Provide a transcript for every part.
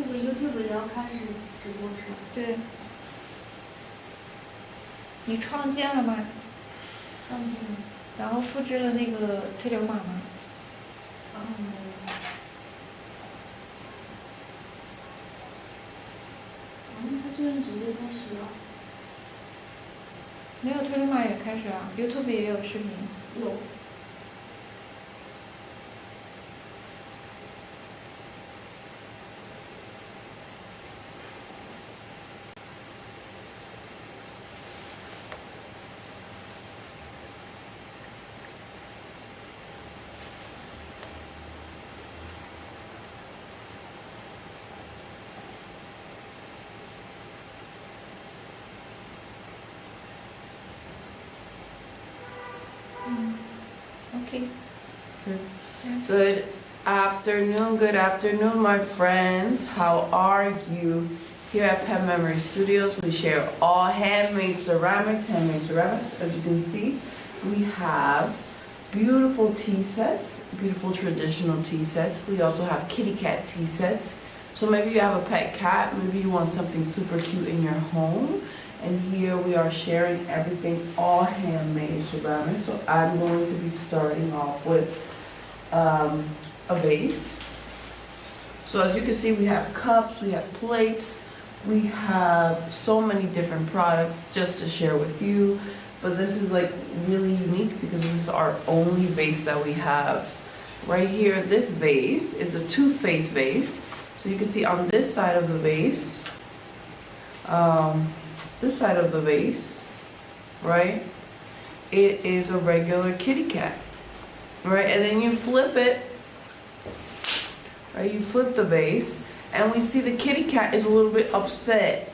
这个 YouTube 也要开始直播是吧？对。你创建了吗？创建了。然后复制了那个推流码吗？它最近直接开始了。没有推流码也开始了 ，YouTube 也有视频。有。Okay. Good afternoon, my friends. How are you? Here at Pet Memory Studios, we share all handmade ceramics. As you can see, we have beautiful tea sets, beautiful traditional tea sets. We also have kitty cat tea sets. So maybe you have a pet cat, maybe you want something super cute in your home. And here we are sharing everything all handmade ceramics. So I'm going to be starting off with a vase. So as you can see, we have cups, we have plates, we have so many different products just to share with you. But this is like really unique because this is our only vase that we have. Right here, this vase is a two-face vase. So you can see on this side of the vase, right, it is a regular kitty cat, right, and then you flip it, right, you flip the vase, and we see the kitty cat is a little bit upset,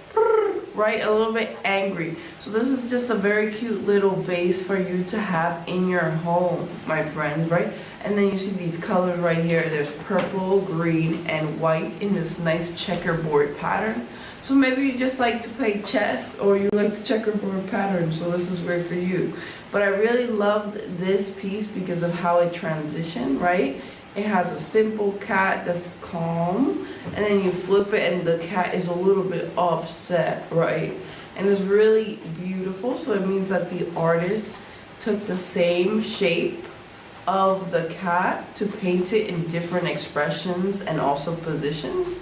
right, a little bit angry. So this is just a very cute little vase for you to have in your home, my friends, right? And then you see these colors right here. There's purple, green, and white in this nice checkerboard pattern. So maybe you just like to play chess or you like the checkerboard pattern, so this is great for you. But I really loved this piece because of how it transitioned, right? It has a simple cat that's calm, and then you flip it and the cat is a little bit upset, right? And it's really beautiful, so it means that the artist took the same shape of the cat to paint it in different expressions and also positions.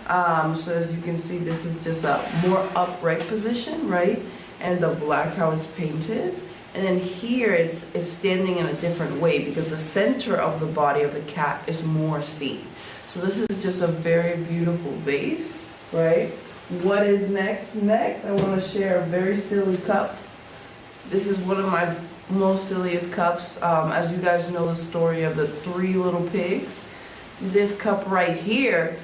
So as you can see, this is just a more upright position, right? And the black how it's painted. And then here it's standing in a different way because the center of the body of the cat is more seen. So this is just a very beautiful vase, right? What is next? Next, I want to share a very silly cup. This is one of my most silliest cups. As you guys know the story of the three little pigs. This cup right here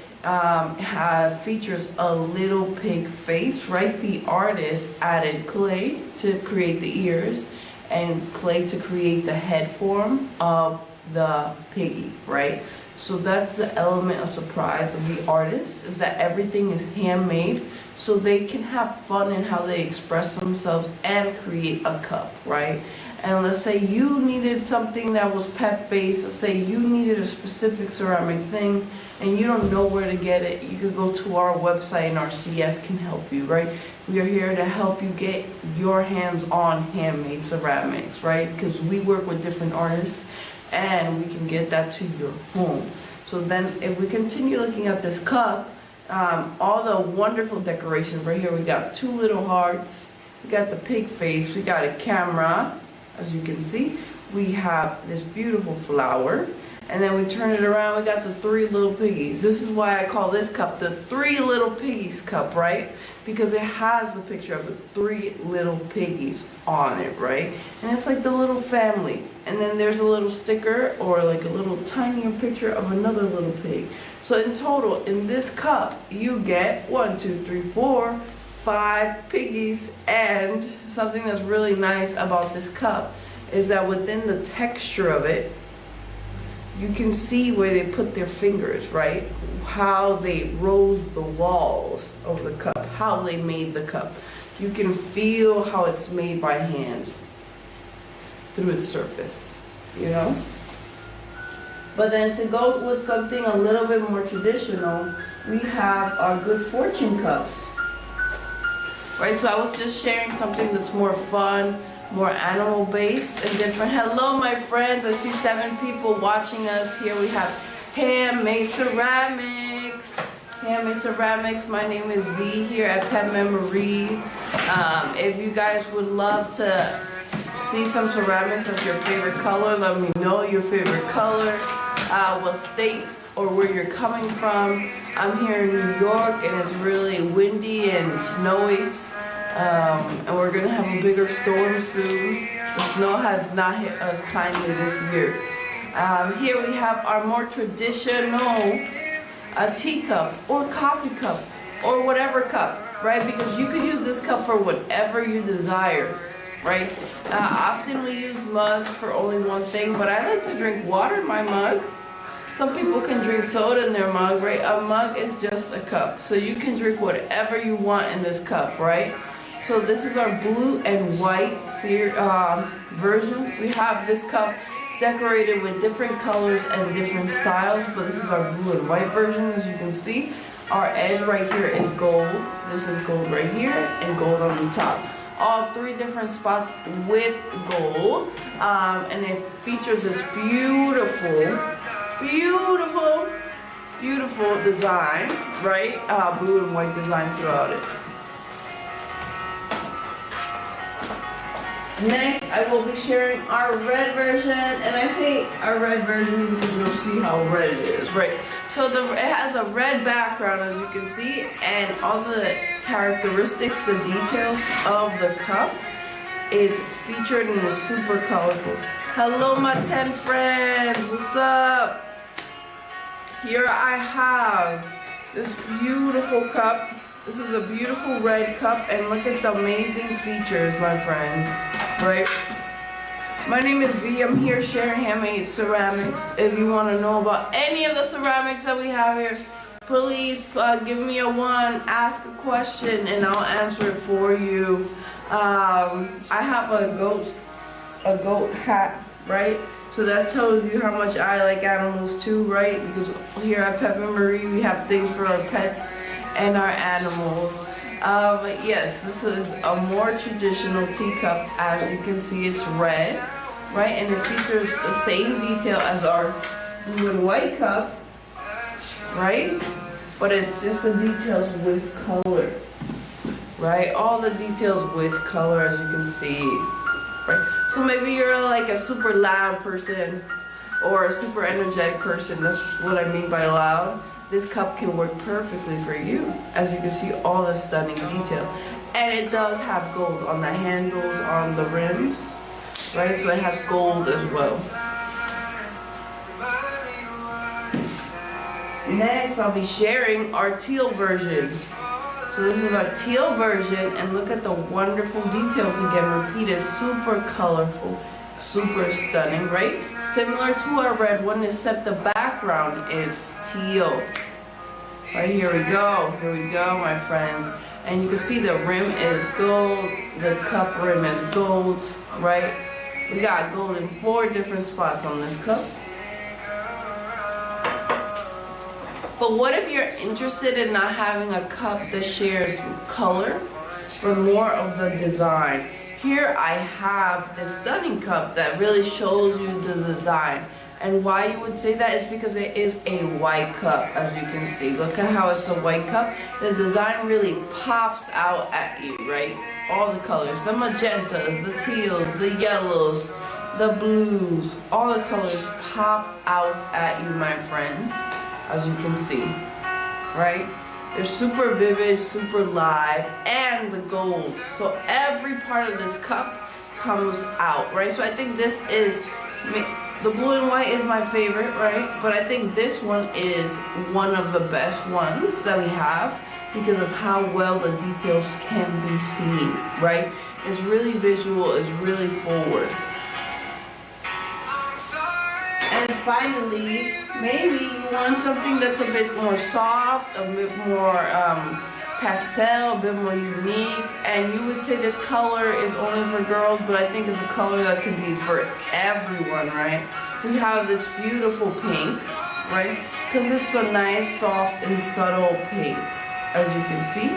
features a little pig face, right? The artist added clay to create the ears and clay to create the head form of the piggy, right? So that's the element of surprise of the artist, is that everything is handmade so they can have fun in how they express themselves and create a cup, right? And let's say you needed something that was pet-based, let's say you needed a specific ceramic thing and you don't know where to get it, you could go to our website and our CS can help you, right? We are here to help you get your hands on handmade ceramics, right? Because we work with different artists and we can get that to your home. So then if we continue looking at this cup, all the wonderful decorations right here, we got two little hearts, we got the pig face, we got a camera, as you can see. We have this beautiful flower, and then we turn it around, we got the three little piggies. This is why I call this cup the three little piggies cup, right? Because it has the picture of the three little piggies on it, right? And it's like the little family. And then there's a little sticker or like a little tinier picture of another little pig. So in total, in this cup, you get 1, 2, 3, 4, 5 piggies. And something that's really nice about this cup is that within the texture of it, you can see where they put their fingers, right? How they rose the walls of the cup, how they made the cup. You can feel how it's made by hand through its surface, you know? But then to go with something a little bit more traditional, we have our good fortune cups. Right, so I was just sharing something that's more fun, more animal based and different. Hello my friends, I see 7 people watching us. Here we have handmade ceramics. Handmade ceramics, my name is V here at Pet Memory. If you guys would love to see some ceramics as your favorite color, let me know your favorite color, what state or where you're coming from. I'm here in New York and it's really windy and snowy, and we're gonna have a bigger storm soon. The snow has not hit us kindly this year. Here we have our more traditional teacup or coffee cup or whatever cup, right? Because you could use this cup for whatever you desire, right? Often we use mugs for only one thing, but I like to drink water in my mug. Some people can drink soda in their mug, right? A mug is just a cup. So you can drink whatever you want in this cup, right? So this is our blue and white version. We have this cup decorated with different colors and different styles, but this is our blue and white version. As you can see, our edge right here is gold. This is gold right here and gold on the top. All 3 different spots with gold, and it features this beautiful design, right? Blue and white design throughout it. Next, I will be sharing our red version, and I say our red version because you'll see how red it is, right? So it has a red background, as you can see, and all the characteristics, the details of the cup is featured and is super colorful. Hello, my 10 friends, what's up? Here I have this beautiful cup. This is a beautiful red cup, and look at the amazing features, my friends, right? My name is V. I'm here sharing handmade ceramics. If you want to know about any of the ceramics that we have here, please give me a 1, ask a question, and I'll answer it for you. I have a goat hat, right? So that tells you how much I like animals too, right? Because here at Pet Memory, we have things for our pets and our animals. But yes, this is a more traditional teacup. As you can see, it's red, right? And it features the same detail as our blue and white cup, right? But it's just the details with color, right? All the details with color, as you can see, right? So maybe you're like a super loud person or a super energetic person. That's what I mean by loud. This cup can work perfectly for you. As you can see, all the stunning detail. And it does have gold on the handles, on the rims, right? So it has gold as well. Next, I'll be sharing our teal version. So this is our teal version, and look at the wonderful details again, repeated, super colorful, super stunning, right? Similar to our red one, except the background is teal. Right, here we go, my friends. And you can see the rim is gold, the cup rim is gold, right? We got gold in 4 different spots on this cup. But what if you're interested in not having a cup that shares color, but more of the design? Here I have this stunning cup that really shows you the design. And why you would say that is because it is a white cup, as you can see. Look at how it's a white cup. The design really pops out at you, right? All the colors, the magentas, the teals, the yellows, the blues, all the colors pop out at you, my friends, as you can see, right? They're super vivid, super live, and the gold. So every part of this cup comes out, right? So I think this is, the blue and white is my favorite, right? But I think this one is one of the best ones that we have because of how well the details can be seen, right? It's really visual, it's really forward. And finally, maybe you want something that's a bit more soft, a bit more pastel, a bit more unique, and you would say this color is only for girls, but I think it's a color that can be for everyone, right? we have this beautiful pink, right? Because it's a nice, soft, and subtle pink, as you can see,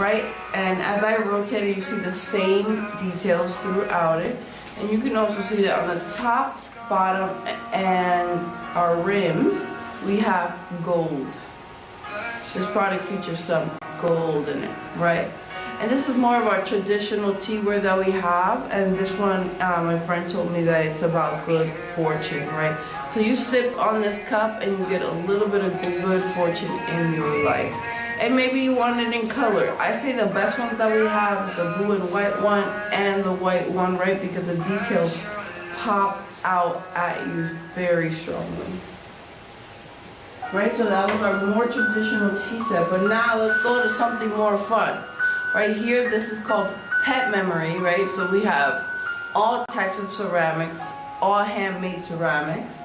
right? And as I rotate it, you see the same details throughout it. And you can also see that on the top, bottom, and our rims, we have gold. This product features some gold in it, right? And this is more of our traditional teaware that we have. And this one, my friend told me that it's about good fortune, right? So you sip on this cup and you get a little bit of good fortune in your life. And maybe you want it in color. I say the best ones that we have is the blue and white one and the white one, right? Because the details pop out at you very strongly. Right, so that was our more traditional tea set. But now let's go to something more fun. Right here, this is called Pet Memory, right? So we have all types of ceramics, all handmade ceramics,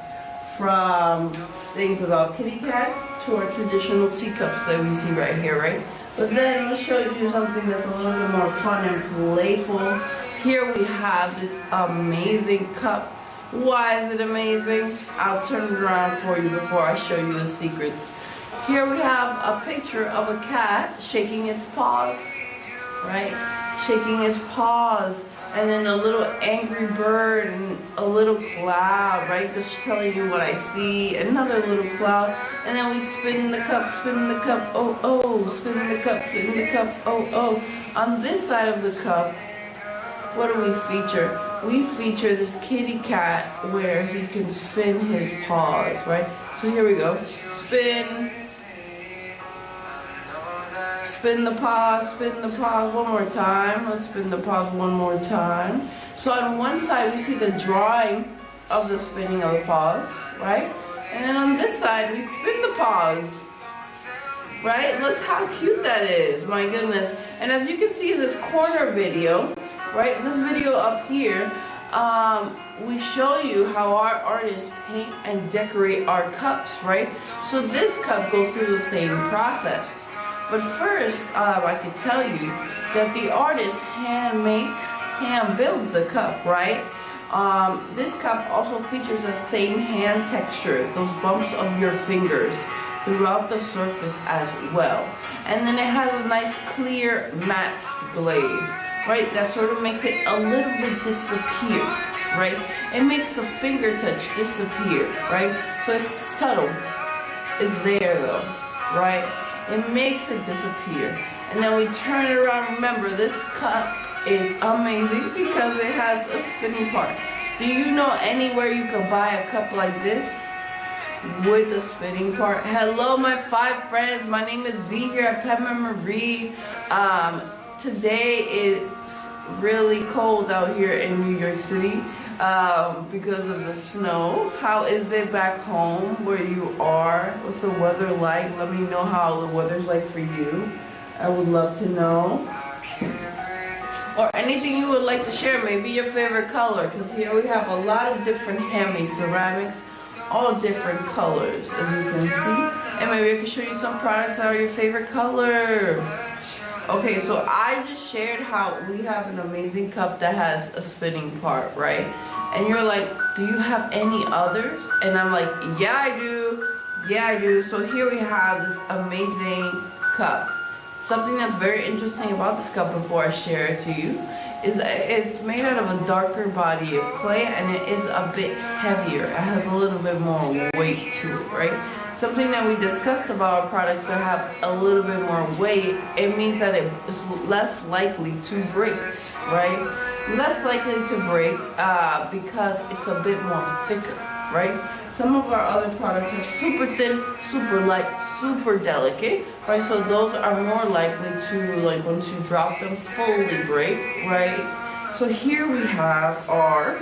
from things about kitty cats to our traditional teacups that we see right here, right? But then let's show you something that's a little bit more fun and playful. Here we have this amazing cup. Why is it amazing? I'll turn it around for you before I show you the secrets. Here we have a picture of a cat shaking its paws, right? Shaking its paws. And then a little angry bird and a little cloud, right? Just telling you what I see. Another little cloud. And then we spin the cup, oh, oh. Spin the cup, oh, oh. On this side of the cup, what do we feature? We feature this kitty cat where he can spin his paws, right? So here we go. Spin. Spin the paws one more time. Let's spin the paws one more time. So on one side we see the drawing of the spinning of the paws, right? And then on this side we spin the paws, right? Look how cute that is, my goodness. And as you can see in this corner video, right, this video up here, we show you how our artists paint and decorate our cups, right? So this cup goes through the same process. But first, I can tell you that the artist hand builds the cup, right? This cup also features the same hand texture, those bumps of your fingers throughout the surface as well. And then it has a nice clear matte glaze, right? That sort of makes it a little bit disappear, right? It makes the finger touch disappear, right? So it's subtle. It's there though, right? It makes it disappear. And then we turn it around. Remember, this cup is amazing because it has a spinning part. Do you know anywhere you can buy a cup like this with a spinning part? Hello, my 5 friends. My name is V here at Pet Memory. Today it's really cold out here in New York City because of the snow. How is it back home where you are? What's the weather like? Let me know how the weather's like for you. I would love to know. Or anything you would like to share, maybe your favorite color, because here we have a lot of different handmade ceramics, all different colors, as you can see. And maybe I can show you some products that are your favorite color. Okay, so I just shared how we have an amazing cup that has a spinning part, right? And you're like, do you have any others? And I'm like, yeah, I do. Yeah, I do. So here we have this amazing cup. Something that's very interesting about this cup before I share it to you is it's made out of a darker body of clay, and it is a bit heavier. It has a little bit more weight to it, right? Something that we discussed about our products that have a little bit more weight, it means that it is less likely to break, right? Less likely to break because it's a bit more thicker, right? Some of our other products are super thin, super light, super delicate, right? So those are more likely to, like, once you drop them, fully break, right? So here we have our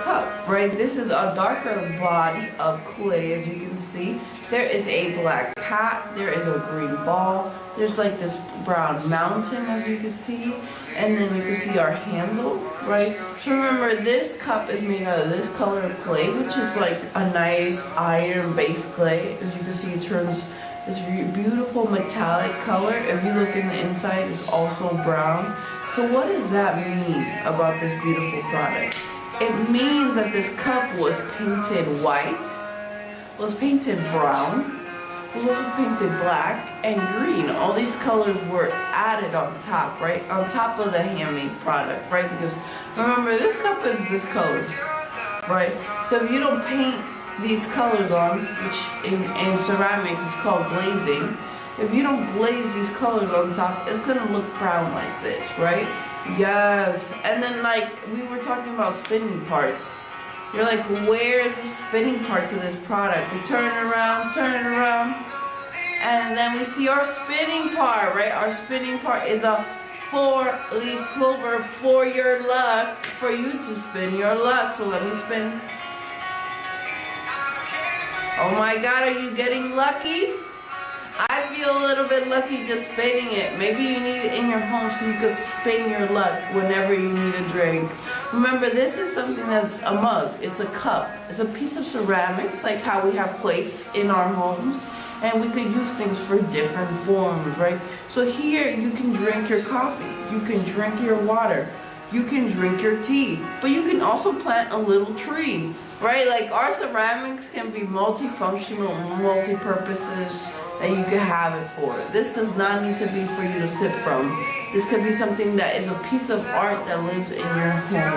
cup, right? This is a darker body of clay, as you can see. There is a black cat, there is a green ball, there's like this brown mountain, as you can see, and then you can see our handle, right? So remember, this cup is made out of this color of clay, which is like a nice iron-based clay. As you can see, it turns this beautiful metallic color. If you look in the inside, it's also brown. So what does that mean about this beautiful product? it means that this cup was painted white, was painted brown, was also painted black and green. All these colors were added on top, right? On top of the handmade product, right? Because remember, this cup is this color, right? So if you don't paint these colors on, which in ceramics is called glazing, if you don't glaze these colors on top, it's gonna look brown like this, right? Yes. And then like we were talking about spinning parts. You're like, where is the spinning part to this product? We turn it around, and then we see our spinning part, right? Our spinning part is a 4-leaf clover for your luck, for you to spin your luck. So let me spin. Oh my God, are you getting lucky? I feel a little bit lucky just spinning it. Maybe you need it in your home so you can spin your luck whenever you need a drink. Remember, this is something that's a mug. It's a cup. It's a piece of ceramics, like how we have plates in our homes. And we could use things for different forms, right? So here you can drink your coffee. You can drink your water. You can drink your tea. But you can also plant a little tree, right? Like our ceramics can be multifunctional, multi-purposes that you can have it for. This does not need to be for you to sip from. This could be something that is a piece of art that lives in your home.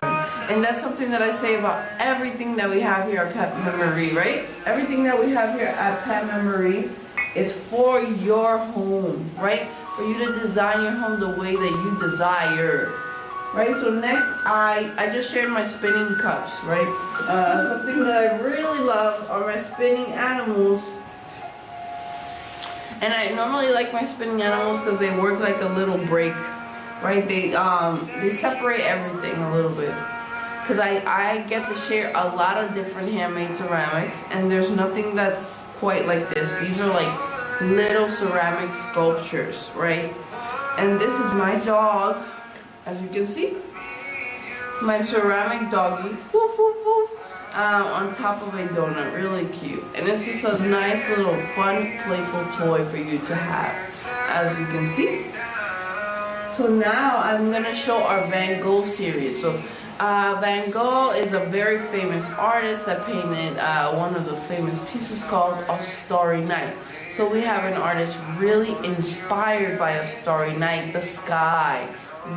And that's something that I say about everything that we have here at Pet Memory, right? Everything that we have here at Pet Memory is for your home, right? For you to design your home the way that you desire. Right, so next I just shared my spinning cups, right? Something that I really love are my spinning animals. And I normally like my spinning animals because they work like a little break, right? They separate everything a little bit. Because I get to share a lot of different handmade ceramics, and there's nothing that's quite like this. These are like little ceramic sculptures, right? And this is my dog. As you can see, my ceramic doggy, woof, woof, woof, on top of a donut, really cute. And it's just a nice little fun, playful toy for you to have, as you can see. So now I'm gonna show our Van Gogh series. So Van Gogh is a very famous artist that painted one of the famous pieces called A Starry Night. So we have an artist really inspired by A Starry Night, the sky,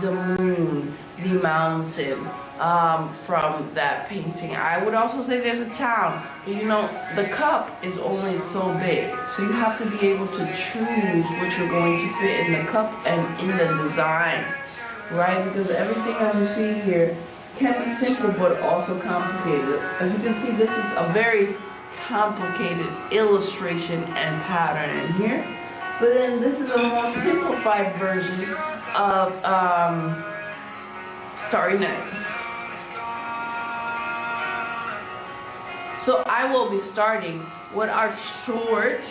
the moon, the mountain, from that painting. I would also say there's a town, but you know, the cup is only so big, so you have to be able to choose what you're going to fit in the cup and in the design, right? Because everything as you see here can be simple but also complicated. As you can see, this is a very complicated illustration and pattern in here, but then this is a more simplified version of Starry Night. So I will be starting with our short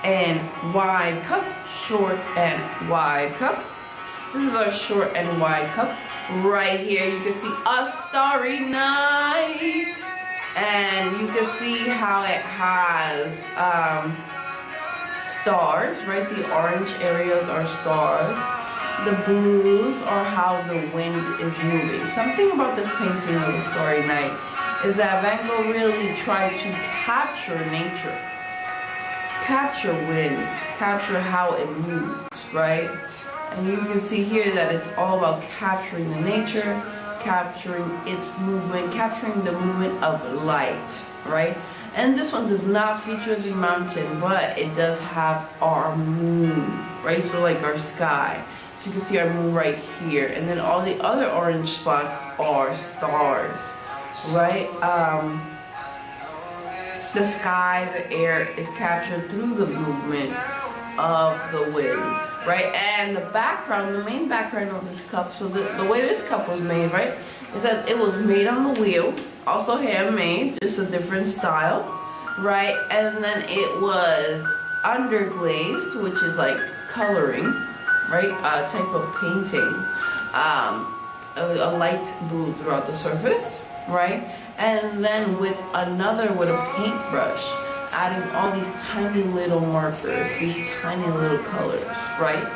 and wide cup. Short and wide cup. This is our short and wide cup. Right here you can see A Starry Night. And you can see how it has stars, right? The orange areas are stars. The blues are how the wind is moving. Something about this painting of A Starry Night is that Van Gogh really tried to capture nature, capture wind, capture how it moves, right? And you can see here that it's all about capturing the nature, capturing its movement, capturing the movement of light, right? And this one does not feature the mountain, but it does have our moon, right? So like our sky. So you can see our moon right here. And then all the other orange spots are stars, right? The sky, the air is captured through the movement of the wind, right? And the background, the main background of this cup, so the way this cup was made, right, is that it was made on the wheel, also handmade, just a different style, right? And then it was underglazed, which is like coloring, right? A type of painting, a light blue throughout the surface, right? And then with a paintbrush, adding all these tiny little markers, these tiny little colors, right,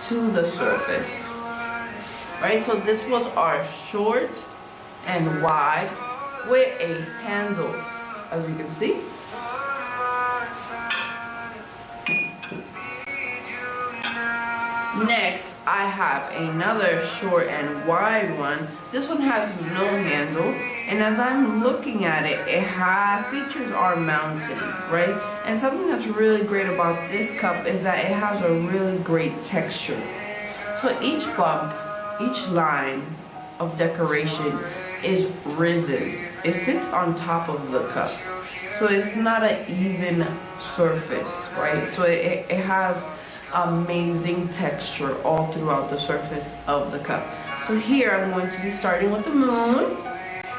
to the surface, right? So this was our short and wide with a handle, as you can see. Next, I have another short and wide one. This one has no handle, and as I'm looking at it, features our mountain, right? And something that's really great about this cup is that it has a really great texture. So each bump, each line of decoration is risen. It sits on top of the cup. So it's not an even surface, right? So it has amazing texture all throughout the surface of the cup. So here I'm going to be starting with the moon,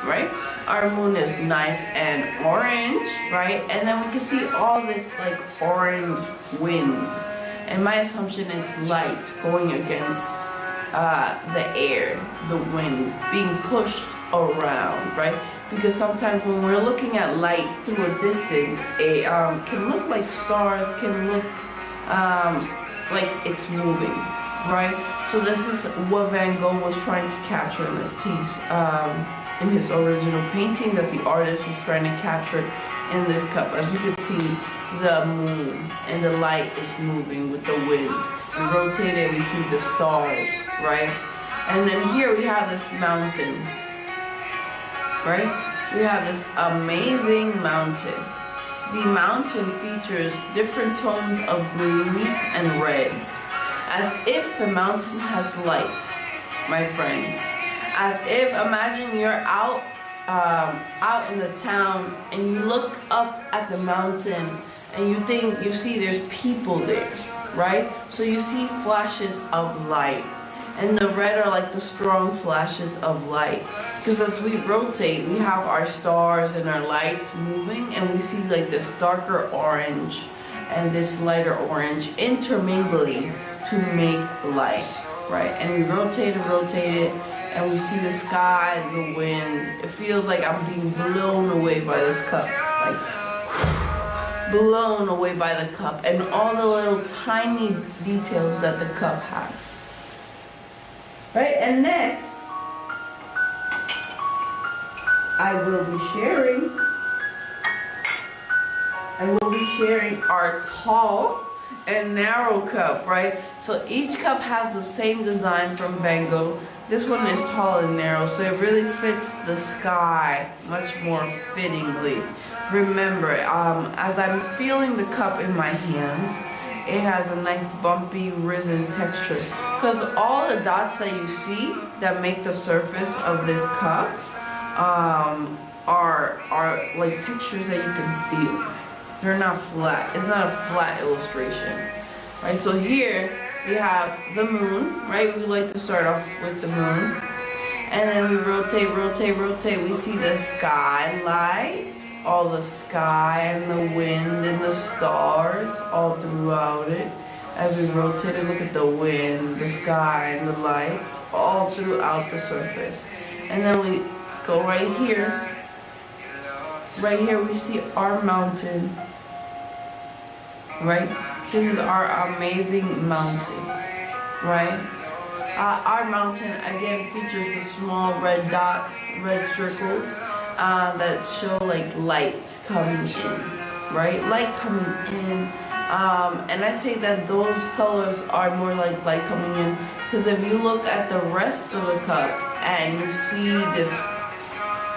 right? Our moon is nice and orange, right? And then we can see all this like orange wind. And my assumption is light going against the air, the wind being pushed around, right? Because sometimes when we're looking at light through a distance, it can look like stars, can look like it's moving, right? So this is what Van Gogh was trying to capture in this piece, in his original painting, that the artist was trying to capture in this cup. As you can see, the moon and the light is moving with the wind. We rotate it, we see the stars, right? And then here we have this mountain, right? We have this amazing mountain. The mountain features different tones of greens and reds, as if the mountain has light, my friends. As if, imagine you're out in the town and you look up at the mountain and you see there's people there, right? So you see flashes of light, and the red are like the strong flashes of light. Because as we rotate, we have our stars and our lights moving, and we see like this darker orange and this lighter orange intermingling to make light, right? And we rotate it, and we see the sky, the wind. It feels like I'm being blown away by this cup, like blown away by the cup and all the little tiny details that the cup has. Right, and next, I will be sharing our tall and narrow cup, right? So each cup has the same design from Van Gogh. This one is tall and narrow, so it really fits the sky much more fittingly. Remember, as I'm feeling the cup in my hands, it has a nice bumpy risen texture, because all the dots that you see that make the surface of this cup are like textures that you can feel. They're not flat. It's not a flat illustration, right? So here we have the moon, right? We like to start off with the moon, and then we rotate. We see the skylight, all the sky and the wind and the stars all throughout it. As we rotate it, look at the wind, the sky, and the lights all throughout the surface. And then we go right here. Right here we see our mountain, right? This is our amazing mountain, right? Our mountain again features the small red dots, red circles that show like light coming in, right? Light coming in. And I say that those colors are more like light coming in, because if you look at the rest of the cup and you see this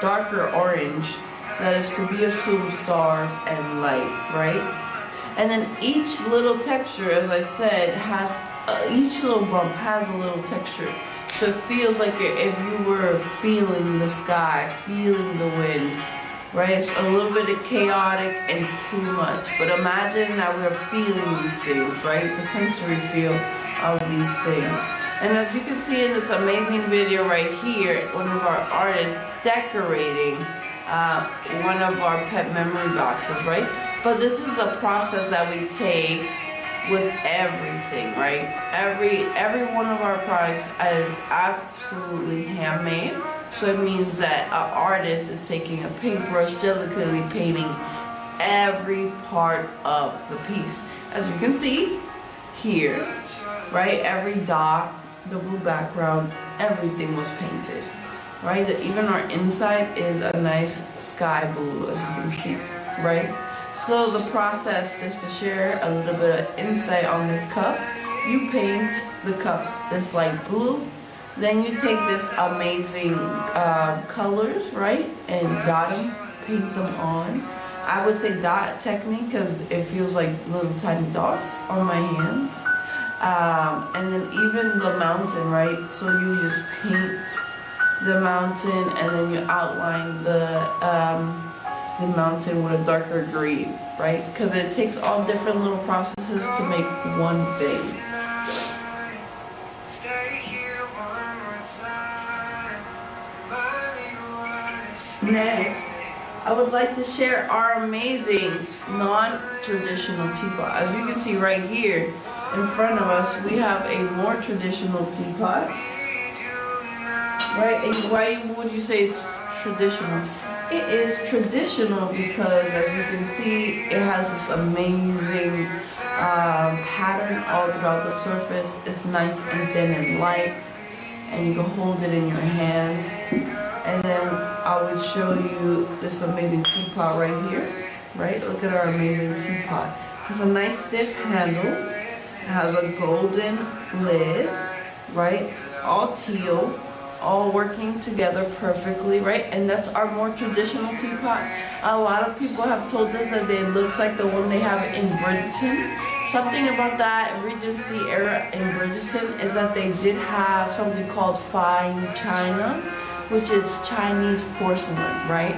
darker orange, that is to be assumed stars and light, right? And then each little texture, as I said, has each little bump has a little texture, so it feels like if you were feeling the sky, feeling the wind, right? It's a little bit of chaotic and too much, but imagine that we're feeling these things, right? The sensory feel of these things. And as you can see in this amazing video right here, one of our artists decorating one of our pet memory boxes, right? But this is a process that we take with everything, right? Every one of our products is absolutely handmade. So it means that an artist is taking a paintbrush, delicately painting every part of the piece. As you can see here, right? Every dot, the blue background, everything was painted, right? That even our inside is a nice sky blue, as you can see, right? So the process, just to share a little bit of insight on this cup, you paint the cup this light blue, then you take this amazing colors, right, and dot them, paint them on. I would say dot technique because it feels like little tiny dots on my hands. And then even the mountain, right, so you just paint the mountain and then you outline the mountain with a darker green, right? Because it takes all different little processes to make one thing. Next, I would like to share our amazing non-traditional teapot. As you can see right here in front of us, we have a more traditional teapot. Right? And why would you say it's traditional? It is traditional because, as you can see, it has this amazing pattern all throughout the surface. It's nice and thin and light, and you can hold it in your hand. And then I would show you this amazing teapot right here. Right? Look at our amazing teapot. It has a nice stiff handle. It has a golden lid, right? All teal. All working together perfectly, right? And that's our more traditional teapot. A lot of people have told us that it looks like the one they have in Bridgeton. Something about that Regency era in Bridgeton is that they did have something called fine china, which is Chinese porcelain, right?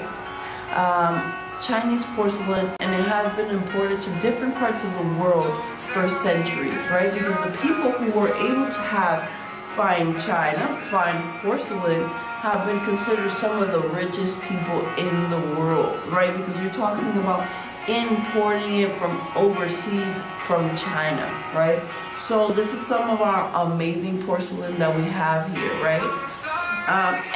Chinese porcelain, and it has been imported to different parts of the world for centuries, right? Because the people who were able to have fine china, fine porcelain, have been considered some of the richest people in the world, right? Because you're talking about importing it from overseas, from China, right? So this is some of our amazing porcelain that we have here, right?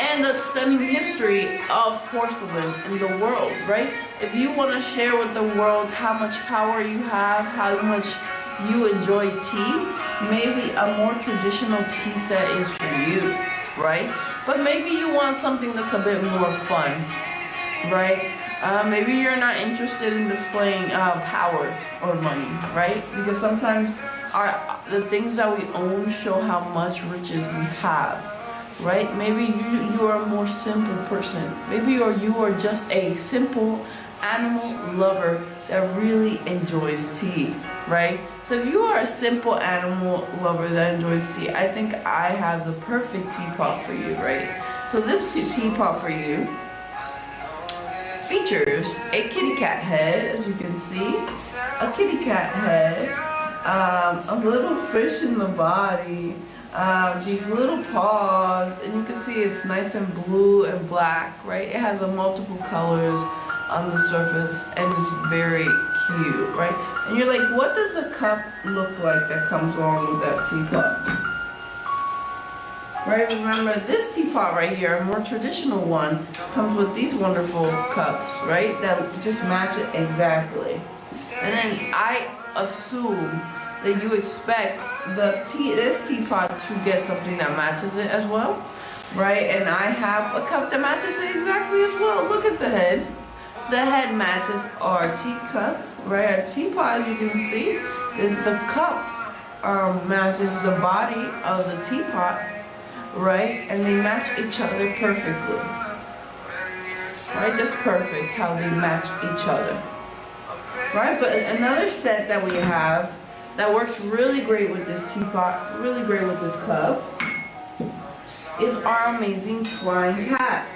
And the stunning history of porcelain in the world, right? If you want to share with the world how much power you have, how much you enjoy tea, maybe a more traditional tea set is for you, right? But maybe you want something that's a bit more fun, right? Maybe you're not interested in displaying power or money, right? Because sometimes the things that we own show how much riches we have, right? Maybe you are a more simple person. Maybe you are just a simple animal lover that really enjoys tea, right? So if you are a simple animal lover that enjoys tea, I think I have the perfect teapot for you, right? So this teapot for you features a kitty cat head, as you can see, a kitty cat head, a little fish in the body, these little paws, and you can see it's nice and blue and black, right? It has multiple colors on the surface, and it's very cute, right? And you're like, what does a cup look like that comes along with that teapot? Right, remember this teapot right here, a more traditional one, comes with these wonderful cups, right? That just match it exactly. And then I assume that you expect this teapot to get something that matches it as well, right? And I have a cup that matches it exactly as well. Look at the head. The head matches our teacup, right? Our teapot, as you can see, the cup matches the body of the teapot, right? And they match each other perfectly, right? Just perfect how they match each other, right? But another set that we have that works really great with this teapot, really great with this cup, is our amazing flying cat.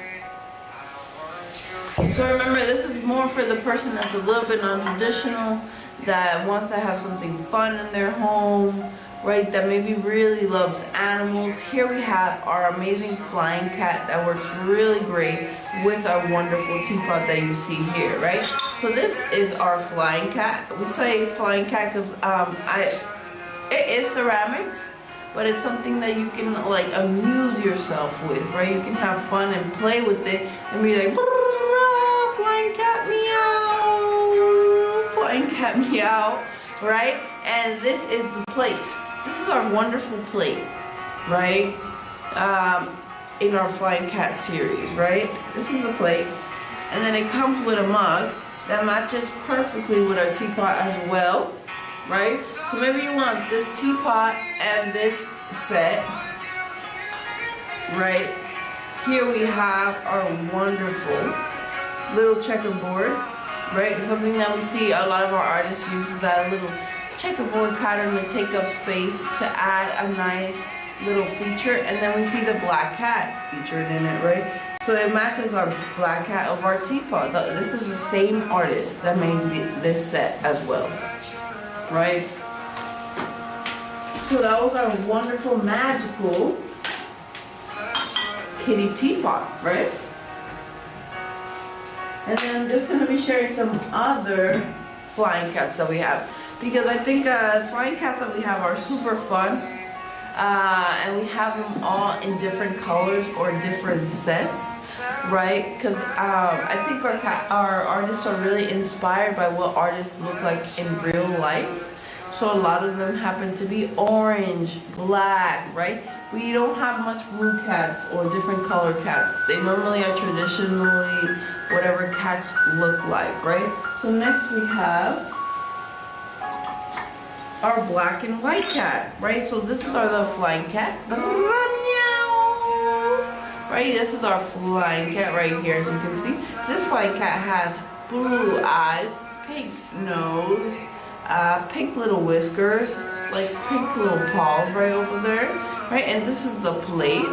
So remember, this is more for the person that's a little bit non-traditional, that wants to have something fun in their home, right, that maybe really loves animals. Here we have our amazing flying cat that works really great with our wonderful teapot that you see here, right? So this is our flying cat. We say flying cat because it is ceramics, but it's something that you can like amuse yourself with, right? You can have fun and play with it and be like, flying cat meow, flying cat meow, right? And this is the plate. This is our wonderful plate, right? in our Flying Cat series, right? This is a plate, and then it comes with a mug that matches perfectly with our teapot as well, right? So maybe you want this teapot and this set, right? Here we have our wonderful little checkerboard, right? Something that we see a lot of our artists use is that little checkerboard pattern to take up space to add a nice little feature. And then we see the black cat featured in it, right? So it matches our black cat of our teapot. This is the same artist that made this set as well, right? So that was our wonderful, magical kitty teapot, right? And then I'm just going to be sharing some other flying cats that we have, because I think flying cats that we have are super fun, and we have them all in different colors or different sets, right? Because I think our artists are really inspired by what artists look like in real life. So a lot of them happen to be orange, black, right? We don't have much blue cats or different color cats. They normally are traditionally whatever cats look like, right? So next we have our black and white cat, right? So this is the flying cat. Right, this is our flying cat right here, as you can see. This flying cat has blue eyes, pink nose, pink little whiskers, like pink little paws right over there, right? And this is the plate.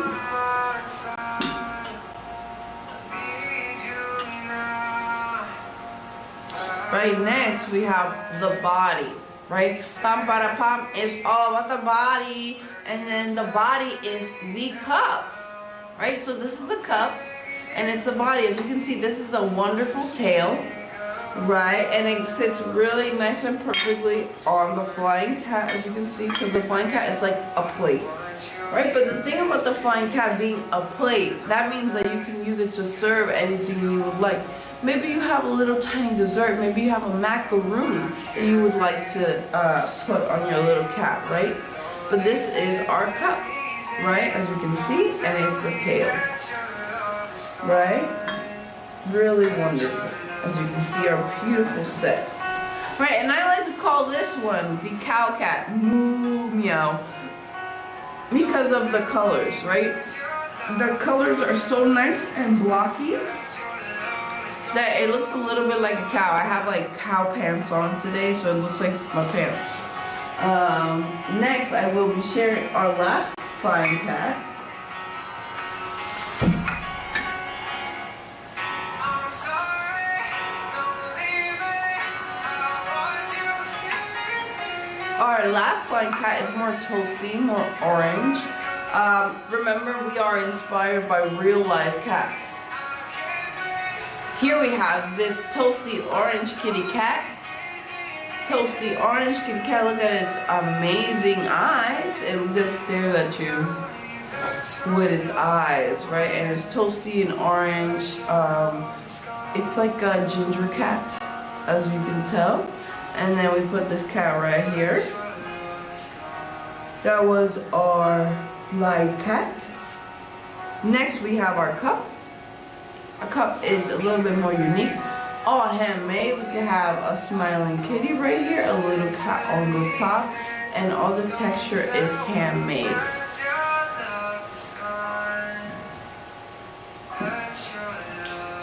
Right, next we have the body, right? Pam para pam is all about the body, and then the body is the cup, right? So this is the cup, and it's the body. As you can see, this is a wonderful tail, right? And it sits really nice and perfectly on the flying cat, as you can see, because the flying cat is like a plate, right? But the thing about the flying cat being a plate, that means that you can use it to serve anything you would like. Maybe you have a little tiny dessert, maybe you have a macaroon that you would like to put on your little cat, right? But this is our cup, right? As you can see, and it's a tail, right? Really wonderful. As you can see, our beautiful set. Right, and I like to call this one the cow cat, moo meow, because of the colors, right? The colors are so nice and blocky that it looks a little bit like a cow. I have like cow pants on today, so it looks like my pants. Next, I will be sharing our last flying cat. Our last flying cat is more toasty, more orange. Remember, we are inspired by real life cats. Here we have this toasty orange kitty cat. Toasty orange kitty cat, look at its amazing eyes. It just stares at you with its eyes, right? And it's toasty and orange. It's like a ginger cat, as you can tell. And then we put this cat right here. That was our flying cat. Next we have our cup. Our cup is a little bit more unique. All handmade. We can have a smiling kitty right here, a little cat on the top, and all the texture is handmade.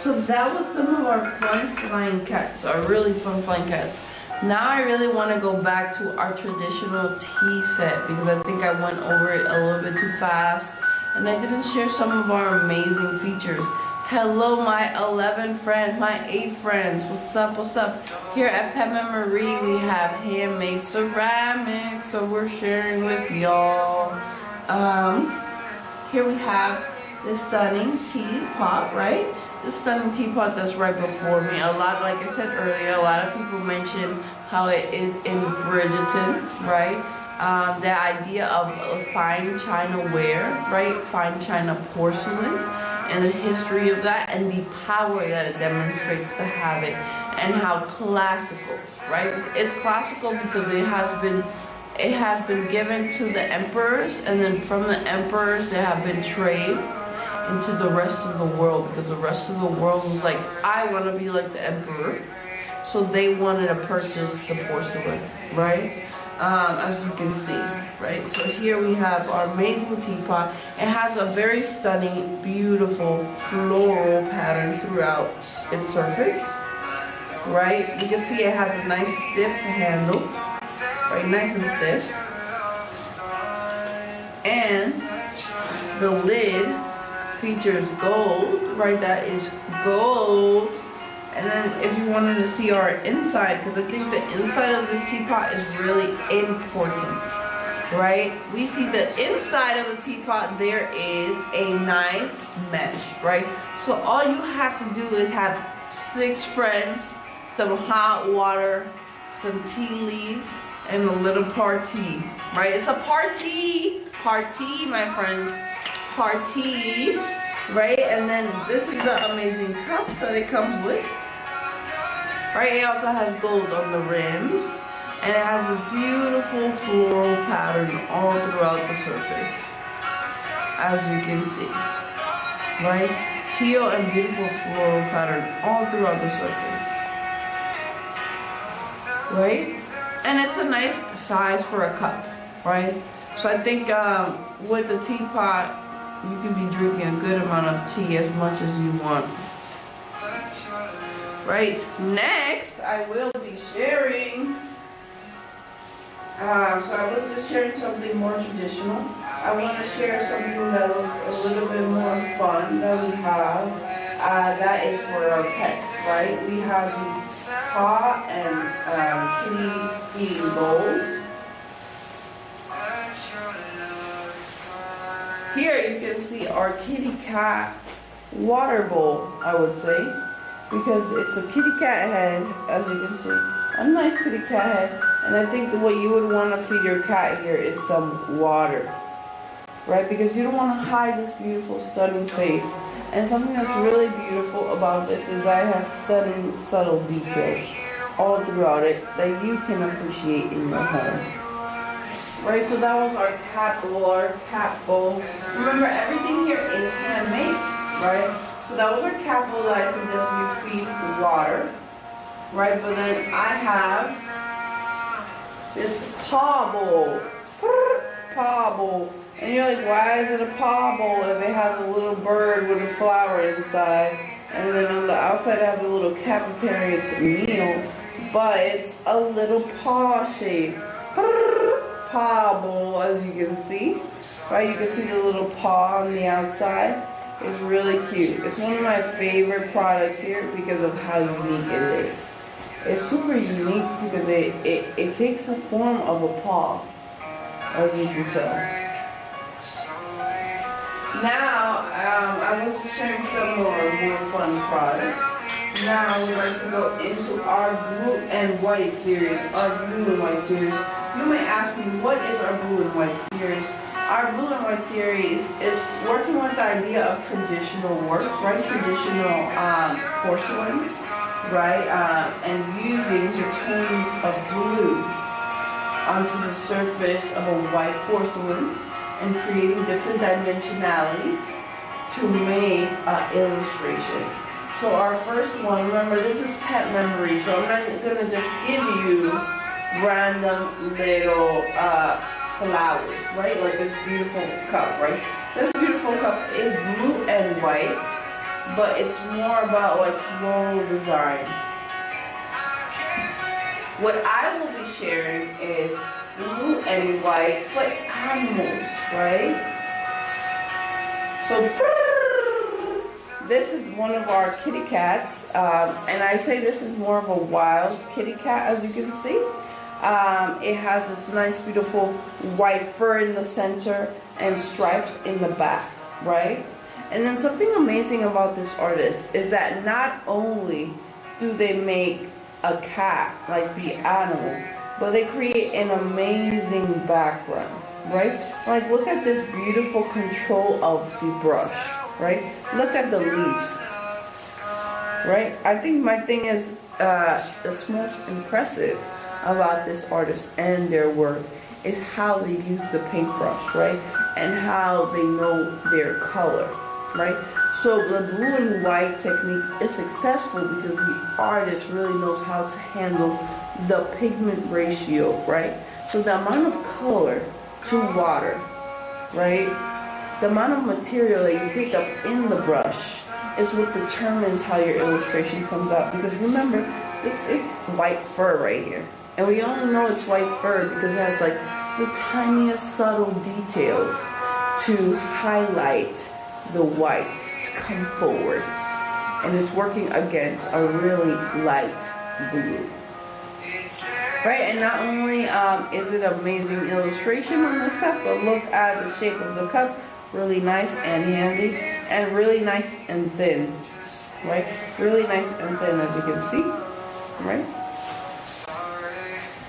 So that was some of our fun flying cats, our really fun flying cats. Now I really want to go back to our traditional tea set, because I think I went over it a little bit too fast and I didn't share some of our amazing features. Hello my 11 friends, my 8 friends, what's up, what's up? Here at Pet Memory we have handmade ceramics, so we're sharing with y'all. Here we have this stunning teapot, right? This stunning teapot that's right before me. Like I said earlier, a lot of people mention how it is in Bridgeton, right? The idea of fine china ware, right? Fine china porcelain, and the history of that, and the power that it demonstrates to have it, and how classical, right? It's classical because it has been given to the emperors, and then from the emperors there have been trade, into the rest of the world, because the rest of the world was like, I want to be like the emperor. So they wanted to purchase the porcelain, right? As you can see, right? So here we have our amazing teapot. It has a very stunning, beautiful floral pattern throughout its surface, right? You can see it has a nice stiff handle, right? Nice and stiff. And the lid features gold, right? That is gold. And then if you wanted to see our inside, because I think the inside of this teapot is really important, right? We see the inside of the teapot, there is a nice mesh, right? So all you have to do is have 6 friends, some hot water, some tea leaves, and a little party, right? It's a party, my friends, party, right? And then this is the amazing cups that it comes with. Right, it also has gold on the rims, and it has this beautiful floral pattern all throughout the surface, as you can see. Right, teal and beautiful floral pattern all throughout the surface. Right, and it's a nice size for a cup, right? So I think with the teapot, you can be drinking a good amount of tea as much as you want. Right, next I will be sharing, so I was just sharing something more traditional. I want to share something that looks a little bit more fun that we have, that is for our pets, right? We have these paw and kitty feeding bowls. Here you can see our kitty cat water bowl, I would say. Because it's a kitty cat head, as you can see, a nice kitty cat head, and I think what you would want to feed your cat here is some water, right? Because you don't want to hide this beautiful, stunning face. And something that's really beautiful about this is that it has stunning, subtle details all throughout it that you can appreciate in your home. Right, so that was our cat bowl, Remember, everything here is handmade, right? So that was our cat bowl that I suggest you feed water, right? But then I have this paw bowl, and you're like, why is it a paw bowl if it has a little bird with a flower inside, and then on the outside it has a little Capyparious meal, but it's a little paw shape. Paw bowl, as you can see, right? You can see the little paw on the outside. It's really cute. It's one of my favorite products here because of how unique it is. It's super unique because it takes the form of a paw, as you can tell. Now, I was just sharing some more fun products. Now we'd like to go into our blue and white series. You may ask me, what is our blue and white series? Our blue and white series is working with the idea of traditional work, right? Traditional porcelains, right? And using the tones of blue onto the surface of a white porcelain and creating different dimensionalities to make an illustration. So our first one, remember this is pet memory, so I'm not going to just give you random little flowers, right? Like this beautiful cup, right? This beautiful cup is blue and white, but it's more about like floral design. What I will be sharing is blue and white, but animals, right? So this is one of our kitty cats, and I say this is more of a wild kitty cat, as you can see. It has this nice, beautiful white fur in the center and stripes in the back, right? And then something amazing about this artist is that not only do they make a cat, like the animal, but they create an amazing background, right? Like, look at this beautiful control of the brush, right? Look at the leaves, right? I think my thing is, that's most impressive about this artist and their work is how they use the paintbrush, right? And how they know their color, right? So the blue and white technique is successful because the artist really knows how to handle the pigment ratio, right? So the amount of color to water, right? The amount of material that you pick up in the brush is what determines how your illustration comes out. Because remember, this is white fur right here. And we only know it's white fur because it has like the tiniest subtle details to highlight the white to come forward. And it's working against a really light blue. Right, and not only is it amazing illustration on this cup, but look at the shape of the cup. Really nice and handy, and really nice and thin. Right, really nice and thin, as you can see. Right.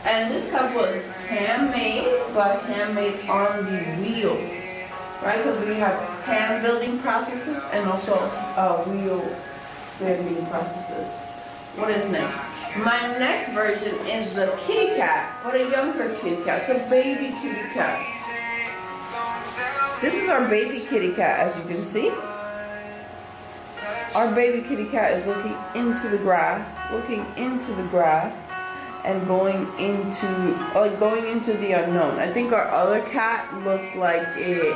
And this cup was handmade, but handmade on the wheel. Right, because we have hand building processes and also wheel bending processes. What is next? My next version is the kitty cat, but a younger kitty cat, the baby kitty cat. This is our baby kitty cat, as you can see. Our baby kitty cat is looking into the grass, and going into the unknown. I think our other cat looked like it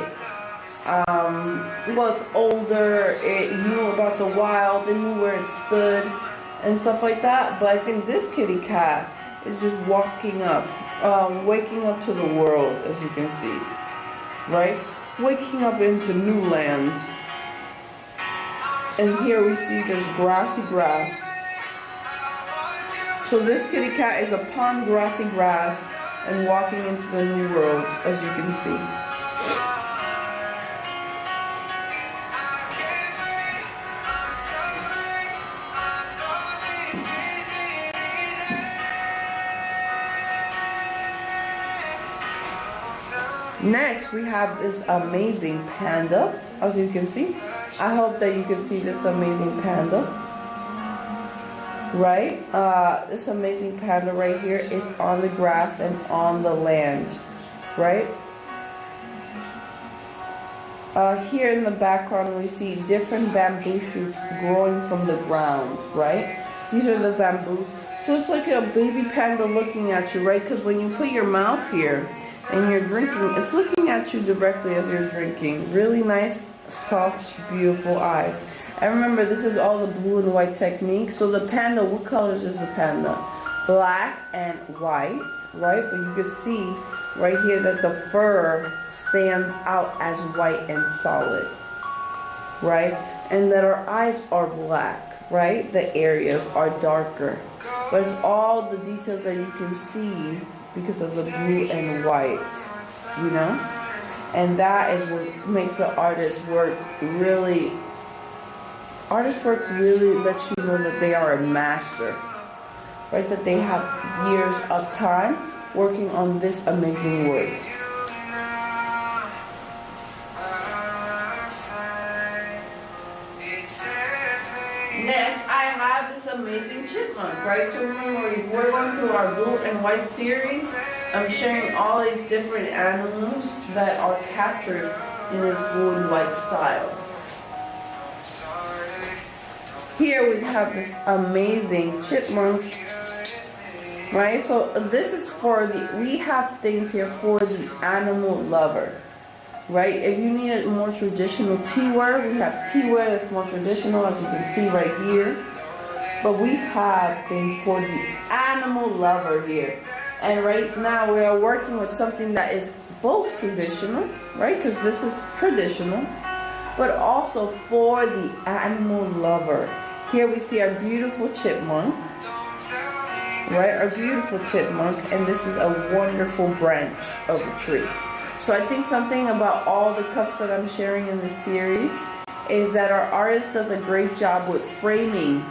was older, it knew about the wild, it knew where it stood, and stuff like that. But I think this kitty cat is just waking up to the world, as you can see, right? Waking up into new lands. And here we see this grassy grass. So this kitty cat is upon grassy grass and walking into the new world, as you can see. Next, we have this amazing panda, as you can see. I hope that you can see this amazing panda. Right? This amazing panda right here is on the grass and on the land. Right? Here in the background, we see different bamboo shoots growing from the ground. Right? These are the bamboos. So it's like a baby panda looking at you, right? Because when you put your mouth here, and you're drinking, it's looking at you directly as you're drinking. Really nice, soft, beautiful eyes. And remember, this is all the blue and white technique. So the panda, what colors is the panda? Black and white, right? But you can see right here that the fur stands out as white and solid, right? And that our eyes are black, right? The areas are darker. But it's all the details that you can see because of the blue and white, you know? And that is what makes the artist's work really lets you know that they are a master, right? That they have years of time working on this amazing work. Next, I have this amazing chipmunk, right? So remember, we're going through our blue and white series. I'm sharing all these different animals that are captured in this blue and white style. Here we have this amazing chipmunk, right? So this is we have things here for the animal lover. Right, if you need a more traditional teaware, we have teaware that's more traditional, as you can see right here. But we have things for the animal lover here. And right now we are working with something that is both traditional, right, because this is traditional, but also for the animal lover. Here we see our beautiful chipmunk, right, our beautiful chipmunk, and this is a wonderful branch of a tree. So I think something about all the cups that I'm sharing in this series is that our artist does a great job with framing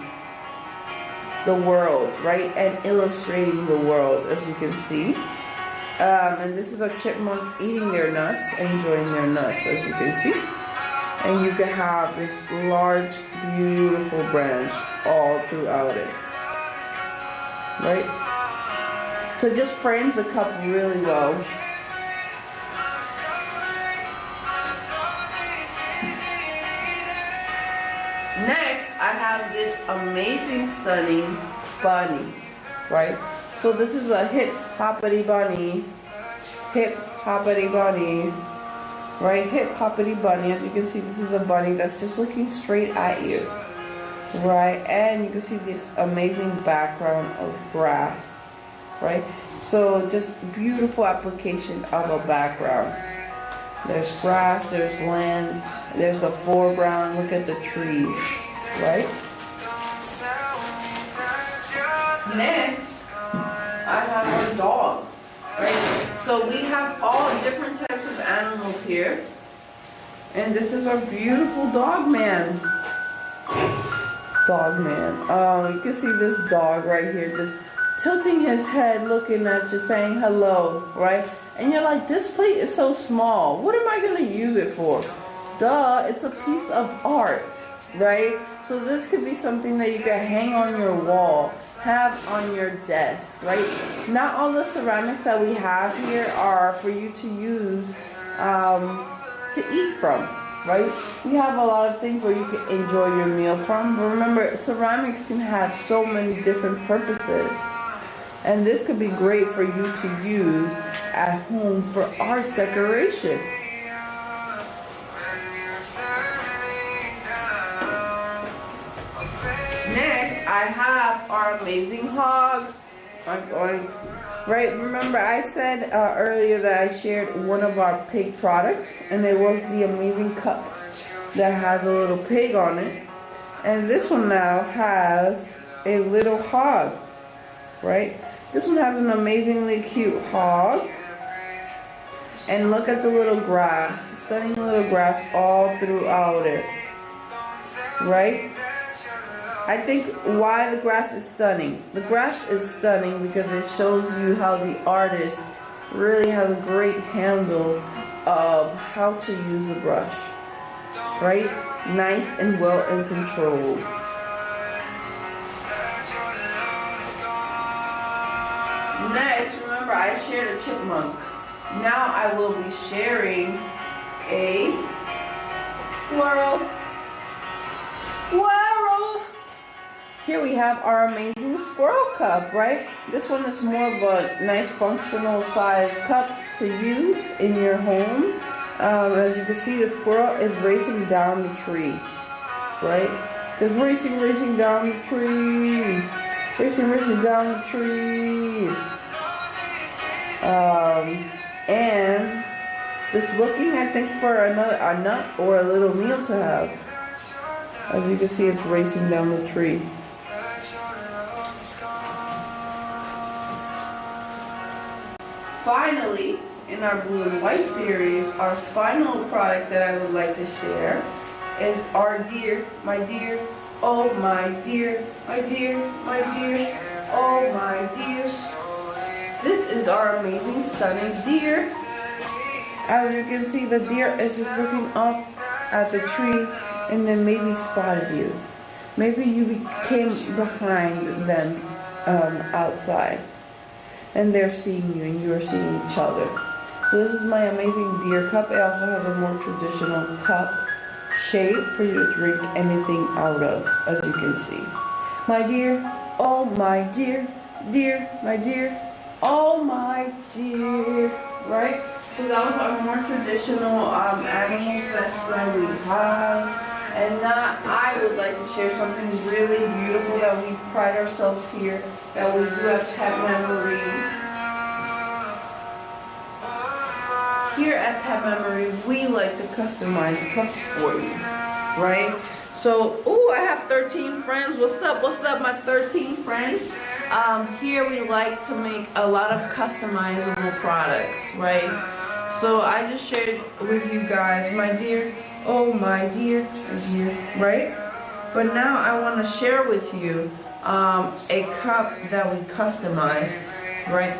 the world, right? And illustrating the world, as you can see. And this is a chipmunk eating their nuts, enjoying their nuts, as you can see. And you can have this large, beautiful branch all throughout it, right? So it just frames the cup really well. Next, I have this amazing, stunning bunny, right? So this is a hip hoppity bunny, right? Hip hoppity bunny. As you can see, this is a bunny that's just looking straight at you, right? And you can see this amazing background of grass, right? So just beautiful application of a background. There's grass, there's land, there's the foreground. Look at the trees, right? Next, I have our dog, right? So we have all different types of animals here. And this is our beautiful dog man. You can see this dog right here just tilting his head, looking at you, saying hello, right? And you're like, this plate is so small. What am I gonna use it for? Duh, it's a piece of art, right? So this could be something that you can hang on your wall, have on your desk, right? Not all the ceramics that we have here are for you to use to eat from, right? We have a lot of things where you can enjoy your meal from, but remember, ceramics can have so many different purposes. And this could be great for you to use at home for art decoration. Next, I have our amazing hog. Right, remember I said earlier that I shared one of our pig products, and it was the amazing cup that has a little pig on it. And this one now has a little hog, right? This one has an amazingly cute hog. And look at the little grass, stunning little grass all throughout it, right? I think why the grass is stunning. The grass is stunning because it shows you how the artist really has a great handle of how to use the brush, right? Nice and well and controlled. Next, remember I shared a chipmunk. Now I will be sharing a squirrel. Here we have our amazing squirrel cup, right? This one is more of a nice functional size cup to use in your home. As you can see, the squirrel is racing down the tree, right? Just racing down the tree. Racing down the tree. And just looking, I think, for a nut or a little meal to have. As you can see, it's racing down the tree. Finally, in our blue and white series, our final product that I would like to share is our deer, my dear, oh my dear, my dear, my dear, oh my dear. This is our amazing, stunning deer. As you can see, the deer is just looking up at the tree and then maybe spotted you. Maybe you came behind them outside. And they're seeing you and you are seeing each other. So this is my amazing deer cup. It also has a more traditional cup shape for you to drink anything out of, as you can see. My dear, oh my dear, dear, my dear, oh my dear, right? So that was our more traditional animal sets that we have. And now I would like to share something really beautiful that we pride ourselves here, that we do at Pet Memory. Here at Pet Memory, we like to customize cups for you, right? So, I have 13 friends. What's up, my 13 friends? Here we like to make a lot of customizable products, right? So I just shared with you guys, my dear, oh my dear, right? But now I want to share with you a cup that we customized, right?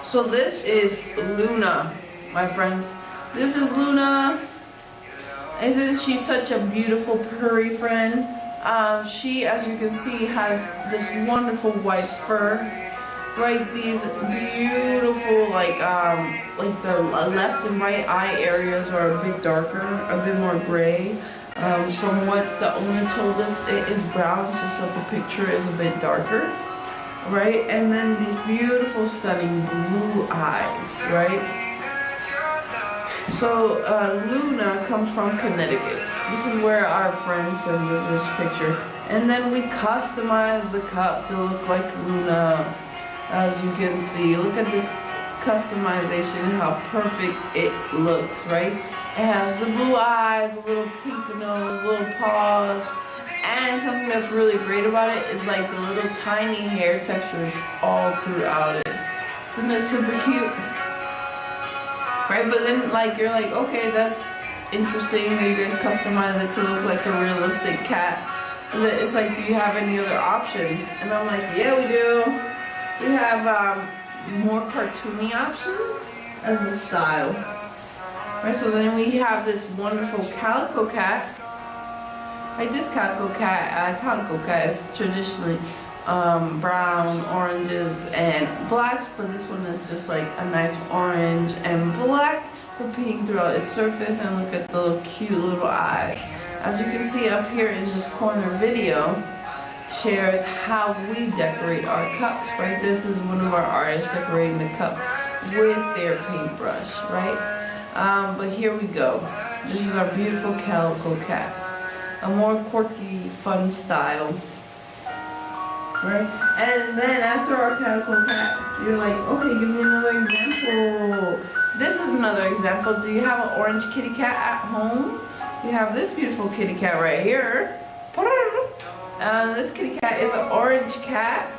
So this is Luna, my friends. This is Luna. Isn't she such a beautiful purry friend? She, as you can see, has this wonderful white fur, right? These beautiful, like the left and right eye areas are a bit darker, a bit more gray. From what the owner told us, it is brown, it's just that the picture is a bit darker, right? And then these beautiful, stunning blue eyes, right? So Luna comes from Connecticut. This is where our friend sent us this picture. And then we customized the cup to look like Luna, as you can see. Look at this customization, how perfect it looks, right? It has the blue eyes, a little pink nose, little paws, and something that's really great about it is like the little tiny hair textures all throughout it. Isn't it super cute? Right, but then like you're like, okay, that's interesting that you guys customize it to look like a realistic cat. And then it's like, do you have any other options? And I'm like, yeah, we do. We have more cartoony options as the style. Right, so then we have this wonderful calico cat. Right, this calico cat is traditionally brown, oranges, and blacks, but this one is just like a nice orange and black repeating throughout its surface. And look at the little cute little eyes. As you can see up here in this corner video, shares how we decorate our cups, right? This is one of our artists decorating the cup with their paintbrush, right? But here we go. This is our beautiful calico cat. A more quirky, fun style. Right? And then after our calico cat, you're like, okay, give me another example. This is another example. Do you have an orange kitty cat at home? You have this beautiful kitty cat right here. This kitty cat is an orange cat.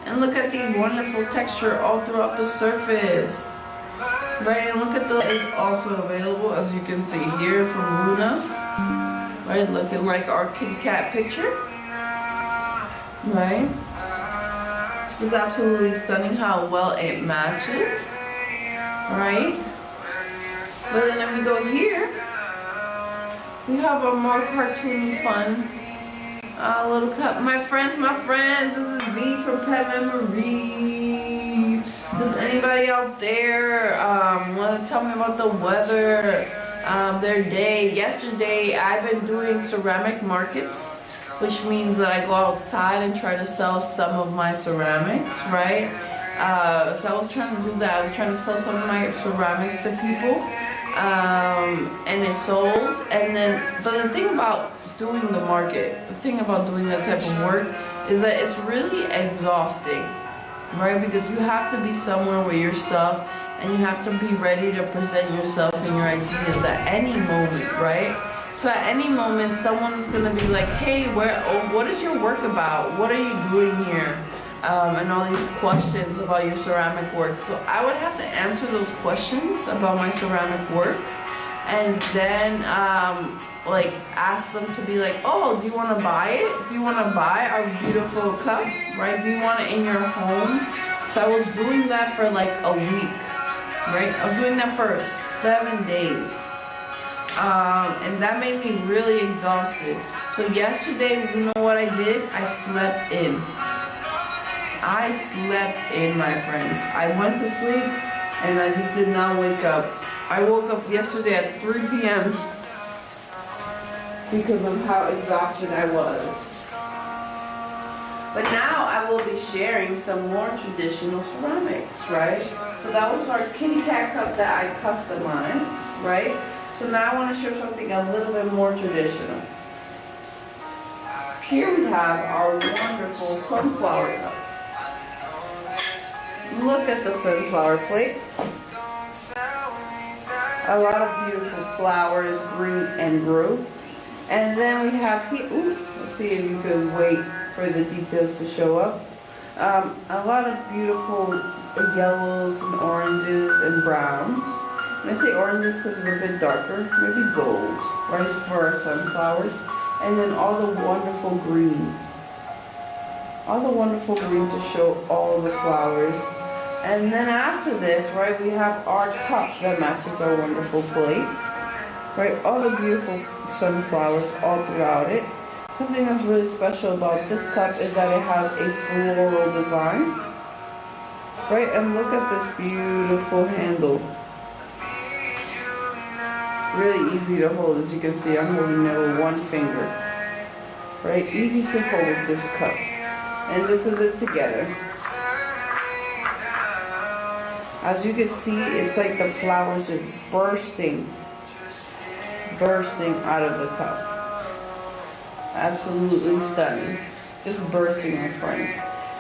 And look at the wonderful texture all throughout the surface. Right, and look at the is also available, as you can see here, from Luna. Right, looking like our kitty cat picture. Right? It's absolutely stunning how well it matches. Right? But then if we go here, we have a more cartoony, fun little cup. My friends, this is V from Pet Memory. Does anybody out there want to tell me about the weather, their day? Yesterday, I've been doing ceramic markets, which means that I go outside and try to sell some of my ceramics, right? So I was trying to do that. I was trying to sell some of my ceramics to people, and it sold. And then, but the thing about doing the market, the thing about doing that type of work is that it's really exhausting, right? Because you have to be somewhere with your stuff, and you have to be ready to present yourself and your ideas at any moment, right? So at any moment, someone is gonna be like, hey, what is your work about? What are you doing here? And all these questions about your ceramic work. So I would have to answer those questions about my ceramic work, and then like ask them to be like, oh, do you want to buy it? Do you want to buy our beautiful cup, right? Do you want it in your home? So I was doing that for like a week, right? I was doing that for 7 days, and that made me really exhausted. So yesterday, you know what I did? I slept in. My friends. I went to sleep and I just did not wake up. I woke up yesterday at 3 p.m. because of how exhausted I was. But now I will be sharing some more traditional ceramics, right? So that was our kitty cat cup that I customized, right? So now I want to show something a little bit more traditional. Here we have our wonderful sunflower cup. Look at the sunflower plate. A lot of beautiful flowers, green and growth. And then we have here, let's see if you can wait for the details to show up. A lot of beautiful yellows and oranges and browns. And I say oranges because it's a bit darker, maybe gold, right, for our sunflowers. And then all the wonderful green. All the wonderful green to show all the flowers. And then after this, right, we have our cup that matches our wonderful plate. Right, all the beautiful sunflowers all throughout it. Something that's really special about this cup is that it has a floral design. Right, and look at this beautiful handle. Really easy to hold. As you can see, I'm holding it with one finger. Right? Easy to hold this cup. And this is it together. As you can see, it's like the flowers just bursting out of the cup. Absolutely stunning. Just bursting, my friends.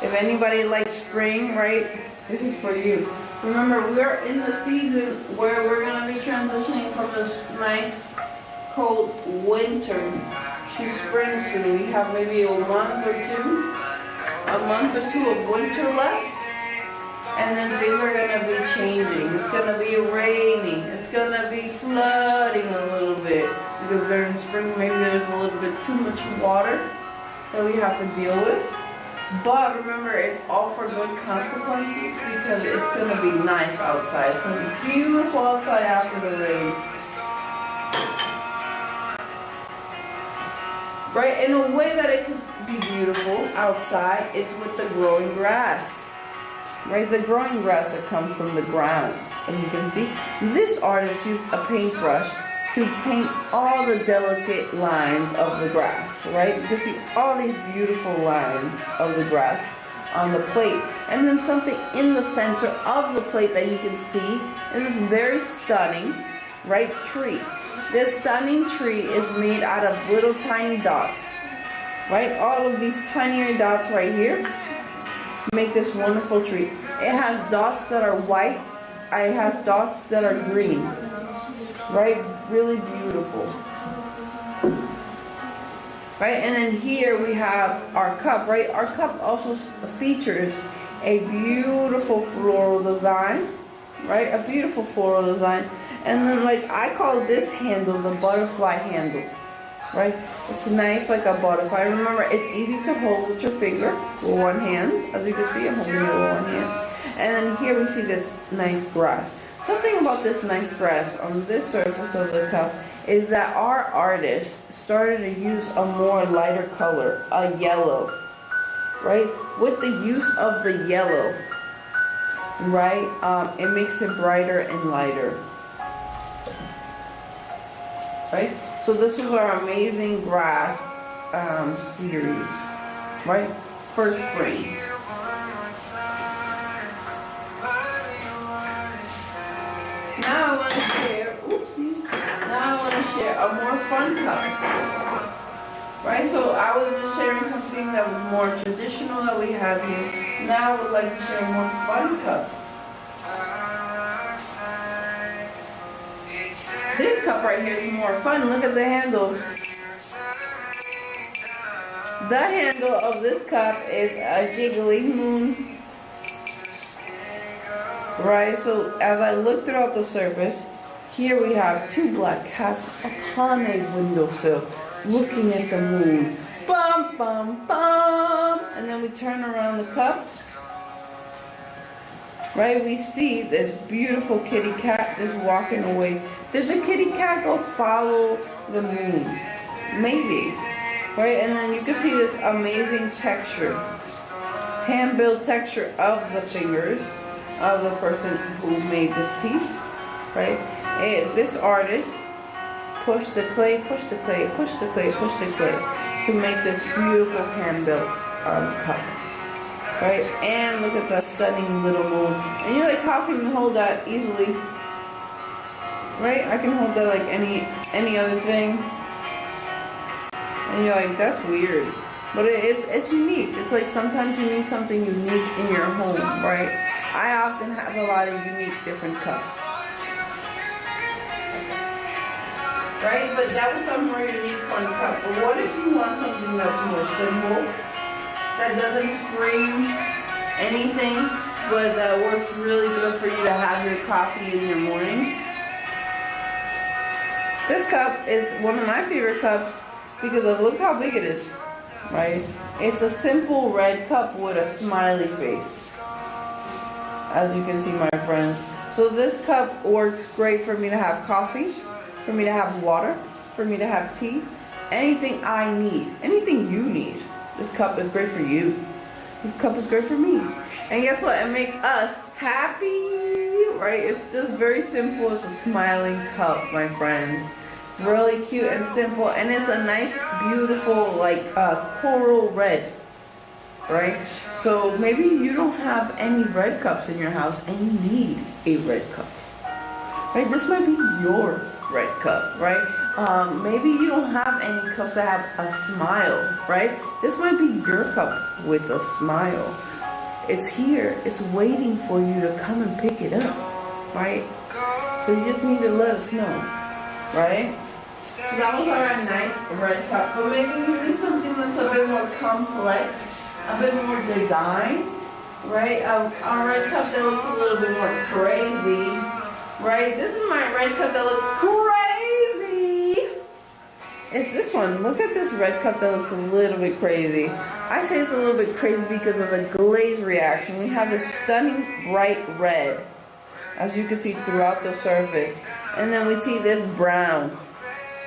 If anybody likes spring, right, this is for you. Remember, we're in the season where we're going to be transitioning from this nice cold winter to spring soon. We have maybe a month or two of winter left. And then things are going to be changing. It's going to be raining. It's going to be flooding a little bit. Because during spring, maybe there's a little bit too much water that we have to deal with. But remember, it's all for good consequences because it's going to be nice outside. It's going to be beautiful outside after the rain. Right? In a way that it could be beautiful outside, it's with the growing grass. Right, the growing grass that comes from the ground. As you can see, this artist used a paintbrush to paint all the delicate lines of the grass, right? You can see all these beautiful lines of the grass on the plate. And then something in the center of the plate that you can see is this very stunning, right, tree. This stunning tree is made out of little tiny dots, right? All of these tinier dots right here make this wonderful tree. It has dots that are white. It has dots that are green. Right? Really beautiful. Right? And then here we have our cup, right? Our cup also features a beautiful floral design. Right? A beautiful floral design. And then like I call this handle the butterfly handle. Right? It's nice like a butterfly. Remember, it's easy to hold with your finger with one hand. As you can see, I'm holding it with one hand. And then here we see this nice grass. Something about this nice grass on this surface of the cup is that our artist started to use a more lighter color, a yellow. Right? With the use of the yellow, right, it makes it brighter and lighter. Right? So this is our amazing grass series, right, for spring. Now I want to share, a more fun cup, right? So I was just sharing something that was more traditional that we have here. Now I would like to share a more fun cup. This cup right here is more fun. Look at the handle. The handle of this cup is a jiggly moon. Right, so as I look throughout the surface, here we have two black cats upon a windowsill looking at the moon. Bum, bum, bum. And then we turn around the cup. Right, we see this beautiful kitty cat just walking away. Did the kitty cat go follow the moon? Maybe. Right, and then you can see this amazing texture. Hand-built texture of the fingers of the person who made this piece. Right, and this artist pushed the clay to make this beautiful hand-built cup. Right, and look at the stunning little moon. And you're like, how can you hold that easily? Right, I can hold that like any other thing. And you're like, that's weird. But it's unique. It's like sometimes you need something unique in your home, right? I often have a lot of unique different cups. Right, but that was a more unique fun cup. But what if you want something that's more simple? That doesn't scream anything, but that works really good for you to have your coffee in your morning. This cup is one of my favorite cups because of look how big it is, right? It's a simple red cup with a smiley face, as you can see, my friends. So this cup works great for me to have coffee, for me to have water, for me to have tea, anything I need, anything you need. This cup is great for you. This cup is great for me. And guess what? It makes us happy, right? It's just very simple. It's a smiling cup, my friends. Really cute and simple, and it's a nice, beautiful, like coral red, right? So maybe you don't have any red cups in your house, and you need a red cup, right? This might be your red cup, right? Maybe you don't have any cups that have a smile, right? This might be your cup with a smile. It's here. It's waiting for you to come and pick it up, right? So you just need to let us know, right? So that was our nice red cup. But maybe you do something that's a bit more complex, a bit more designed, right? Our red cup that looks a little bit more crazy, right? This is my red cup that looks crazy. It's this one. Look at this red cup that looks a little bit crazy. I say it's a little bit crazy because of the glaze reaction. We have this stunning bright red, as you can see throughout the surface. And then we see this brown,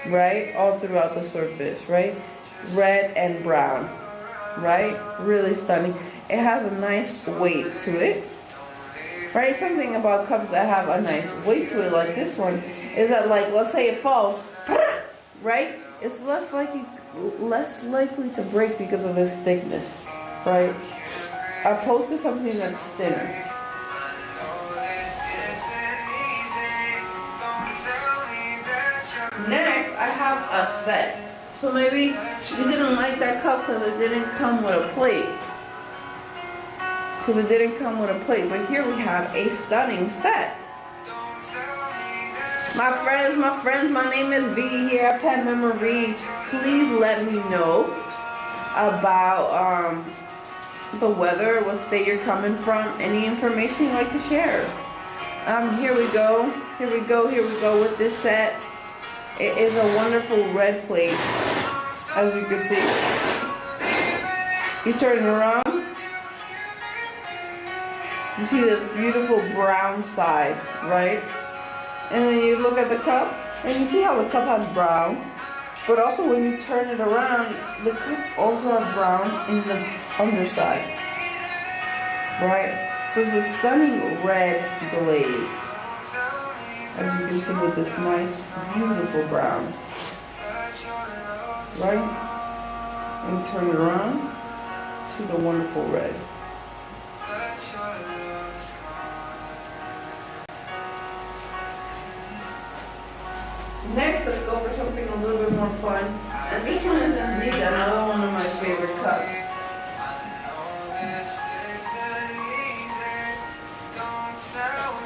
right? All throughout the surface, right? Red and brown, right? Really stunning. It has a nice weight to it, right? Something about cups that have a nice weight to it, like this one, is that, like, let's say it falls, right? It's less likely to break because of its thickness, right? Opposed to something that's thinner. Next, I have a set. So maybe you didn't like that cup because it didn't come with a plate. But here we have a stunning set. My friends, my name is V here at Pet Memories. Please let me know about the weather, what state you're coming from, any information you'd like to share. Here we go with this set. It is a wonderful red plate, as you can see. You turn it around, you see this beautiful brown side, right? And then you look at the cup, and you see how the cup has brown, but also when you turn it around, the cup also has brown in the underside, right? So it's a stunning red glaze, as you can see with this nice, beautiful brown, right? And you turn it around, see the wonderful red. Next, let's go for something a little bit more fun. And this one is indeed another one of my favorite cups.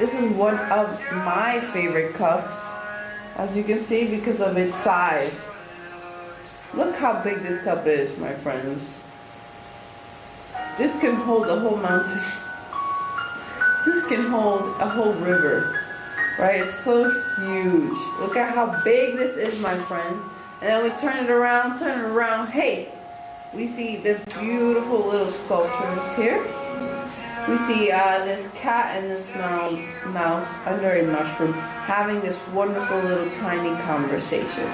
This is one of my favorite cups, as you can see, because of its size. Look how big this cup is, my friends. This can hold a whole mountain. This can hold a whole river. Right, it's so huge. Look at how big this is, my friends. And then we turn it around, hey, we see this beautiful little sculptures here. We see this cat and this mouse under a mushroom having this wonderful little tiny conversation,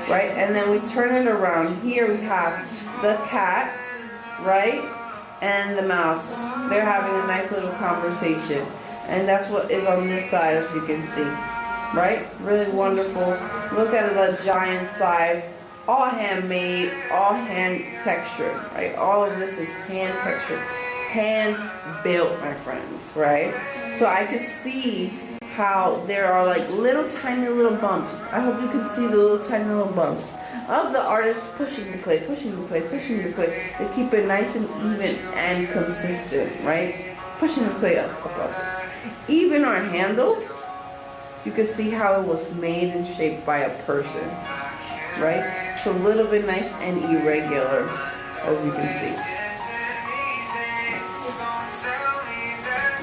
right? And then we turn it around. Here we have the cat, right, and the mouse. They're having a nice little conversation. And that's what is on this side, as you can see, right? Really wonderful. Look at the giant size, all handmade, all hand textured, right? All of this is hand textured, hand built, my friends, right? So I can see how there are like little tiny little bumps. I hope you can see the little tiny little bumps of the artist pushing the clay to keep it nice and even and consistent, right? Pushing the clay up. Even our handle, you can see how it was made and shaped by a person, right? It's a little bit nice and irregular, as you can see.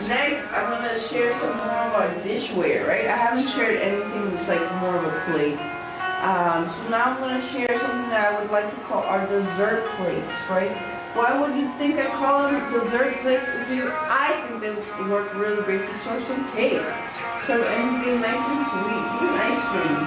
Next, I'm going to share some more of our dishware, right? I haven't shared anything that's like more of a plate. So now I'm going to share something that I would like to call our dessert plates, right? Why would you think I call them dessert plates? Because I think they would work really great to serve some cake. Serve anything nice and sweet, even ice cream.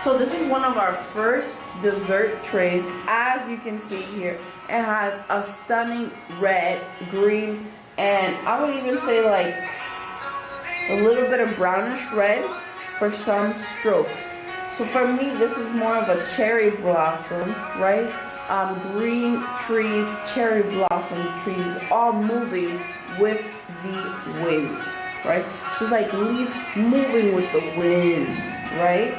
So this is one of our first dessert trays. As you can see here, it has a stunning red, green, and I would even say like a little bit of brownish red for some strokes. So for me, this is more of a cherry blossom, right? Green trees, cherry blossom trees, all moving with the wind, right? So it's like leaves moving with the wind, right?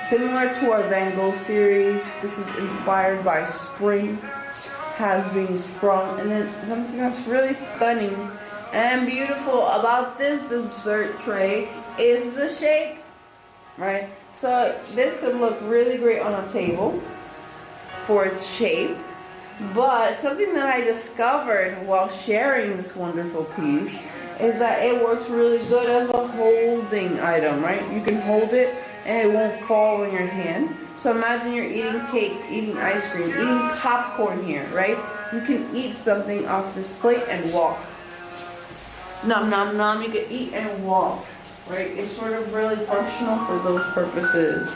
Similar to our Van Gogh series, this is inspired by spring, has been sprung, and then something that's really stunning and beautiful about this dessert tray is the shape, right? So this could look really great on a table for its shape, but something that I discovered while sharing this wonderful piece is that it works really good as a holding item, right? You can hold it and it won't fall in your hand. So imagine you're eating cake, eating ice cream, eating popcorn here, right? You can eat something off this plate and walk. Nom nom nom, you can eat and walk, right? It's sort of really functional for those purposes.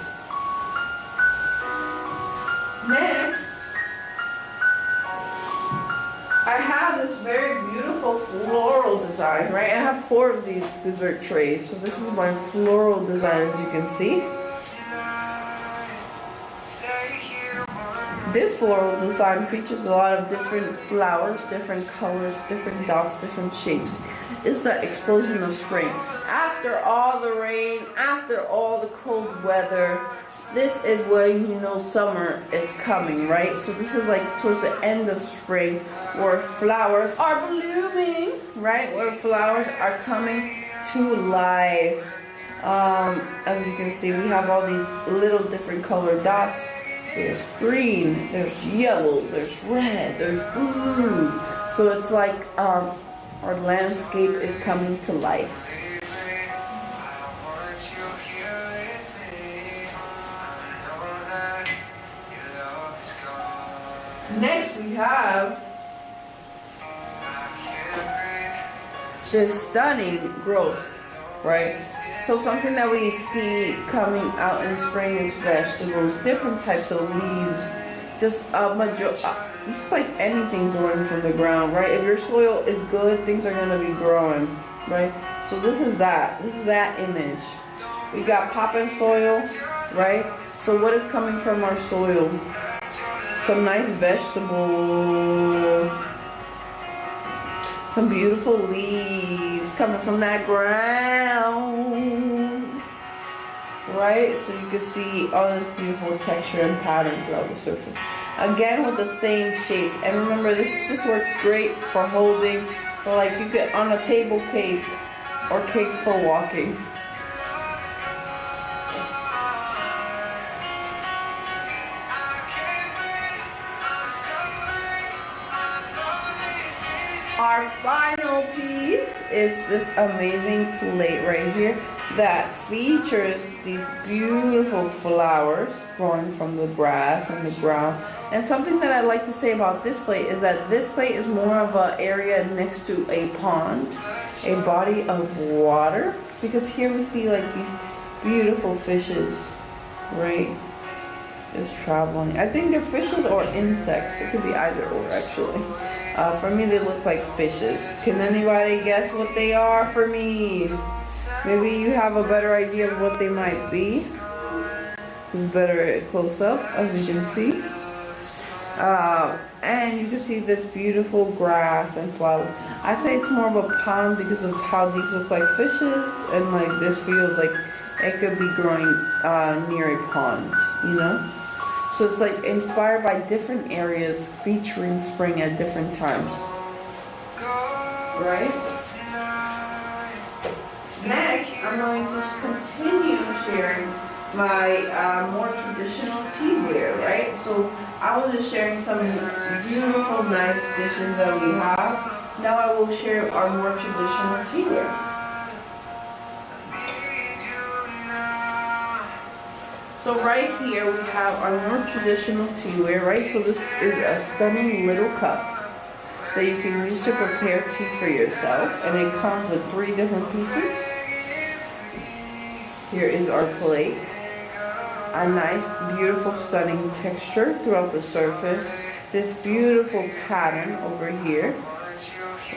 Next, I have this very beautiful floral design, right? I have 4 of these dessert trays, so this is my floral design, as you can see. This floral design features a lot of different flowers, different colors, different dots, different shapes. It's the explosion of spring. After all the rain, after all the cold weather, this is when you know summer is coming, right? So this is like towards the end of spring where flowers are blooming, right? Where flowers are coming to life. As you can see, we have all these little different colored dots. There's green, there's yellow, there's red, there's blue. So it's like our landscape is coming to life. Next we have this stunning growth, right? So something that we see coming out in spring is vegetables, different types of leaves, just like anything growing from the ground, right? If your soil is good, things are gonna be growing, right? So this is that image. We got popping soil, right? So what is coming from our soil? Some nice vegetables, some beautiful leaves coming from that ground, right? So you can see all this beautiful texture and pattern throughout the surface. Again with the same shape. And remember, this just works great for holding, for like you get on a table cake or cake for walking. Our final piece is this amazing plate right here that features these beautiful flowers growing from the grass and the ground. And something that I like to say about this plate is that this plate is more of an area next to a pond, a body of water, because here we see like these beautiful fishes, right? Just traveling. I think they're fishes or insects. It could be either or actually. For me, they look like fishes. Can anybody guess what they are for me? Maybe you have a better idea of what they might be. It's better close up, as you can see. And you can see this beautiful grass and flower. I say it's more of a pond because of how these look like fishes, and like this feels like it could be growing near a pond, you know? So it's like inspired by different areas featuring spring at different times. Right? Next, I'm going to continue sharing my more traditional teaware, right? So I was just sharing some beautiful, nice dishes that we have. Now I will share our more traditional teaware. So right here we have our more traditional teaware, right? So this is a stunning little cup that you can use to prepare tea for yourself, and it comes with 3 different pieces. Here is our plate. A nice, beautiful, stunning texture throughout the surface. This beautiful pattern over here,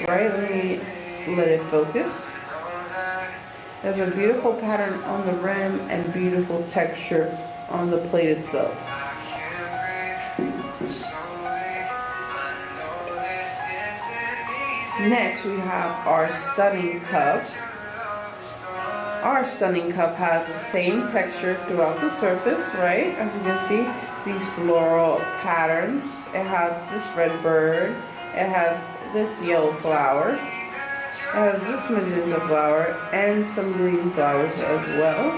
right? Let me let it focus. There's a beautiful pattern on the rim and beautiful texture on the plate itself. Next we have our stunning cup. Our stunning cup has the same texture throughout the surface, right? As you can see, these floral patterns. It has this red bird. It has this yellow flower. It has this magenta flower and some green flowers as well.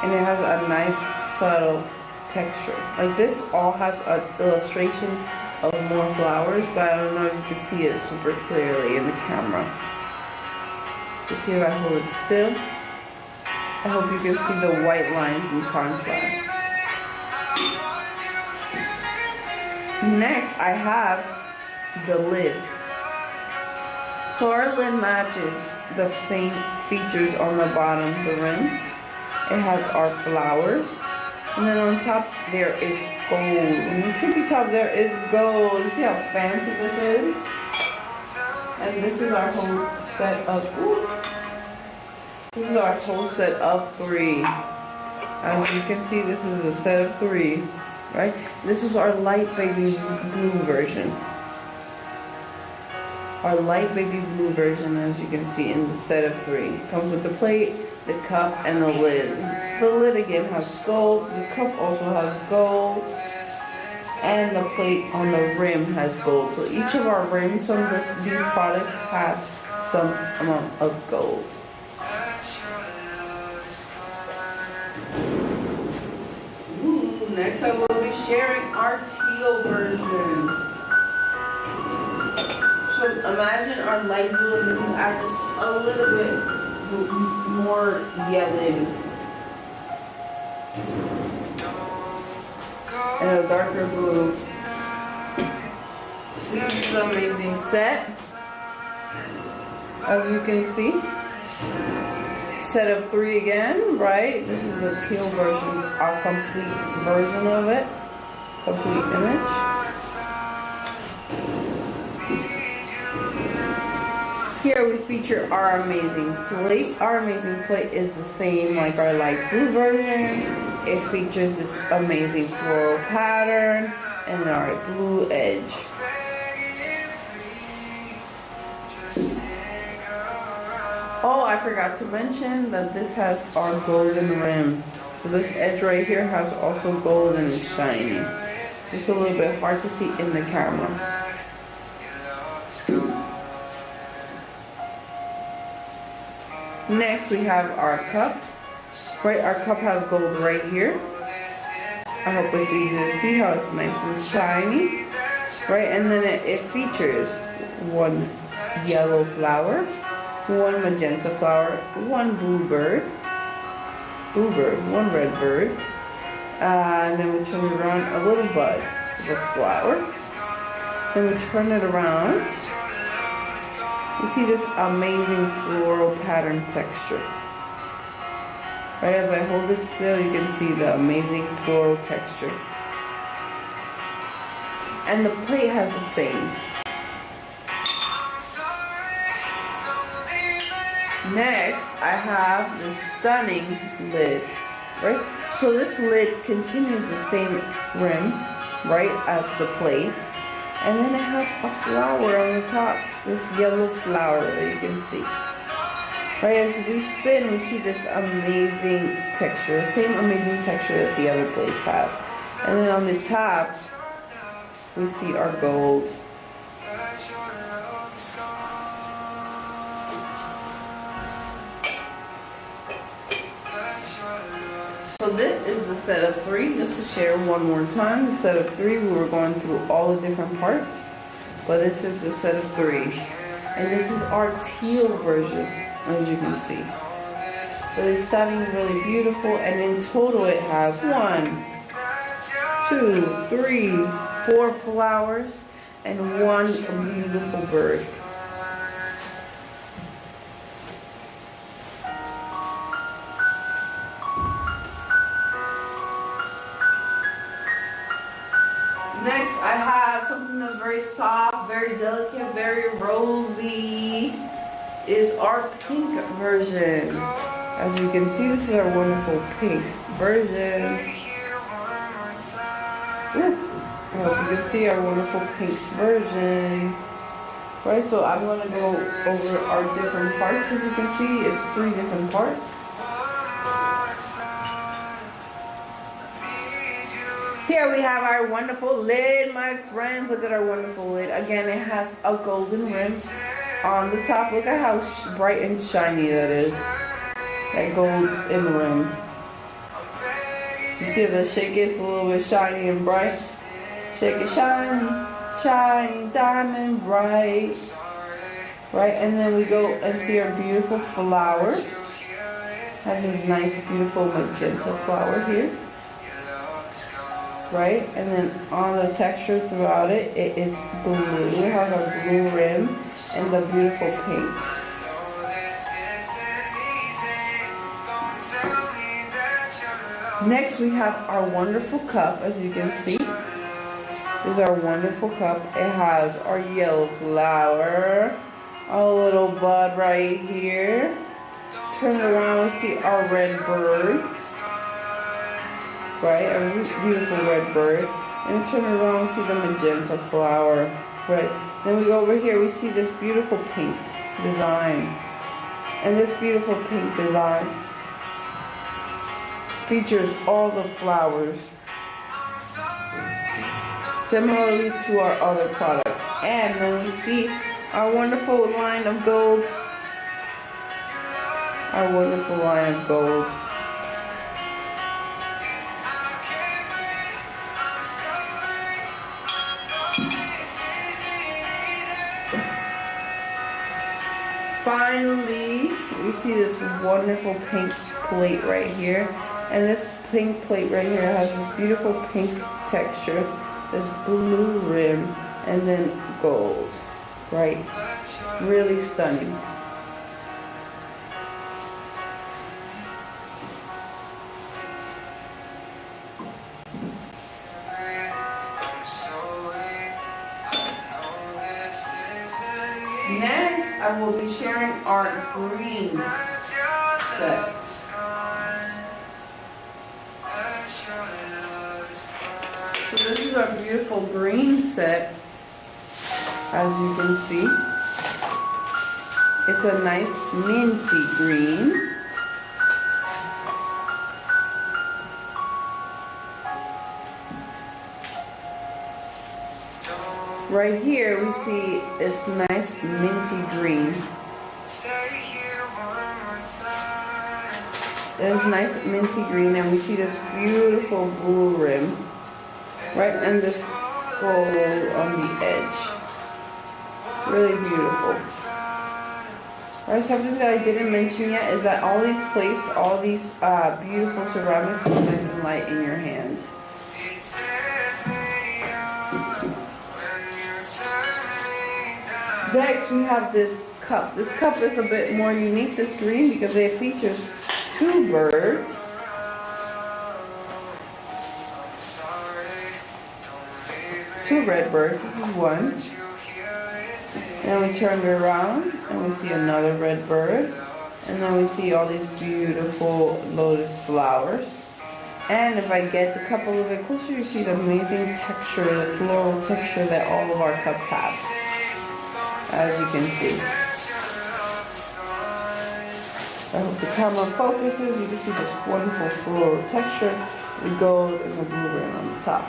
And it has a nice subtle texture. Like this all has an illustration of more flowers, but I don't know if you can see it super clearly in the camera. You see if I hold it still? I hope you can see the white lines in contrast. Next, I have the lid. So our lid matches the same features on the bottom, the rim. It has our flowers. And then on top there is gold. On the tippy top there is gold. You see how fancy this is? And this is our whole set of, this is our whole set of 3. As you can see, this is a set of 3, right? This is our light baby blue version. Our light baby blue version, as you can see, in the set of 3. Comes with the plate, the cup, and the lid. The lid again has gold. The cup also has gold. And the plate on the rim has gold. So each of our rims, some of these products have some amount of gold. Next I will be sharing our teal version. So imagine our light blue and then you add just a little bit more yellow and a darker blue. This is an amazing set. As you can see, set of 3 again, right? This is the teal version, our complete version of it, complete image. Here we feature our amazing plate. Our amazing plate is the same like our light blue version. It features this amazing floral pattern and our blue edge. Oh, I forgot to mention that this has our golden rim. So this edge right here has also gold and it's shiny. Just a little bit hard to see in the camera. Next we have our cup. Right, our cup has gold right here. I hope it's easy to see how it's nice and shiny. Right, and then it features 1 yellow flower, 1 magenta flower, 1 bluebird, 1 red bird, and then we turn it around, a little bud of a flower. Then we turn it around. You see this amazing floral pattern texture. Right, as I hold it still, you can see the amazing floral texture. And the plate has the same. Next, I have this stunning lid, right? So this lid continues the same rim, right, as the plate. And then it has a flower on the top, this yellow flower that you can see. Right, as we spin, we see this amazing texture, the same amazing texture that the other plates have. And then on the top, we see our gold. So this is the set of 3, just to share one more time. The set of 3, we were going through all the different parts, but this is the set of 3. And this is our teal version, as you can see. Really stunning, really beautiful, and in total it has 1, 2, 3, 4 flowers and 1 beautiful bird. Next, I have something that's very soft, very delicate, very rosy. is our pink version. As you can see, this is our wonderful pink version. Ooh. I hope you can see our wonderful pink version. Right, so I'm going to go over our different parts. As you can see, it's 3 different parts. Here we have our wonderful lid, my friends. Look at our wonderful lid. Again, it has a golden rim on the top. Look at how bright and shiny that is. That gold in the rim. You see the shake it's a little bit shiny and bright. Shake it shiny, shiny, diamond bright. Right, and then we go and see our beautiful flower. Has this nice, beautiful magenta flower here. Right, and then on the texture throughout it, it is blue. It has a blue rim and the beautiful pink. Next, we have our wonderful cup, as you can see. This is our wonderful cup. It has our yellow flower, a little bud right here. Turn it around, we see our red bird. Right, a beautiful red bird. And turn it around, we see the magenta flower. Right, then we go over here, we see this beautiful pink design. And this beautiful pink design features all the flowers similarly to our other products. And then we see our wonderful line of gold. Our wonderful line of gold. Finally, we see this wonderful pink plate right here. And this pink plate right here has this beautiful pink texture, this blue rim, and then gold. Right? Really stunning. Next, I will be sharing our green set. So this is our beautiful green set, as you can see. It's a nice minty green. Right here we see this nice minty green. This nice minty green, and we see this beautiful blue rim. Right, and this gold on the edge. Really beautiful. Alright, something that I didn't mention yet is that all these plates, all these beautiful ceramics are nice and light in your hand. Next, we have this cup. This cup is a bit more unique, this green, because it features 2 birds. Two red birds. This is one. Then we turn it around and we see another red bird. And then we see all these beautiful lotus flowers. And if I get the cup a little bit closer, you see the amazing texture, the floral texture that all of our cups have. As you can see. I hope the camera focuses. You can see this wonderful floral texture, the gold and the blue rim on the top.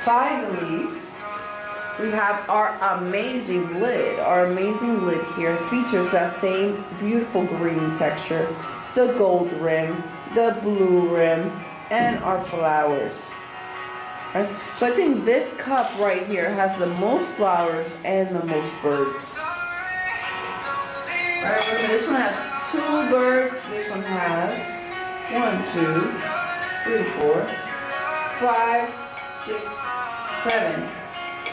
Finally, we have our amazing lid. Our amazing lid here features that same beautiful green texture, the gold rim, the blue rim, and our flowers. Right? So I think this cup right here has the most flowers and the most birds. Right, this one has 2 birds. This one has 1, 2, 3, 4, 5, 6, 7.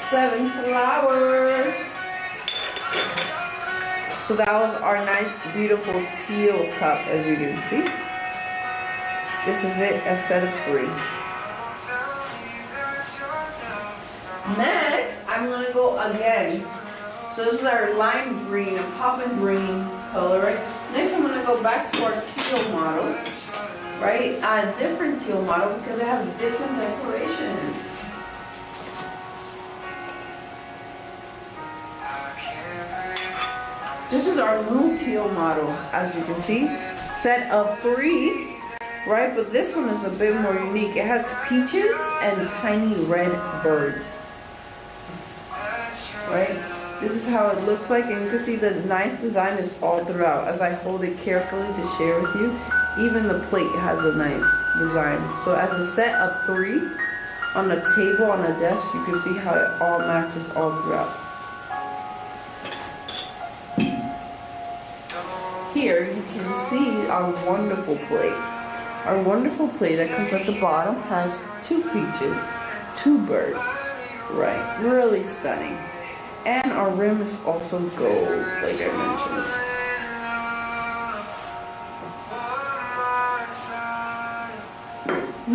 7 flowers. So that was our nice, beautiful teal cup, as you can see. This is it, a set of 3. Next, I'm I'm gonna go again. So this is our lime green, a poppin' green color, right? Next I'm gonna go back to our teal model, right? A different teal model because they have different decorations. This is our new teal model, as you can see. Set of 3, right? But this one is a bit more unique. It has peaches and tiny red birds, right? This is how it looks like, and you can see the nice design is all throughout. As I hold it carefully to share with you, even the plate has a nice design. So as a set of 3 on a table, on a desk, you can see how it all matches all throughout. Here you can see our wonderful plate. Our wonderful plate that comes at the bottom has 2 peaches, 2 birds, right? Really stunning. And our rim is also gold, like I mentioned.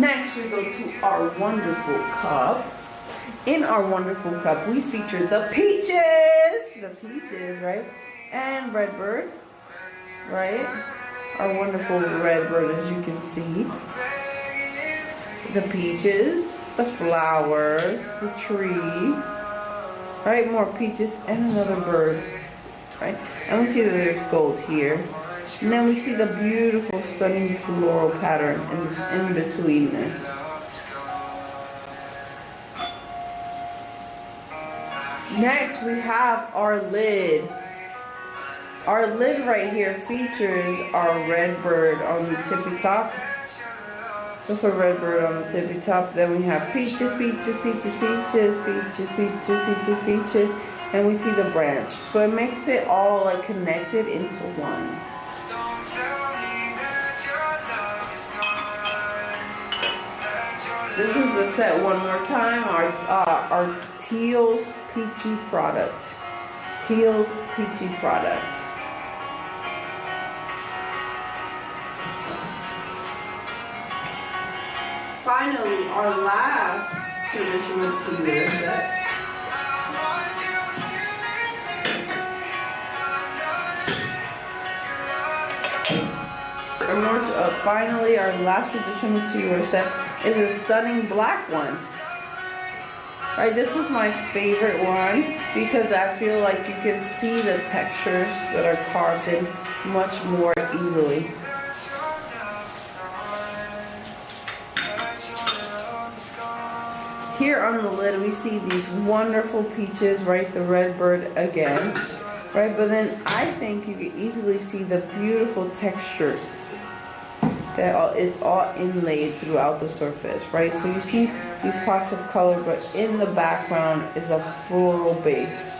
Next, we go to our wonderful cup. In our wonderful cup, we feature the peaches, right? And red bird, right? Our wonderful red bird, as you can see. The peaches, the flowers, the tree. Right, more peaches and another bird, right? And we see that there's gold here. And then we see the beautiful, stunning floral pattern in between this. Next, we have our lid. Our lid right here features our red bird on the tippy top. That's a red bird on the tippy top. Then we have peaches, peaches, peaches, peaches, peaches, peaches, peaches, peaches, and we see the branch. So it makes it all like connected into one. This is the set one more time. Our Teal's peachy product. Teal's peachy product. Finally, our last traditional tea set. Finally, our last traditional tea set is a stunning black one. Right, this was my favorite one because I feel like you can see the textures that are carved in much more easily. Here on the lid we see these wonderful peaches, right, the red bird again, right, but then I think you can easily see the beautiful texture that is all inlaid throughout the surface, right, so you see these pops of color, but in the background is a floral base.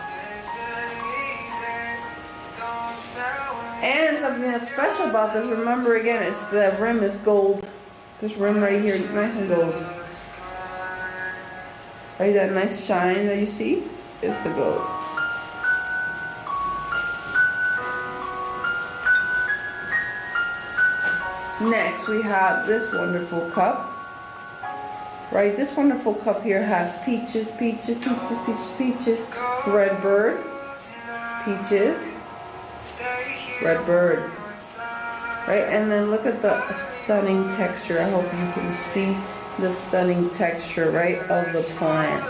And something that's special about this, remember again, it's the rim is gold, this rim right here, nice and gold. Right, that nice shine that you see is the gold. Next, we have this wonderful cup. Right, this wonderful cup here has peaches, peaches, peaches, peaches, peaches, red bird, peaches, red bird. Right, and then look at the stunning texture. I hope you can see the stunning texture, right, of the plants,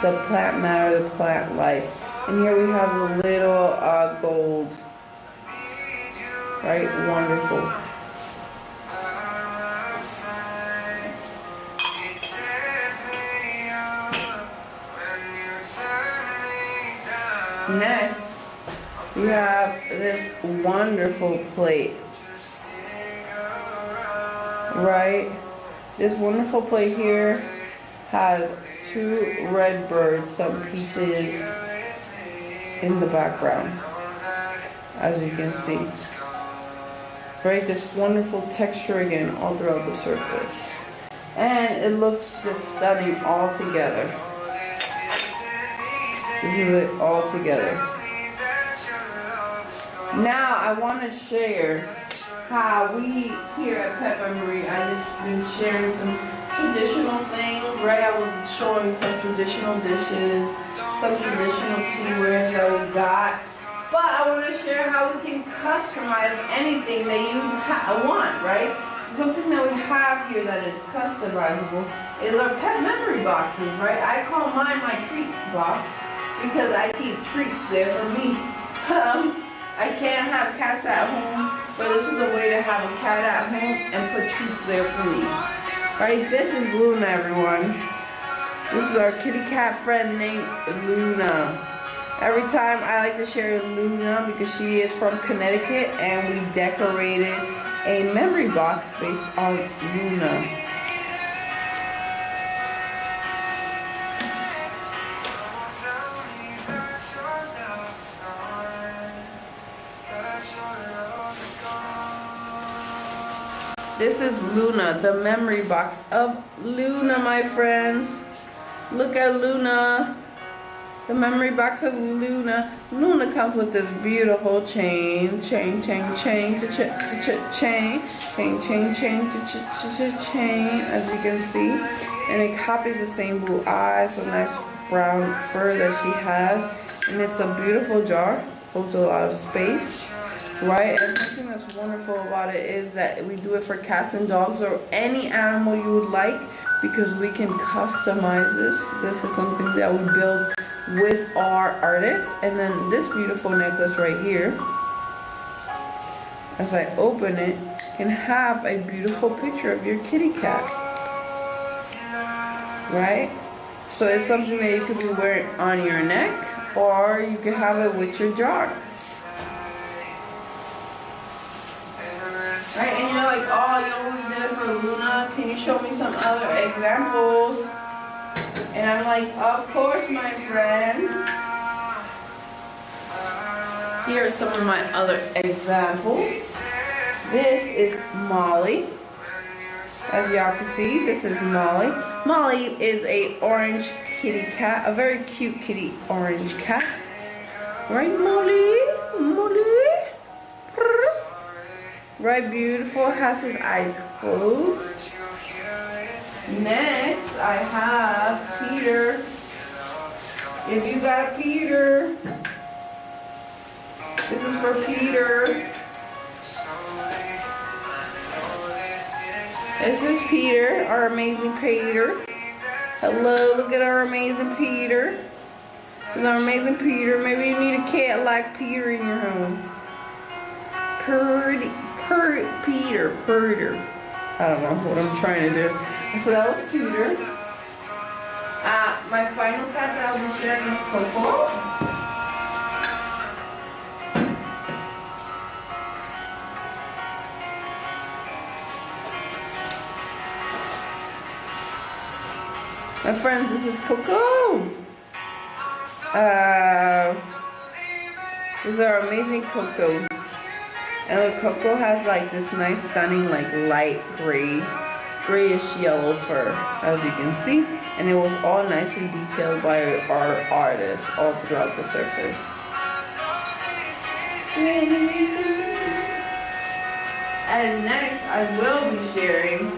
the plant matter, the plant life. And here we have the little gold, right, wonderful. Next, we have this wonderful plate, right? This wonderful plate here has 2 red birds, some peaches in the background, as you can see. Right, this wonderful texture again all throughout the surface. And it looks just stunning all together. This is it all together. Now I want to share how we here at Peppa Marie, I just been sharing some traditional things, right? I was showing some traditional dishes, some traditional teawares that we got. But I want to share how we can customize anything that you want, right? So something that we have here that is customizable is our pet memory boxes, right? I call mine my treat box because I keep treats there for me. I can't have cats at home, but this is a way to have a cat at home and put treats there for me. Right? This is Luna, everyone. This is our kitty cat friend named Luna. Every time I like to share Luna because she is from Connecticut and we decorated a memory box based on Luna. This is Luna, the memory box of Luna, my friends. Look at Luna. The memory box of Luna. Luna comes with this beautiful chain, chain, as you can see. And it copies the same blue eyes, so nice brown fur that she has. And it's a beautiful jar, holds a lot of space. Right, and something that's wonderful about it is that we do it for cats and dogs or any animal you would like because we can customize this. This is something that we build with our artists. And then this beautiful necklace right here, as I open it, can have a beautiful picture of your kitty cat. Right? So it's something that you could be wearing on your neck or you could have it with your jar. Right, and you're like, oh, you only did it for Luna. Can you show me some other examples? And I'm like, of course, my friend. Here are some of my other examples. This is Molly. As y'all can see, this is Molly. Molly is a orange kitty cat, a very cute kitty orange cat. Right, Molly? Molly? Right, beautiful, has his eyes closed. Next, I have Peter. If you got a Peter, this is for Peter. This is Peter, our amazing Peter. Hello, look at our amazing Peter. This is our amazing Peter. Maybe you need a cat like Peter in your home. Peter. I don't know what I'm trying to do. So that was Peter. My final cat that I'll be sharing is Playful. My friends, this is Coco. This is our amazing Coco. And the Coco has like this nice stunning like light grayish yellow fur, as you can see. And it was all nicely detailed by our artists all throughout the surface. And next I will be sharing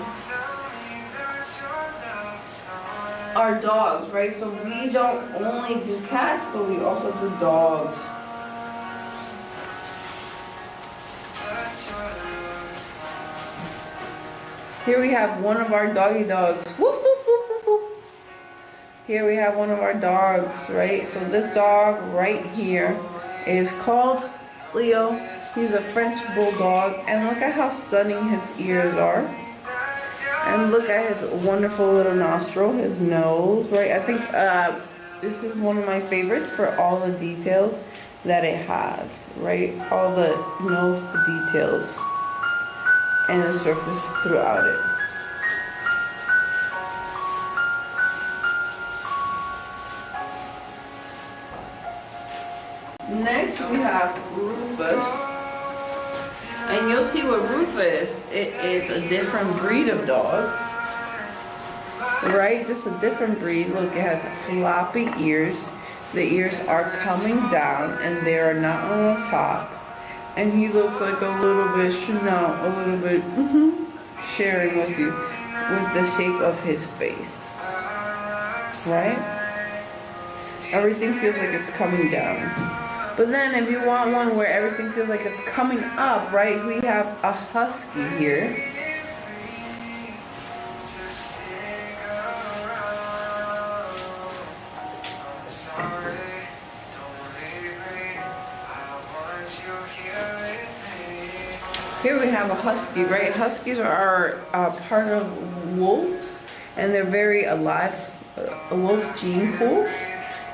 our dogs, right? So we don't only do cats, but we also do dogs. Here we have one of our doggy dogs. Woof, woof, woof, woof, woof. Here we have one of our dogs, right? So this dog right here is called Leo. He's a French bulldog. And look at how stunning his ears are. And look at his wonderful little nostril, his nose, right? I think this is one of my favorites for all the details that it has, right? All the nose details and the surface throughout it. Next we have Rufus. And you'll see what Rufus, it is a different breed of dog. Right? Just a different breed. Look, it has floppy ears. The ears are coming down and they are not on the top. And he looks like a little bit sharing with you with the shape of his face. Right? Everything feels like it's coming down. But then if you want one where everything feels like it's coming up, right, we have a husky here. Here we have a husky, right? Huskies are part of wolves, and they're very alive, a wolf gene pool.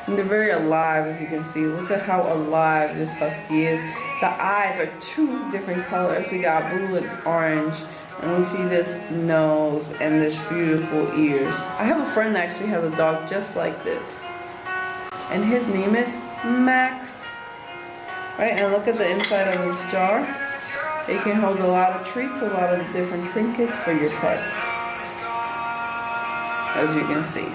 And they're very alive, as you can see. Look at how alive this husky is. The eyes are two different colors. We got blue and orange, and we see this nose and this beautiful ears. I have a friend that actually has a dog just like this, and his name is Max. Right, and look at the inside of this jar. It can hold a lot of treats, a lot of different trinkets for your pets, as you can see.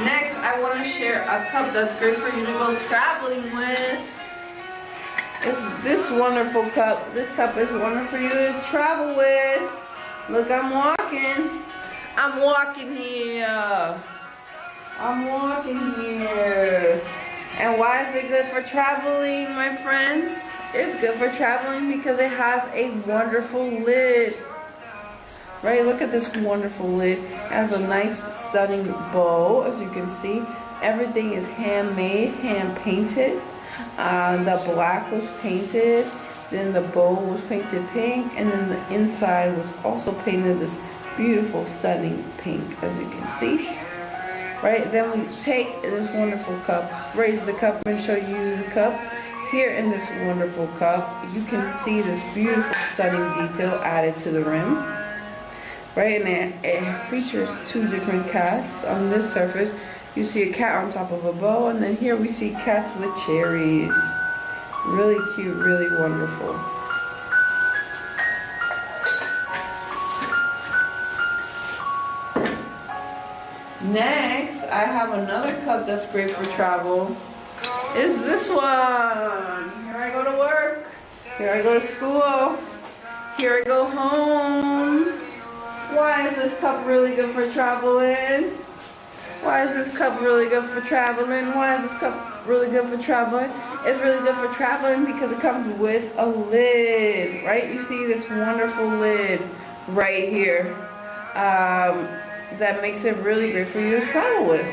Next, I want to share a cup that's great for you to go traveling with. It's this wonderful cup. This cup is wonderful for you to travel with. Look, I'm walking. I'm walking here. I'm walking here. And why is it good for traveling, my friends? It's good for traveling because it has a wonderful lid. Right, look at this wonderful lid. It has a nice stunning bow, as you can see. Everything is handmade, hand painted. The black was painted, then the bow was painted pink, and then the inside was also painted this beautiful stunning pink, as you can see. Right, then we take this wonderful cup, raise the cup and show you the cup. Here in this wonderful cup, you can see this beautiful stunning detail added to the rim. Right, and it features two different cats on this surface. You see a cat on top of a bow, and then here we see cats with cherries. Really cute, really wonderful. Next, I have another cup that's great for travel. It's this one. Here I go to work. Here I go to school. Here I go home. Why is this cup really good for traveling? Why is this cup really good for traveling? Why is this cup really good for traveling? It's really good for traveling because it comes with a lid, right? You see this wonderful lid right here that makes it really great for you to travel with,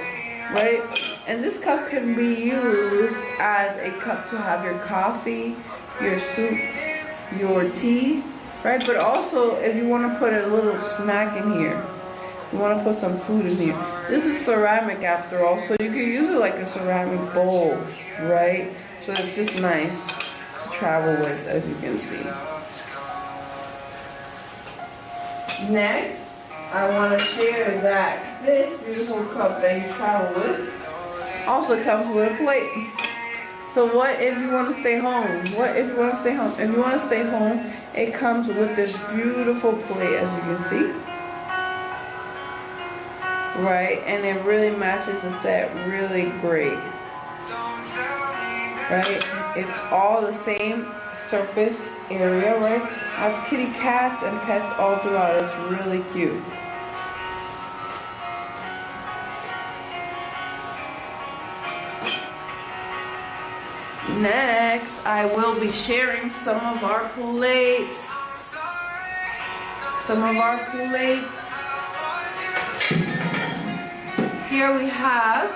right? And this cup can be used as a cup to have your coffee, your soup, your tea, right? But also if you want to put a little snack in here, you want to put some food in here. This is ceramic after all, so you can use it like a ceramic bowl, right? So it's just nice to travel with, as you can see. Next, I want to share that this beautiful cup that you travel with also comes with a plate. So what if you want to stay home? What if you want to stay home? If you want to stay home, it comes with this beautiful plate, as you can see. Right, and it really matches the set really great. Right, it's all the same surface area, right? Has kitty cats and pets all throughout. It's really cute. Next, I will be sharing some of our plates. Here we have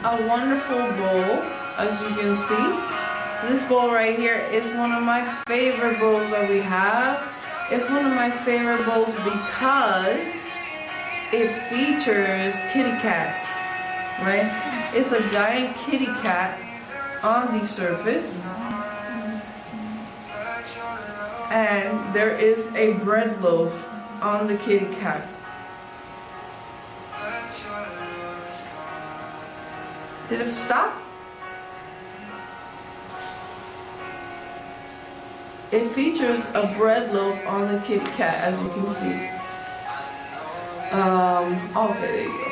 a wonderful bowl, as you can see. This bowl right here is one of my favorite bowls that we have. It's one of my favorite bowls because it features kitty cats, right? It's a giant kitty cat on the surface. And there is a bread loaf on the kitty cat. Did it stop? It features a bread loaf on the kitty cat, as you can see. Okay, there you go.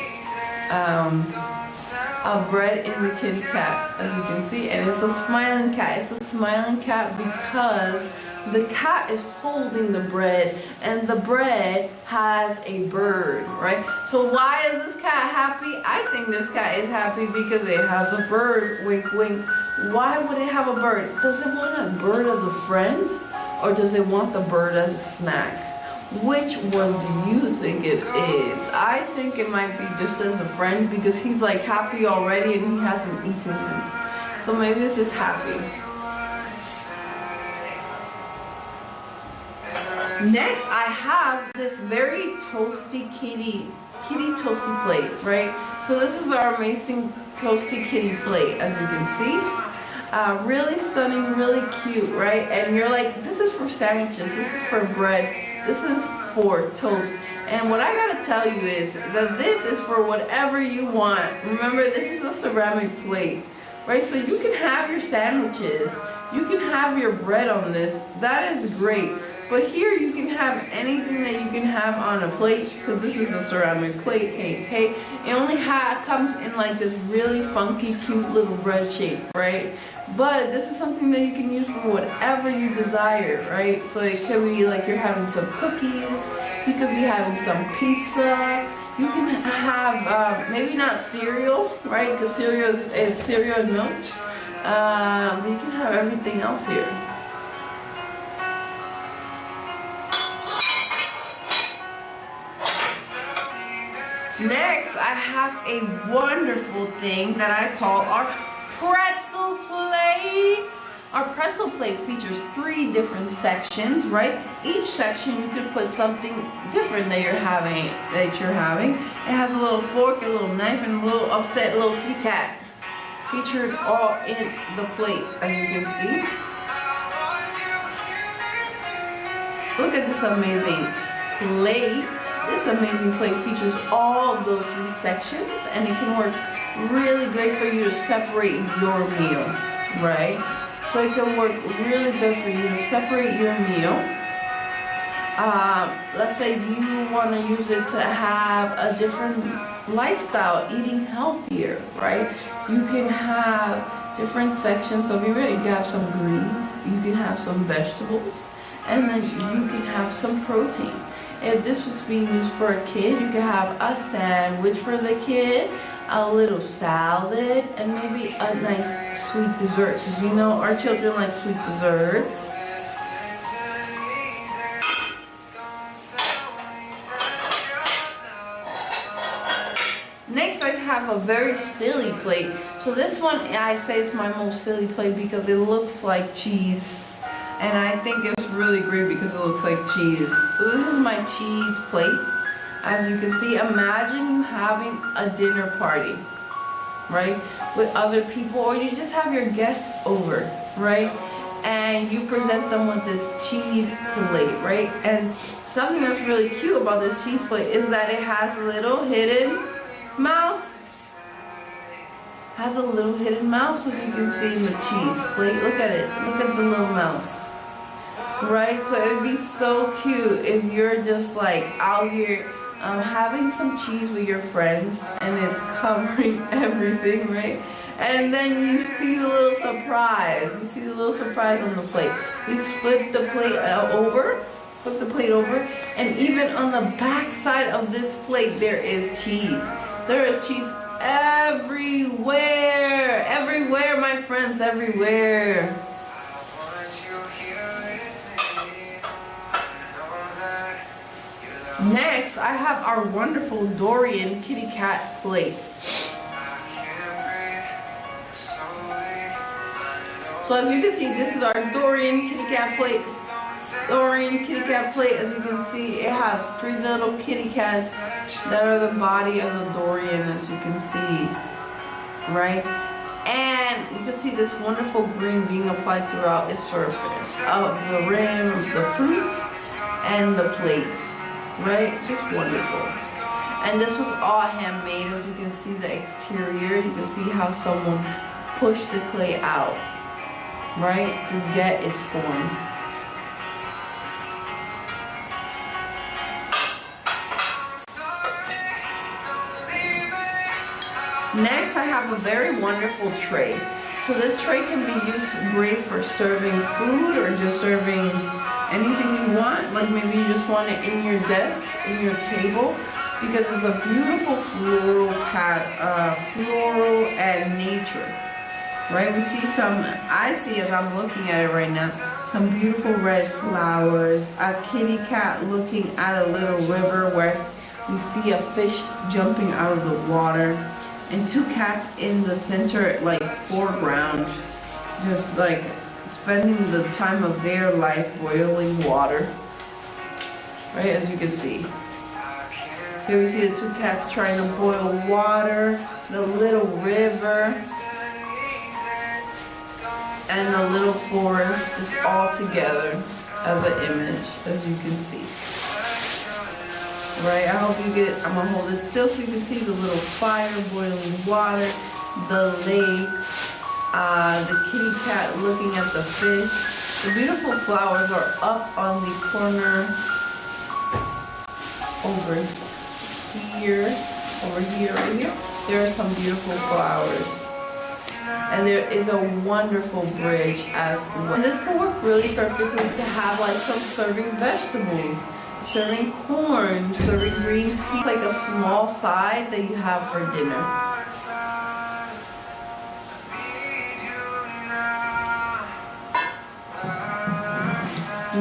bread in the kitty cat, as you can see, and it's a smiling cat. It's a smiling cat because the cat is holding the bread and the bread has a bird, right? So why is this cat happy? I think this cat is happy because it has a bird, wink wink. Why would it have a bird? Does it want a bird as a friend or does it want the bird as a snack? Which one do you think it is? I think it might be just as a friend because he's like happy already and he hasn't eaten him. So maybe it's just happy. Next, I have this very toasty kitty toasty plate, right? So this is our amazing toasty kitty plate, as you can see. Really stunning, really cute, right? And you're like, this is for sandwiches, this is for bread, this is for toast. And what I gotta tell you is that this is for whatever you want. Remember, this is a ceramic plate, right? So you can have your sandwiches, you can have your bread on this. That is great. But here you can have anything that you can have on a plate because this is a ceramic plate. Hey, it only comes in like this really funky, cute little bread shape, right? But this is something that you can use for whatever you desire, right? So it could be like you're having some cookies, you could be having some pizza, you can have maybe not cereal, right? Because cereal is cereal and milk. But you can have everything else here. Next, I have a wonderful thing that I call our pretzel plate. Our pretzel plate features 3 different sections, right? Each section you could put something different that you're having. It has a little fork, a little knife, and a little upset little kitty cat featured all in the plate, as you can see. Look at this amazing plate. This amazing plate features all of those 3 sections, and it can work really great for you to separate your meal, right? So it can work really good for you to separate your meal. Let's say you want to use it to have a different lifestyle, eating healthier, right? You can have different sections of your meal. You can have some greens, you can have some vegetables, and then you can have some protein. If this was being used for a kid, you could have a sandwich for the kid, a little salad, and maybe a nice sweet dessert. Because you know our children like sweet desserts. Next, I have a very silly plate. So this one, I say it's my most silly plate because it looks like cheese. And I think it's really great because it looks like cheese. So this is my cheese plate. As you can see, imagine you having a dinner party, right? With other people, or you just have your guests over, right? And you present them with this cheese plate, right? And something that's really cute about this cheese plate is that it has a little hidden mouse. Has a little hidden mouse, as you can see in the cheese plate. Look at it. Look at the little mouse. Right? So it would be so cute if you're just like out here having some cheese with your friends and it's covering everything, right? And then you see the little surprise. You see the little surprise on the plate. You flip the plate over, and even on the back side of this plate there is cheese. There is cheese everywhere. Everywhere, my friends, everywhere. Next, I have our wonderful Dorian kitty cat plate. So as you can see, this is our Dorian kitty cat plate. Dorian kitty cat plate, as you can see, it has 3 little kitty cats that are the body of the Dorian, as you can see, right? And you can see this wonderful green being applied throughout its surface of the rim, the fruit, and the plate. Right? Just wonderful. And this was all handmade. As you can see the exterior, you can see how someone pushed the clay out, right, to get its form. Next, I have a very wonderful tray. So this tray can be used great for serving food or just serving anything you want. Like maybe you just want it in your desk, in your table, because it's a beautiful floral and nature. Right? We see I see as I'm looking at it right now, some beautiful red flowers, a kitty cat looking at a little river where you see a fish jumping out of the water, and two cats in the center, like foreground, just like spending the time of their life boiling water. Right, as you can see. Here we see the two cats trying to boil water, the little river, and the little forest just all together as an image, as you can see. Right, I hope you get, I'm gonna hold it still so you can see the little fire, boiling water, the lake, the kitty cat looking at the fish. The beautiful flowers are up on the corner over here, right here. There are some beautiful flowers. And there is a wonderful bridge as well. And this can work really perfectly to have like some serving vegetables, serving corn, serving green peas, like a small side that you have for dinner.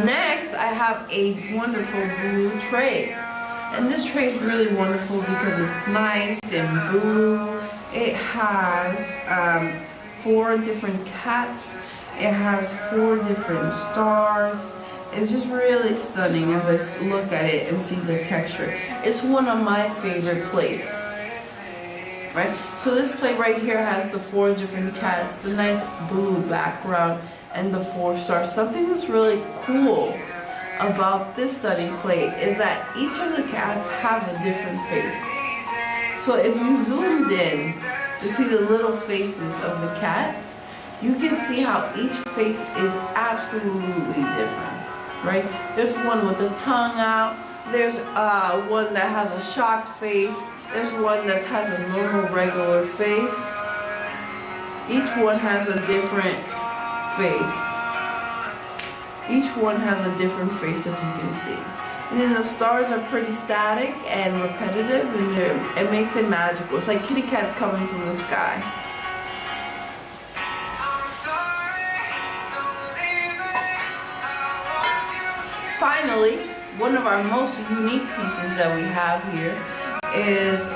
Next, I have a wonderful blue tray. And this tray is really wonderful because it's nice and blue. It has 4 different cats. It has 4 different stars. It's just really stunning as I look at it and see the texture. It's one of my favorite plates. Right? So this plate right here has the 4 different cats, the nice blue background, and the 4 stars. Something that's really cool about this study plate is that each of the cats have a different face. So if you zoomed in to see the little faces of the cats, you can see how each face is absolutely different, right? There's one with the tongue out, there's one that has a shocked face, there's one that has a normal regular face. Each one has a different face. Each one has a different face, as you can see. And then the stars are pretty static and repetitive, and it makes it magical. It's like kitty cats coming from the sky. Finally, one of our most unique pieces that we have here is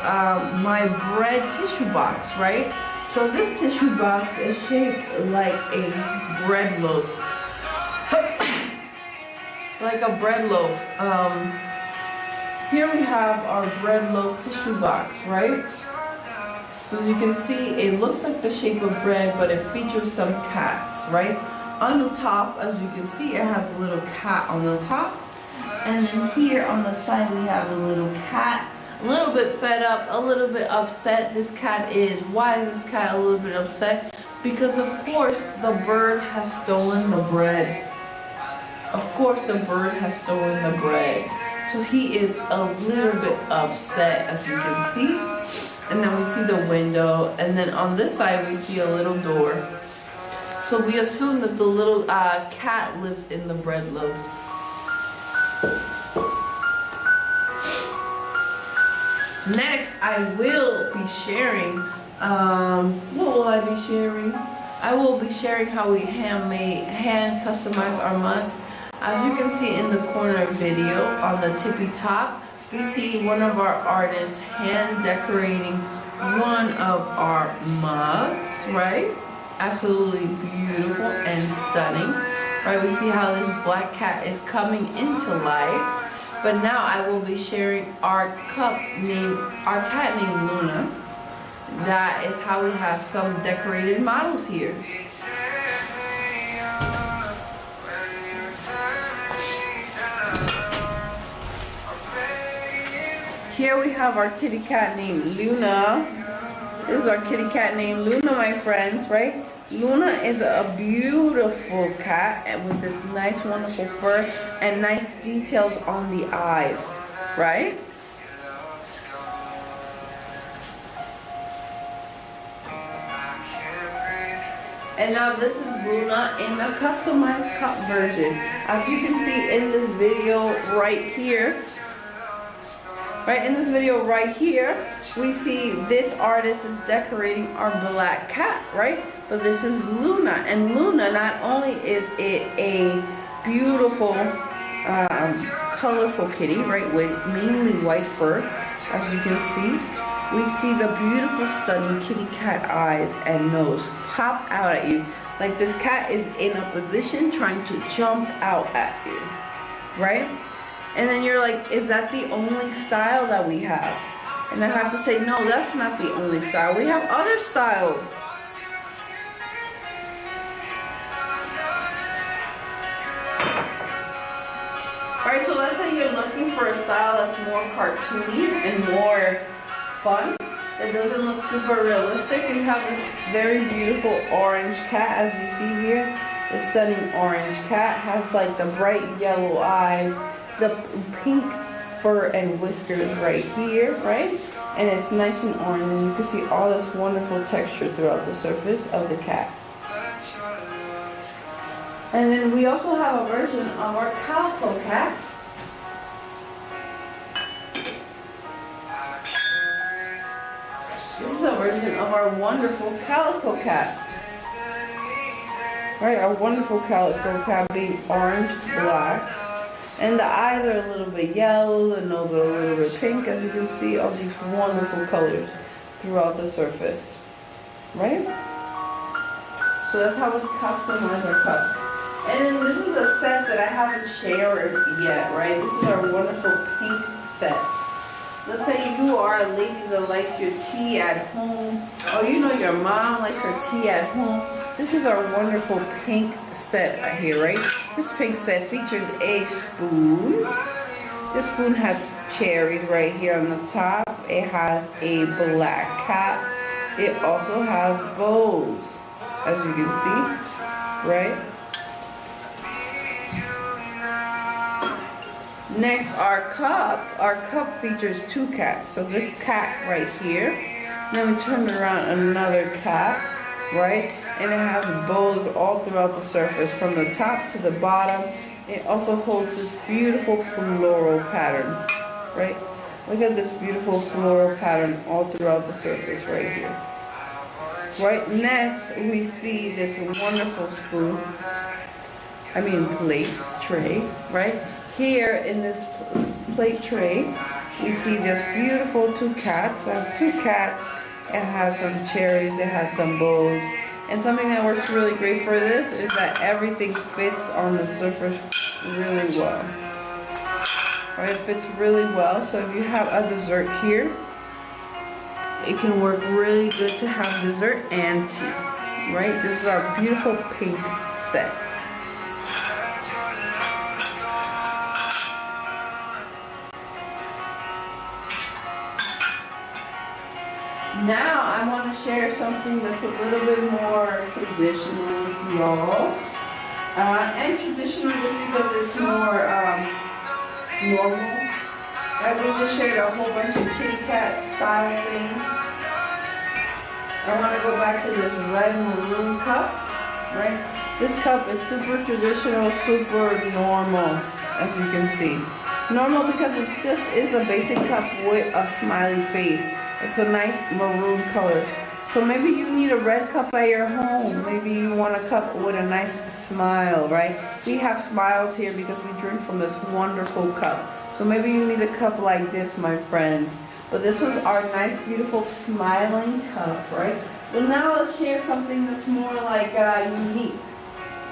my bread tissue box, right? So this tissue box is shaped like a bread loaf. Like a bread loaf. Here we have our bread loaf tissue box, right? So as you can see, it looks like the shape of bread, but it features some cats, right? On the top, as you can see, it has a little cat on the top. And then here on the side, we have a little cat. A little bit fed up, a little bit upset. This cat is. Why is this cat a little bit upset? Because of course, the bird has stolen the bread. Of course the bird has stolen the bread. So he is a little bit upset, as you can see. And then we see the window, and then on this side we see a little door. So we assume that the little cat lives in the bread loaf. Next, I will be sharing, what will I be sharing? I will be sharing how we hand customize our mugs. As you can see in the corner video on the tippy top, we see one of our artists hand decorating one of our mugs, right? Absolutely beautiful and stunning, right? We see how this black cat is coming into life. But now I will be sharing our cat named Luna. That is how we have some decorated models here. Here we have our kitty cat named Luna. This is our kitty cat named Luna, my friends, right? Luna is a beautiful cat with this nice, wonderful fur and nice details on the eyes, right? And now this is Luna in the customized cup version. As you can see in this video right here, we see this artist is decorating our black cat, right? But this is Luna, and Luna, not only is it a beautiful, colorful kitty, right, with mainly white fur, as you can see, we see the beautiful, stunning kitty cat eyes and nose pop out at you. Like this cat is in a position trying to jump out at you, right? And then you're like, is that the only style that we have? And I have to say, no, that's not the only style. We have other styles. Alright, so let's say you're looking for a style that's more cartoony and more fun. It doesn't look super realistic. We have this very beautiful orange cat, as you see here. The stunning orange cat has like the bright yellow eyes, the pink fur and whiskers right here, right? And it's nice and orange, and you can see all this wonderful texture throughout the surface of the cat. And then we also have a version of our calico cat. This is a version of our wonderful calico cat. Right, our wonderful calico cat being orange, black. And the eyes are a little bit yellow, the nose are a little bit pink, as you can see all these wonderful colors throughout the surface. Right? So that's how we customize our cups. And then this is a set that I haven't shared yet, right? This is our wonderful pink set. Let's say you are a lady that likes your tea at home, or you know your mom likes her tea at home. This is our wonderful pink set right here, right? This pink set features a spoon. This spoon has cherries right here on the top. It has a black cap. It also has bows, as you can see, right? Next, our cup. Our cup features two cats. So this cat right here. Then we turn it around, another cat, right? And it has bows all throughout the surface, from the top to the bottom. It also holds this beautiful floral pattern, right? Look at this beautiful floral pattern all throughout the surface right here. Right, next we see this wonderful spoon, plate tray, right? Here in this plate tray, we see this beautiful two cats. It has two cats, it has some cherries, it has some bows. And something that works really great for this is that everything fits on the surface really well. Right, it fits really well. So if you have a dessert here, it can work really good to have dessert and tea. Right, this is our beautiful pink set. Now I want to share something that's a little bit more traditional with y'all. And traditional just because it's more normal. I just shared a whole bunch of kitty cat style things. I want to go back to this red maroon cup, right? This cup is super traditional, super normal, as you can see. Normal because it just is a basic cup with a smiley face. It's a nice maroon color. So maybe you need a red cup at your home. Maybe you want a cup with a nice smile, right? We have smiles here because we drink from this wonderful cup. So maybe you need a cup like this, my friends. But this was our nice, beautiful, smiling cup, right? Well, now let's share something that's more like unique,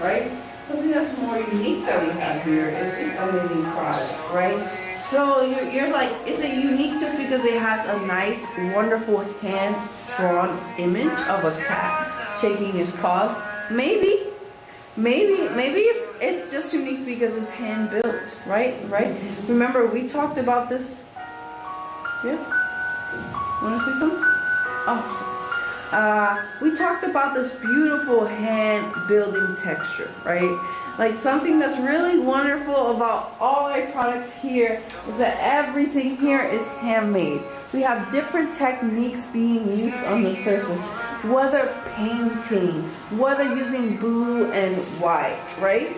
right? Something that's more unique that we have here is this amazing product, right? So you're like, is it unique just because it has a nice, wonderful hand-drawn image of a cat shaking his paws? Maybe it's just unique because it's hand-built, right? Remember, we talked about this. Yeah? Want to say something? Oh. We talked about this beautiful hand-building texture, right? Like something that's really wonderful about all our products here is that everything here is handmade. We have different techniques being used on the surface. whether painting, whether using blue and white, right?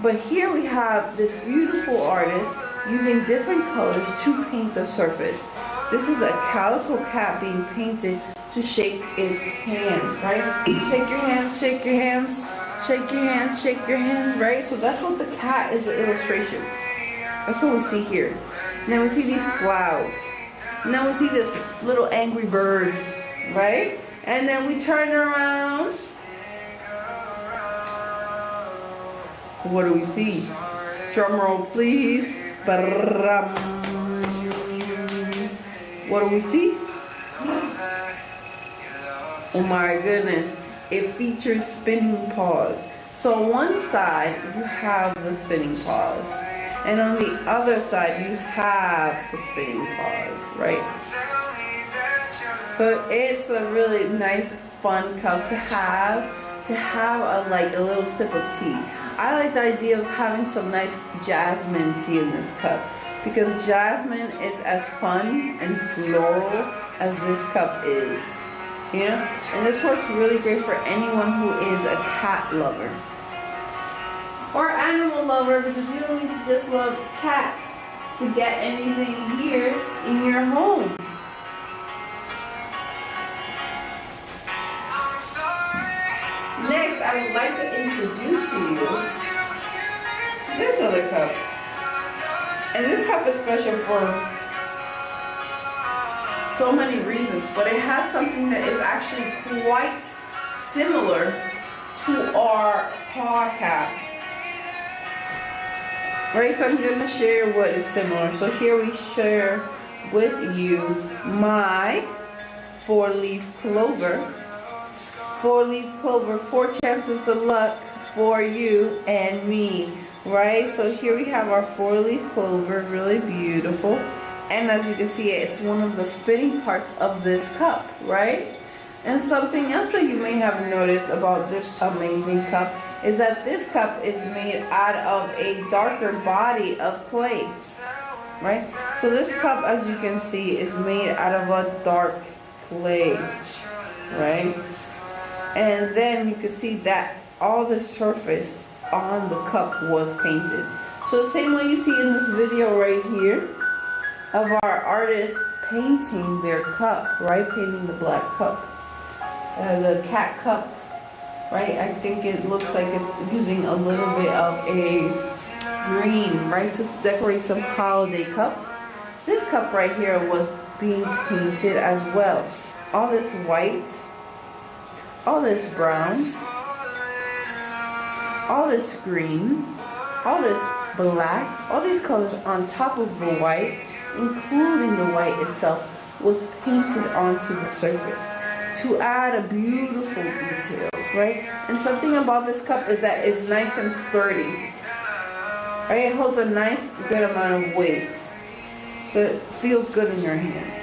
But here we have this beautiful artist using different colors to paint the surface. This is a calico cat being painted to shake its hands, right? Shake your hands, shake your hands, shake your hands, shake your hands, right? So that's what the cat is, the illustration. That's what we see here. And then we see these clouds. And then we see this little angry bird, right? And then we turn around. What do we see? Drum roll, please. What do we see? Oh my goodness. It features spinning paws. So on one side, you have the spinning paws. And on the other side, you have the spinning paws, right? So it's a really nice, fun cup to have a little sip of tea. I like the idea of having some nice jasmine tea in this cup because jasmine is as fun and floral as this cup is, you know? And this works really great for anyone who is a cat lover or animal lover, because you don't need to just love cats to get anything here in your home. Next, I would like to introduce to you this other cup. And this cup is special for so many reasons, but it has something that is actually quite similar to our paw cap. Right, so I'm going to share what is similar. So here we share with you my 4-leaf clover. 4-leaf clover, 4 chances of luck for you and me, right? So here we have our 4-leaf clover, really beautiful. And as you can see, it's one of the spinning parts of this cup, right? And something else that you may have noticed about this amazing cup is that this cup is made out of a darker body of clay, right? So this cup, as you can see, is made out of a dark clay, right? And then you can see that all the surface on the cup was painted. So the same way you see in this video right here of our artist painting their cup, right? Painting the black cup, the cat cup, right? I think it looks like it's using a little bit of a green, right? To decorate some holiday cups. This cup right here was being painted as well. All this white, all this brown, all this green, all this black, all these colors on top of the white, including the white itself, was painted onto the surface to add a beautiful details, right? And something about this cup is that it's nice and sturdy, right? It holds a nice, good amount of weight, so it feels good in your hand.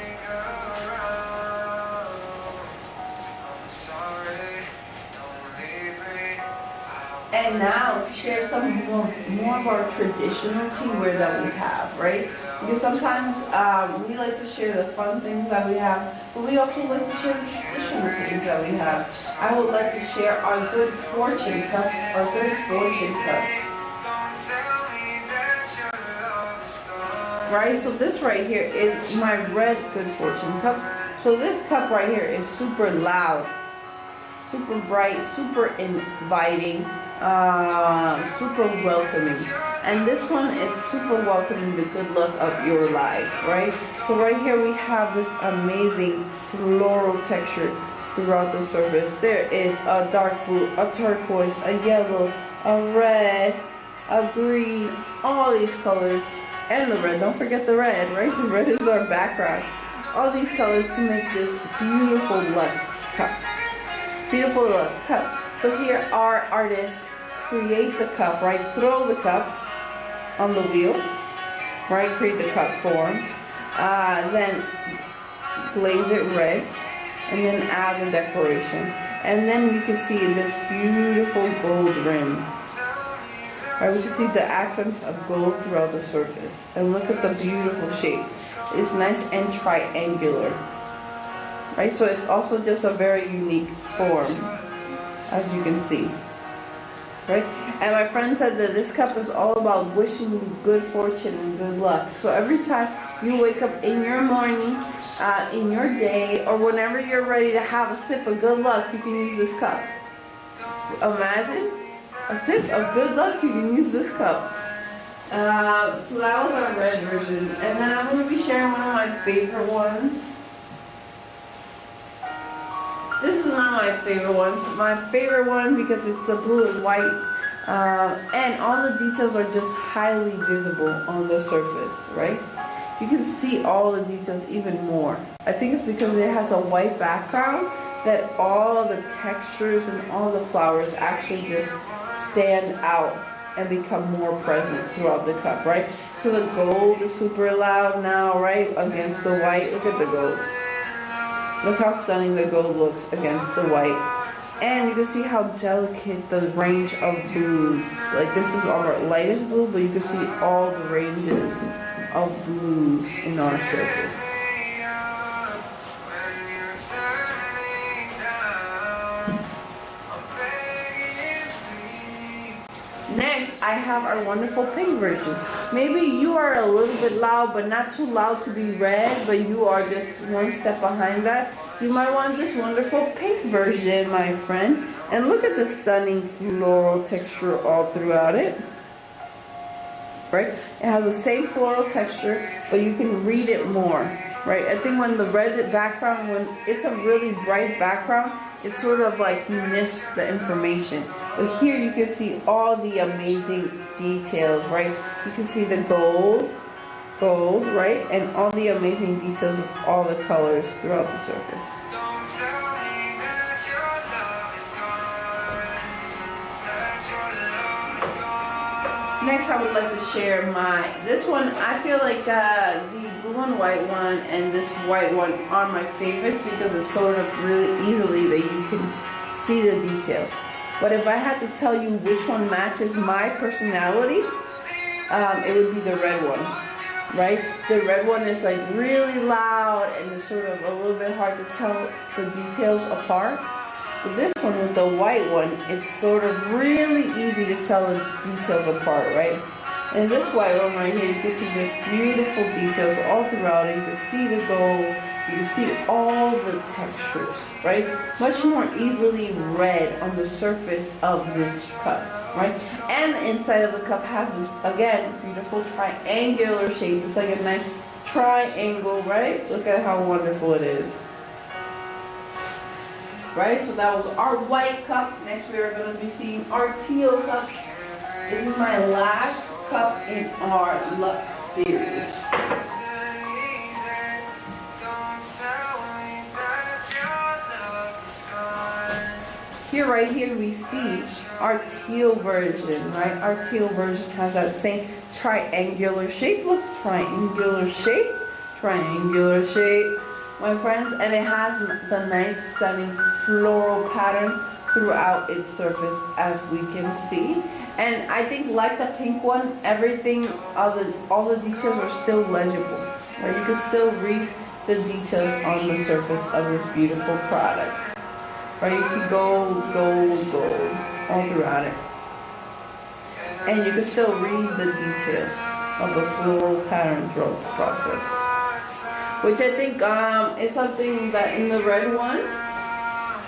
And now to share some more of our traditional teaware that we have, right? Because sometimes we like to share the fun things that we have, but we also like to share the traditional things that we have. I would like to share our good fortune cup, our good fortune cup. Right, so this right here is my red good fortune cup. So this cup right here is super loud, super bright, super inviting, super welcoming. And this one is super welcoming the good luck of your life, right? So right here we have this amazing floral texture throughout the surface. There is a dark blue, a turquoise, a yellow, a red, a green, all these colors, and the red. Don't forget the red, right? The red is our background. All these colors to make this beautiful luck cup. Beautiful luck cup. So here our artists create the cup, right? Throw the cup on the wheel, right? Create the cup form. Then glaze it red, and then add the decoration. And then you can see this beautiful gold rim. Right, we can see the accents of gold throughout the surface. And look at the beautiful shape. It's nice and triangular. right? So it's also just a very unique form, as you can see, right? And my friend said that this cup is all about wishing you good fortune and good luck. So every time you wake up in your morning, in your day, or whenever you're ready to have a sip of good luck, you can use this cup. Imagine a sip of good luck, you can use this cup. So that was our red version. And then I'm going to be sharing one of my favorite ones. This is one of my favorite ones. My favorite one because it's a blue and white. And all the details are just highly visible on the surface, right? You can see all the details even more. I think it's because it has a white background that all the textures and all the flowers actually just stand out and become more present throughout the cup, right? So the gold is super loud now, right? Against the white. Look at the gold. Look how stunning the gold looks against the white. And you can see how delicate the range of blues. Like this is our lightest blue, but you can see all the ranges of blues in our surface. Next, I have our wonderful pink version. Maybe you are a little bit loud, but not too loud to be red, but you are just one step behind that. You might want this wonderful pink version, my friend. And look at the stunning floral texture all throughout it. Right? It has the same floral texture, but you can read it more. Right? I think when the red background, when it's a really bright background, it's sort of like you miss the information. But here you can see all the amazing details, right? You can see the gold, right? And all the amazing details of all the colors throughout the surface. Next, I would like to share this one. I feel like the blue and white one and this white one are my favorites because it's sort of really easily that you can see the details. But if I had to tell you which one matches my personality, it would be the red one, right? The red one is like really loud and it's sort of a little bit hard to tell the details apart. But this one with the white one, it's sort of really easy to tell the details apart, right? And this white one right here, you can see just beautiful details all throughout it. You can see the gold, you can see all the textures, right? Much more easily read on the surface of this cup, right? And the inside of the cup has this, again, beautiful triangular shape. It's like a nice triangle, right? Look at how wonderful it is. Right, so that was our white cup. Next we are going to be seeing our teal cup. This is my last cup in our luck series. Here, right here, we see our teal version, right? Our teal version has that same triangular shape. Look, triangular shape, my friends, and it has the nice stunning floral pattern throughout its surface, as we can see. And I think like the pink one, everything, all the details are still legible, right? You can still read the details on the surface of this beautiful product, right? You see gold, gold, gold all throughout it, and you can still read the details of the floral pattern throughout the process. Which I think is something that in the red one,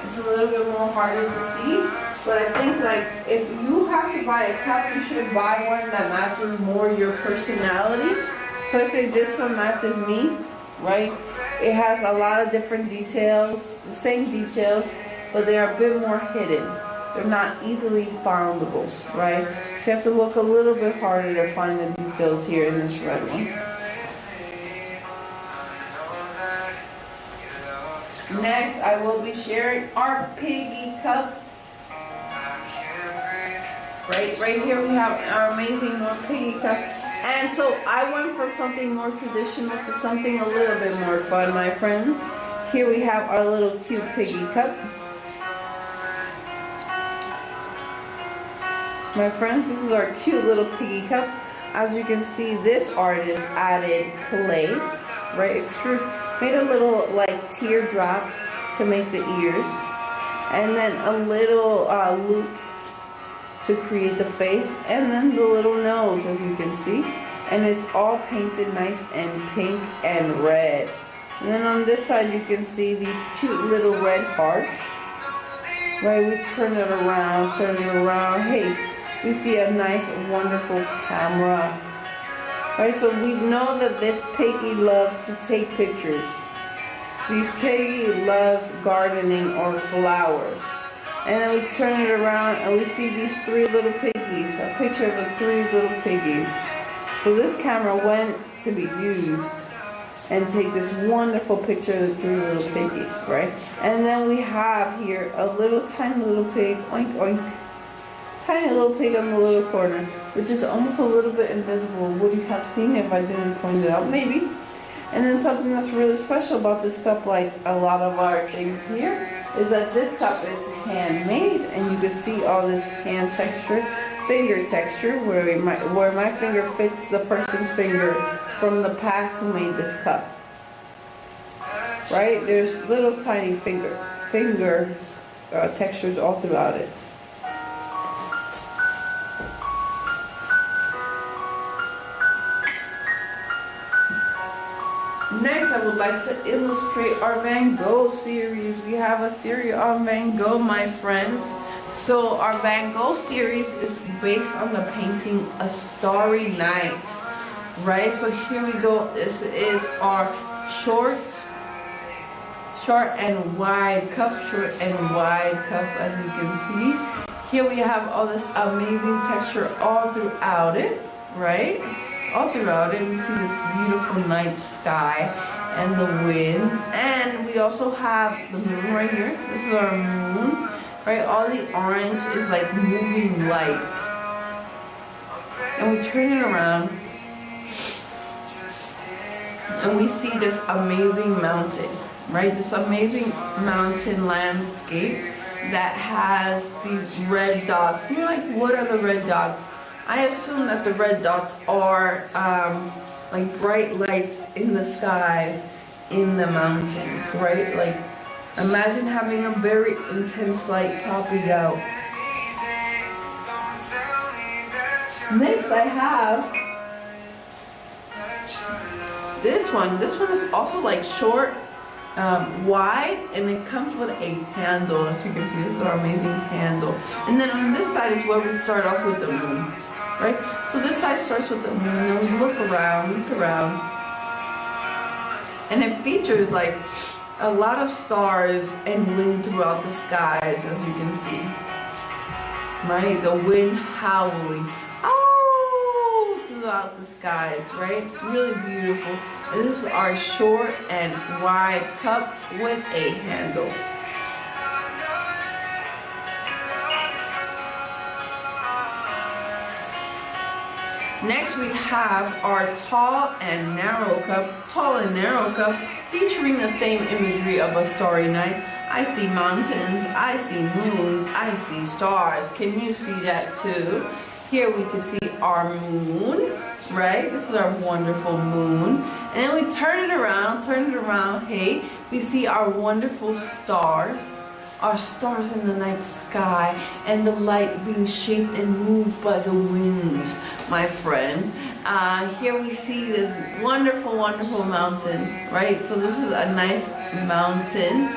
it's a little bit more harder to see. But I think like if you have to buy a cup, you should buy one that matches more your personality. So I say this one matches me, right? It has a lot of different details, the same details, but they are a bit more hidden. They're not easily foundable, right? So you have to look a little bit harder to find the details here in this red one. Next, I will be sharing our piggy cup. Right here we have our amazing more piggy cup. And so I went from something more traditional to something a little bit more fun, my friends. Here we have our little cute piggy cup. My friends, this is our cute little piggy cup. As you can see, this artist added clay, right? Made a little like teardrop to make the ears, and then a little loop to create the face, and then the little nose, as you can see. And it's all painted nice and pink and red. And then on this side you can see these cute little red hearts. Right, we turn it around, hey, we see a nice, wonderful camera. Right, so we know that this piggy loves to take pictures. This piggy loves gardening or flowers. And then we turn it around and we see these 3 little piggies, a picture of the 3 little piggies. So this camera went to be used and take this wonderful picture of the 3 little piggies, right? And then we have here a little tiny little pig, oink oink, tiny little pig on the little corner, which is almost a little bit invisible. Would you have seen it if I didn't point it out? Maybe. And then something that's really special about this cup, like a lot of our things here, is that this cup is handmade, and you can see all this hand texture, finger texture, where my finger fits the person's finger from the past who made this cup. Right? There's little tiny finger textures all throughout it. Next, I would like to illustrate our Van Gogh series. We have a series on Van Gogh, my friends. So our Van Gogh series is based on the painting A Starry Night. Right, so here we go. This is our short and wide cup, as you can see. Here we have all this amazing texture all throughout it, right? All throughout it, we see this beautiful night sky and the wind. And we also have the moon right here. This is our moon, right? All the orange is like moving light. And we turn it around, and we see this amazing mountain, right? This amazing mountain landscape that has these red dots. And you're like, what are the red dots? I assume that the red dots are like bright lights in the skies in the mountains, right? Like, imagine having a very intense light popping out. Next, I have this one. This one is also like short, wide, and it comes with a handle. As you can see, this is our amazing handle. And then on this side is where we start off with the moon, right? So this side starts with the moon, and we look around, and it features like a lot of stars and wind throughout the skies, as you can see, right? The wind howling throughout the skies, right? Really beautiful. And this is our short and wide cup with a handle. Next we have our tall and narrow cup, featuring the same imagery of a starry night. I see mountains, I see moons, I see stars. Can you see that too? Here we can see our moon, right? This is our wonderful moon. And then we turn it around, hey, we see our wonderful stars. Our stars in the night sky, and the light being shaped and moved by the wind, my friend. Here we see this wonderful, wonderful mountain, right? So this is a nice mountain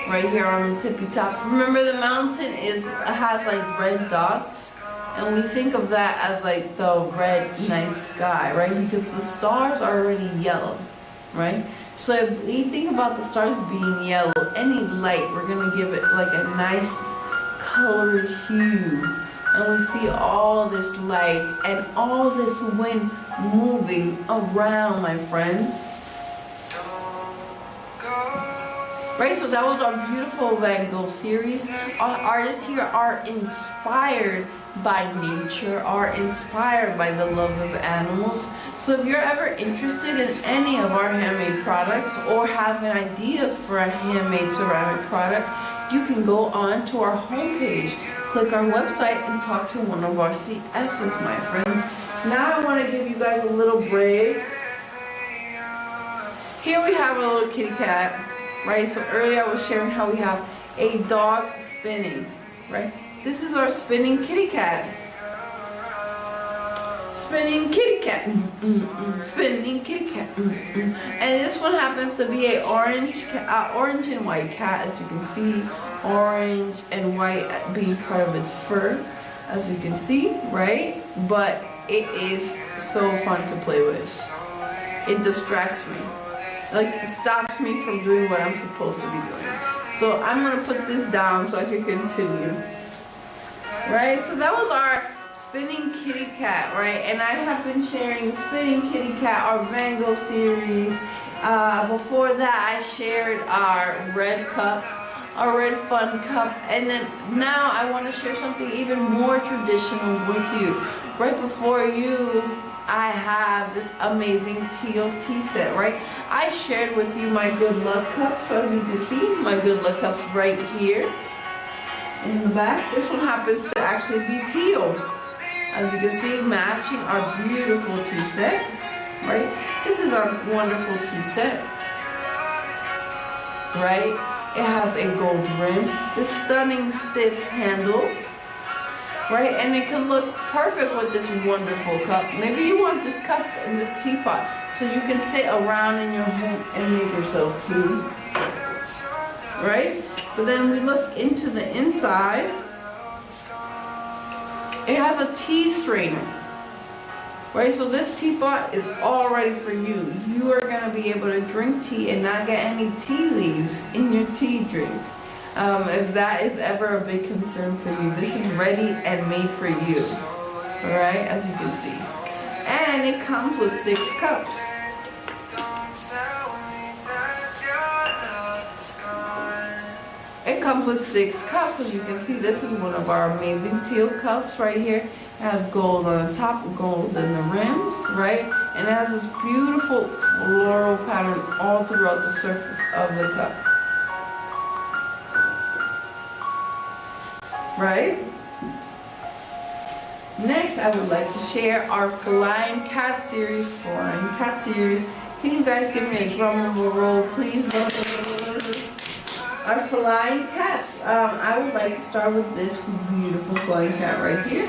right here on the tippy top. Remember, the mountain has like red dots, and we think of that as like the red night sky, right? Because the stars are already yellow, right? So if we think about the stars being yellow, any light, we're going to give it like a nice colored hue. And we see all this light and all this wind moving around, my friends. Right, so that was our beautiful Van Gogh series. Our artists here are inspired by nature, are inspired by the love of animals. So if you're ever interested in any of our handmade products or have an idea for a handmade ceramic product, you can go on to our homepage, click our website, and talk to one of our CSs, my friends. Now I want to give you guys a little break Here we have a little kitty cat, right? So earlier I was sharing how we have a dog spinning, right? This is our spinning kitty cat. Spinning kitty cat, spinning kitty cat, and this one happens to be a orange and white cat, as you can see, orange and white being part of its fur, as you can see, right? But it is so fun to play with. It distracts me, like it stops me from doing what I'm supposed to be doing. So I'm gonna put this down so I can continue. Right, so that was our spinning kitty cat, right? And I have been sharing spinning kitty cat, our Van Gogh series. Before that, I shared our red cup, our red fun cup, and then now I want to share something even more traditional with you. Right before you, I have this amazing teal tea set, right? I shared with you my good luck cups, so as you can see, my good luck cups right here in the back. This one happens to actually be teal. As you can see, matching our beautiful tea set, right? This is our wonderful tea set, right? It has a gold rim, this stunning stiff handle, right? And it can look perfect with this wonderful cup. Maybe you want this cup and this teapot so you can sit around in your home and make yourself tea, right? But then we look into the inside. It has a tea strainer, right? So this teapot is all ready for you. You are gonna be able to drink tea and not get any tea leaves in your tea drink. If that is ever a big concern for you, this is ready and made for you, all right? As you can see. And it comes with 6 cups. It comes with 6 cups, as you can see. This is one of our amazing teal cups right here. It has gold on the top, gold in the rims, right? And it has this beautiful floral pattern all throughout the surface of the cup. Right? Next, I would like to share our Flying Cat series. Flying Cat series. Can you guys give me a drum roll, please? Our flying cats. I would like to start with this beautiful flying cat right here.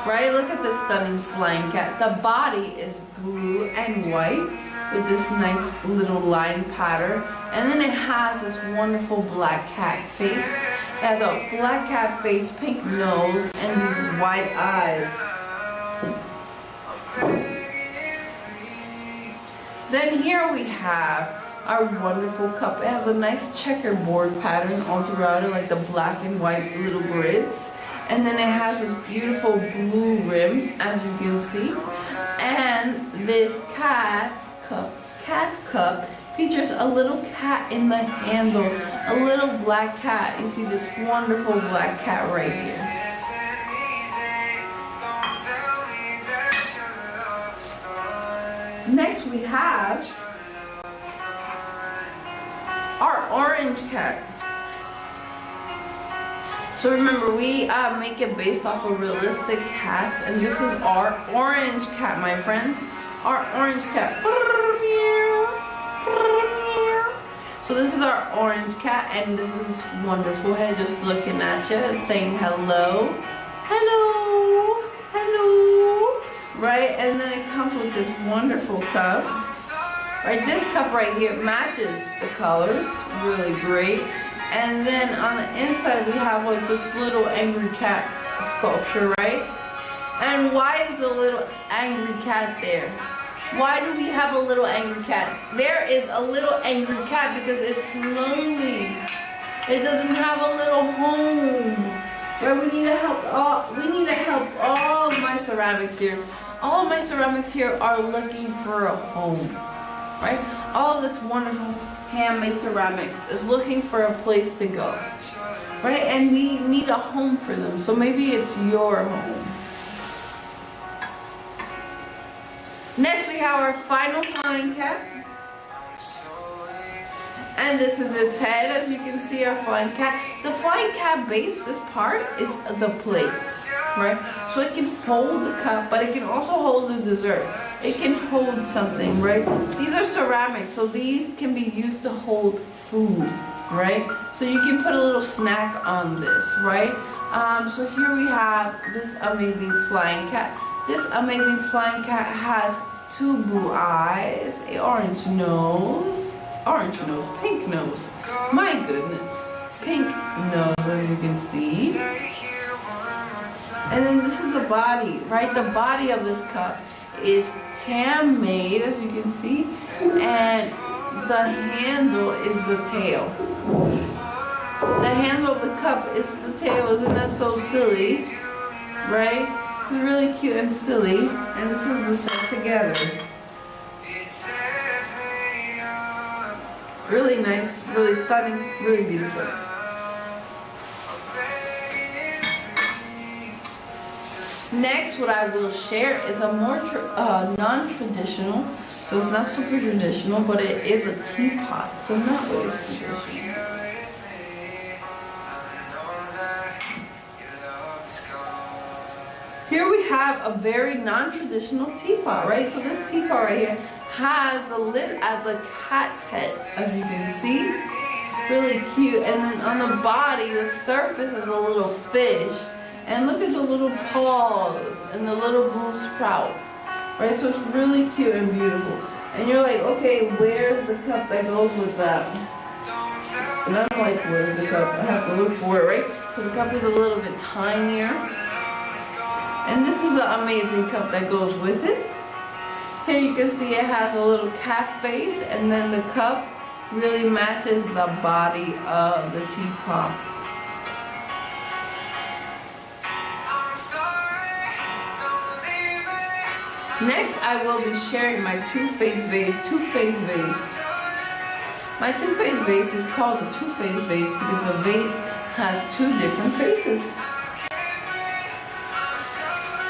Right, look at this stunning flying cat. The body is blue and white with this nice little line pattern. And then it has this wonderful black cat face. It has a black cat face, pink nose, and these white eyes. Then here we have our wonderful cup. It has a nice checkerboard pattern all throughout it, like the black and white little grids. And then it has this beautiful blue rim, as you can see. And this cat cup features a little cat in the handle, a little black cat. You see this wonderful black cat right here. Next we have our orange cat. So remember, we make it based off of realistic cats, and this is our orange cat, my friends. Our orange cat. So this is our orange cat, and this is this wonderful head just looking at you, saying hello, hello, hello. Right, and then it comes with this wonderful cup. Right, this cup right here matches the colors really great. And then on the inside we have like this little angry cat sculpture, right? And why is a little angry cat there? Why do we have a little angry cat? There is a little angry cat because it's lonely. It doesn't have a little home. Right, we need to help all of my ceramics here. All of my ceramics here are looking for a home. Right? All of this wonderful handmade ceramics is looking for a place to go. Right? And we need a home for them. So maybe it's your home. Next we have our final flying cat. And this is its head, as you can see, our flying cat. The flying cat base, this part, is the plate. right? So it can hold the cup, but it can also hold the dessert. It can hold something, right? These are ceramics, so these can be used to hold food, right? So you can put a little snack on this, right? So here we have this amazing flying cat. This amazing flying cat has 2 blue eyes, an orange nose, pink nose. My goodness, pink nose, as you can see. And then this is the body, right? The body of this cup is handmade, as you can see, and the handle is the tail. The handle of the cup is the tail. Isn't that so silly, right? It's really cute and silly. And this is the set together. Really nice, really stunning, really beautiful. Next, what I will share is a more non-traditional, so it's not super traditional, but it is a teapot, so not always traditional. Here we have a very non-traditional teapot, right? So this teapot right here has a lid as a cat's head, as you can see. Really cute. And then on the body, the surface is a little fish. And look at the little paws and the little blue sprout, right? So it's really cute and beautiful. And you're like, okay, where's the cup that goes with that? And I'm like, where's the cup? I have to look for it, right? Because the cup is a little bit tinier. And this is the amazing cup that goes with it. Here you can see it has a little cat face, and then the cup really matches the body of the teapot. Next, I will be sharing my two-faced vase. My two-faced vase is called the two-faced vase because the vase has 2 different faces.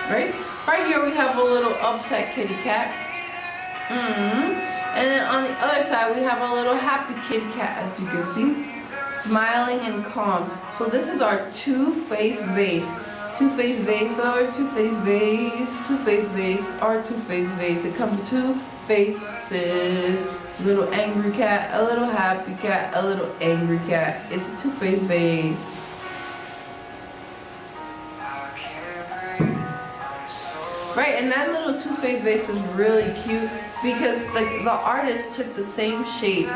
Right? Right here we have a little upset kitty cat. And then on the other side we have a little happy kitty cat, as you can see, smiling and calm. So this is our two-faced vase. Two-faced vase or two-faced vase, two-faced vase or two-faced vase. It comes with 2 faces. A little angry cat, a little happy cat, a little angry cat. It's a two-faced vase. Right, and that little two-faced vase is really cute because the artist took the same shape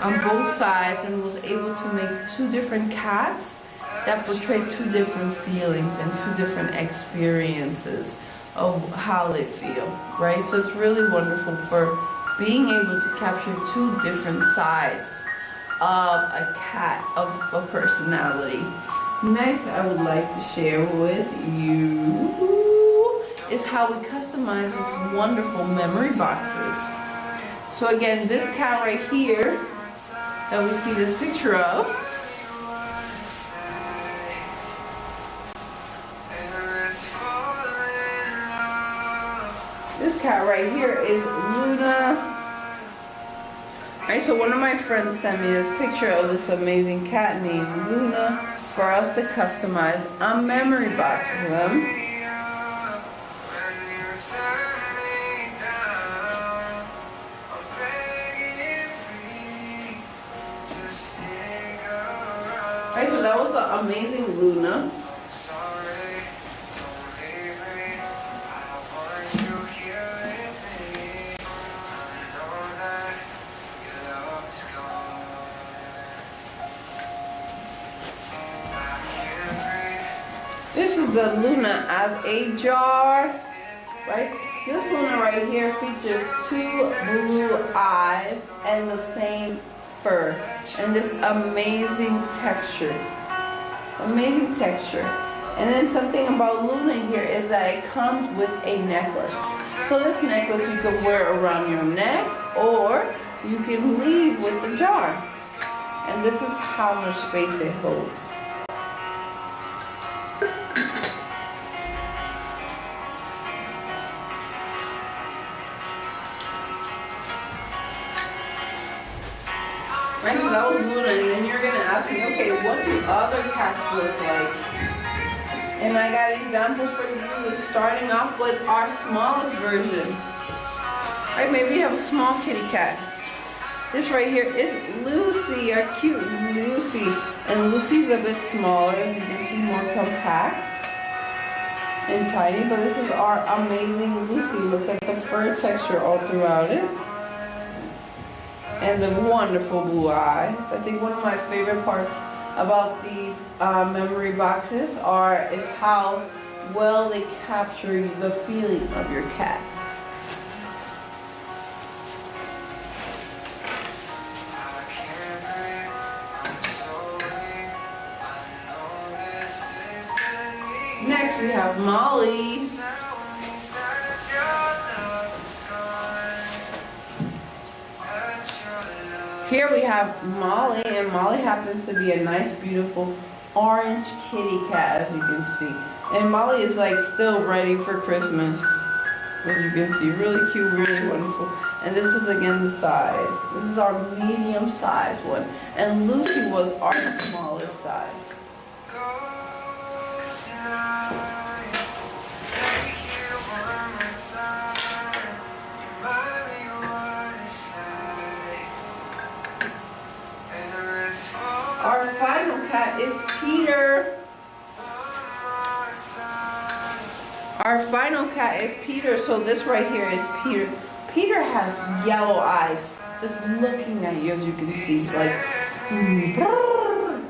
on both sides and was able to make 2 different cats that portray 2 different feelings and 2 different experiences of how they feel, right? So it's really wonderful for being able to capture 2 different sides of a cat, of a personality. Next, I would like to share with you is how we customize these wonderful memory boxes. So again, this cat right here that we see this picture of, this cat right here is Luna. Right, so one of my friends sent me this picture of this amazing cat named Luna for us to customize a memory box for them. Right, so that was the amazing Luna. This is the Luna as a jar, right? This Luna right here features 2 blue eyes and the same fur and this amazing texture. Amazing texture. And then something about Luna here is that it comes with a necklace. So this necklace you can wear around your neck or you can leave with the jar. And this is how much space it holds. Right, so that was Luna, and then you're gonna ask me, okay, what do other cats look like? And And I got an example for you, starting off with our smallest version. Right, maybe you have a small kitty cat. This right here is Lucy, our cute Lucy. And Lucy's a bit smaller, as you can see, more compact and tiny. But this is our amazing Lucy. Look at the fur texture all throughout it. And the wonderful blue eyes. I think one of my favorite parts about these memory boxes is how well they capture the feeling of your cat. Next we have Molly. Here we have Molly, and Molly happens to be a nice, beautiful orange kitty cat, as you can see. And Molly is like still ready for Christmas, as you can see. Really cute, really wonderful. And this is again the size. This is our medium size one. And Lucy was our smallest size. Our final cat is Peter. Our final cat is Peter. So this right here is Peter. Peter has yellow eyes, just looking at you, as you can see, like,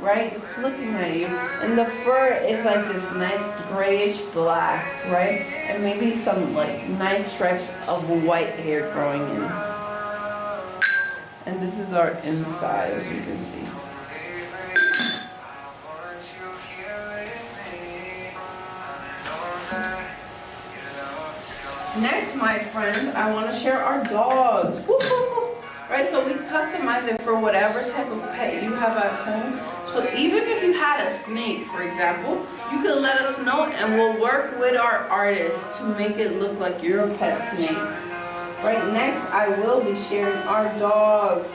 right, just looking at you. And the fur is like this nice grayish black, right? And maybe some like nice stripes of white hair growing in. And this is our inside, as you can see. Next, my friends, I want to share our dogs. Right, so we customize it for whatever type of pet you have at home. So even if you had a snake, for example, you can let us know and we'll work with our artists to make it look like your pet snake. Right, next I will be sharing our dogs.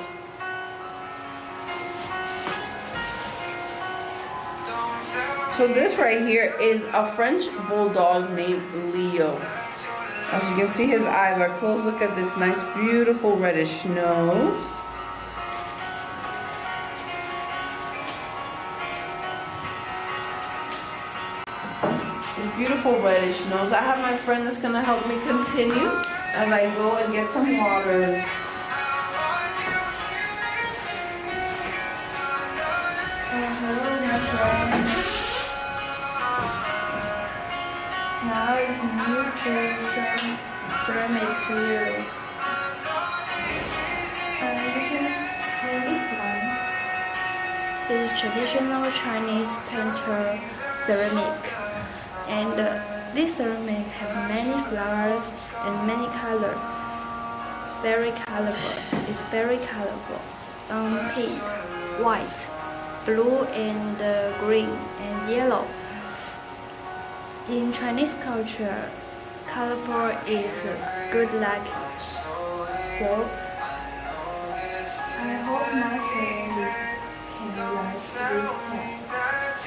So this right here is a French bulldog named Leo. As you can see, his eyes are closed. Look at this nice, beautiful reddish nose. This beautiful reddish nose. I have my friend that's going to help me continue as I go and get some water. Hello, my friends. Now it's new ceramic to you. You can see this one. This is traditional Chinese painter ceramic, and this ceramic has many flowers and many colors. Very colorful. It's very colorful. Pink, white, blue, and green and yellow. In Chinese culture, colorful is good luck. So, I hope my family can like this cat.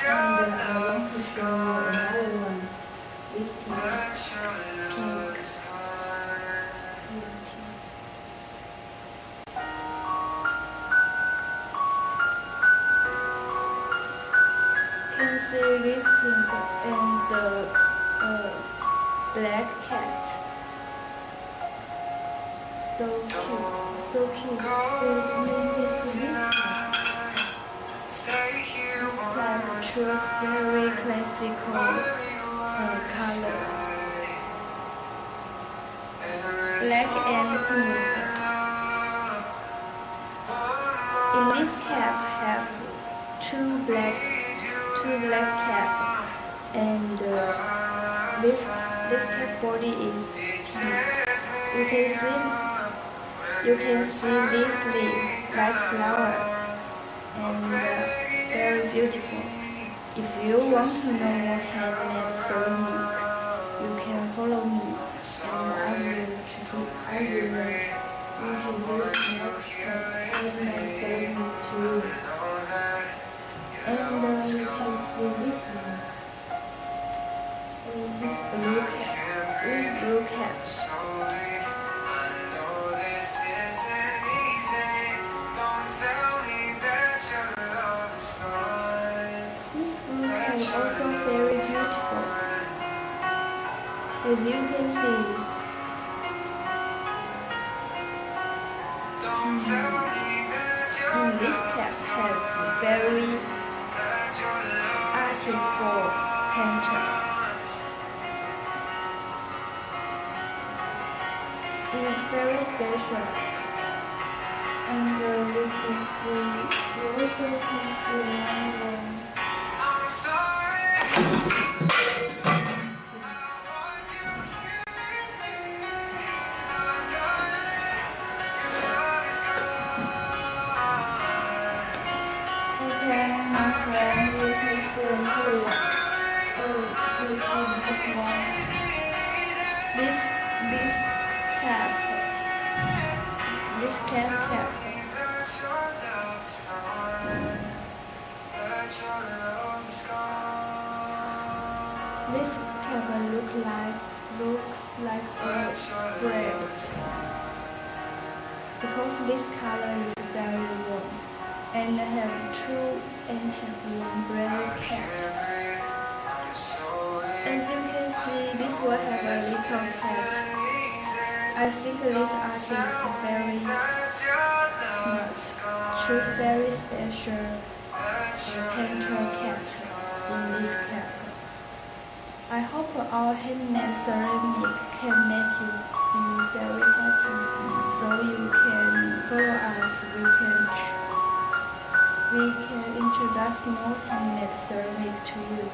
And I want to show you another one. This pink. Can see this pink and the black cat. So cute, so cute. Maybe see this cat. This cat choose very classical color. Black and pink. In this cap have two black cap, and this cat body is pink. You can see this leaf like flower, and very beautiful. If you want to know more handmade ceramic, you can follow me, and I will introduce handmade ceramic to you. And you can see this one. with blue cap. With blue cap. This blue cap is also very beautiful. As you can see. And this cap has very artful pattern. It is very special. And we can see, we also can see one. Okay, my friend, you can see another one. Oh, you see this one. This cap. This cap. This cap looks like a bread because this color is very warm and have one bread cat. As you can see, this will have a little cat. I think this artist is very smart. Choose very special painter cat in this cap. I hope our handmade ceramic can make you be very happy. So you can follow us. We can introduce more handmade ceramic to you.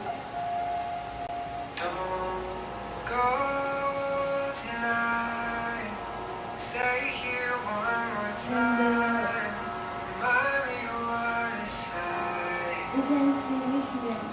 Don't go tonight. Stay here one more time. You can see this one.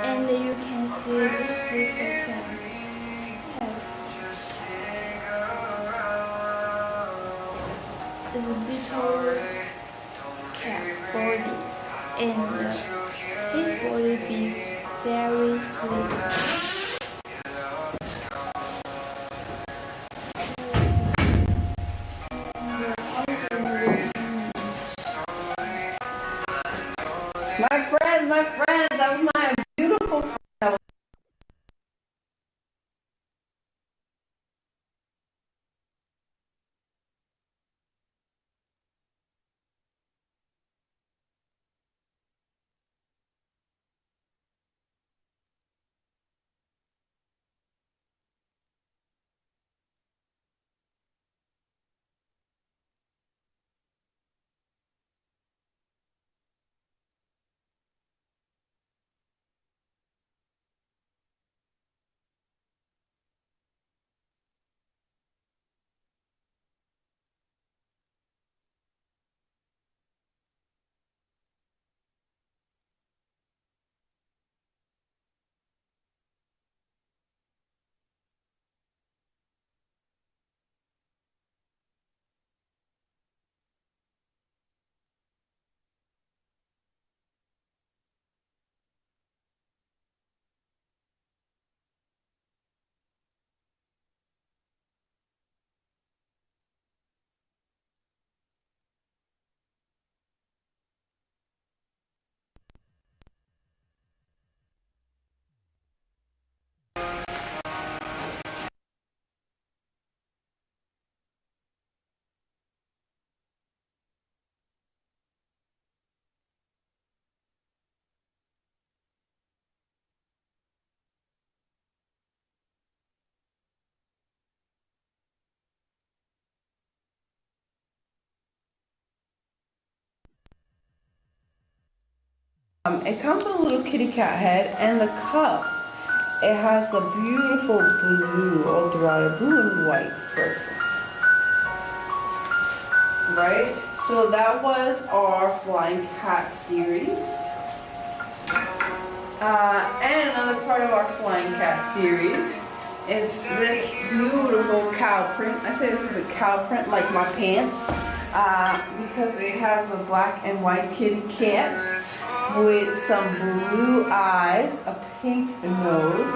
And you can see this reflection. It's a little cat body, and his body be very sleek. My friends, that was my beautiful friend. It comes with a little kitty cat head and the cup. It has a beautiful blue all throughout, a blue and white surface. Right? So that was our Flying Cat series. And another part of our flying cat series is this beautiful cow print. I say this is a cow print like my pants because it has the black and white kitty cat with some blue eyes, a pink nose,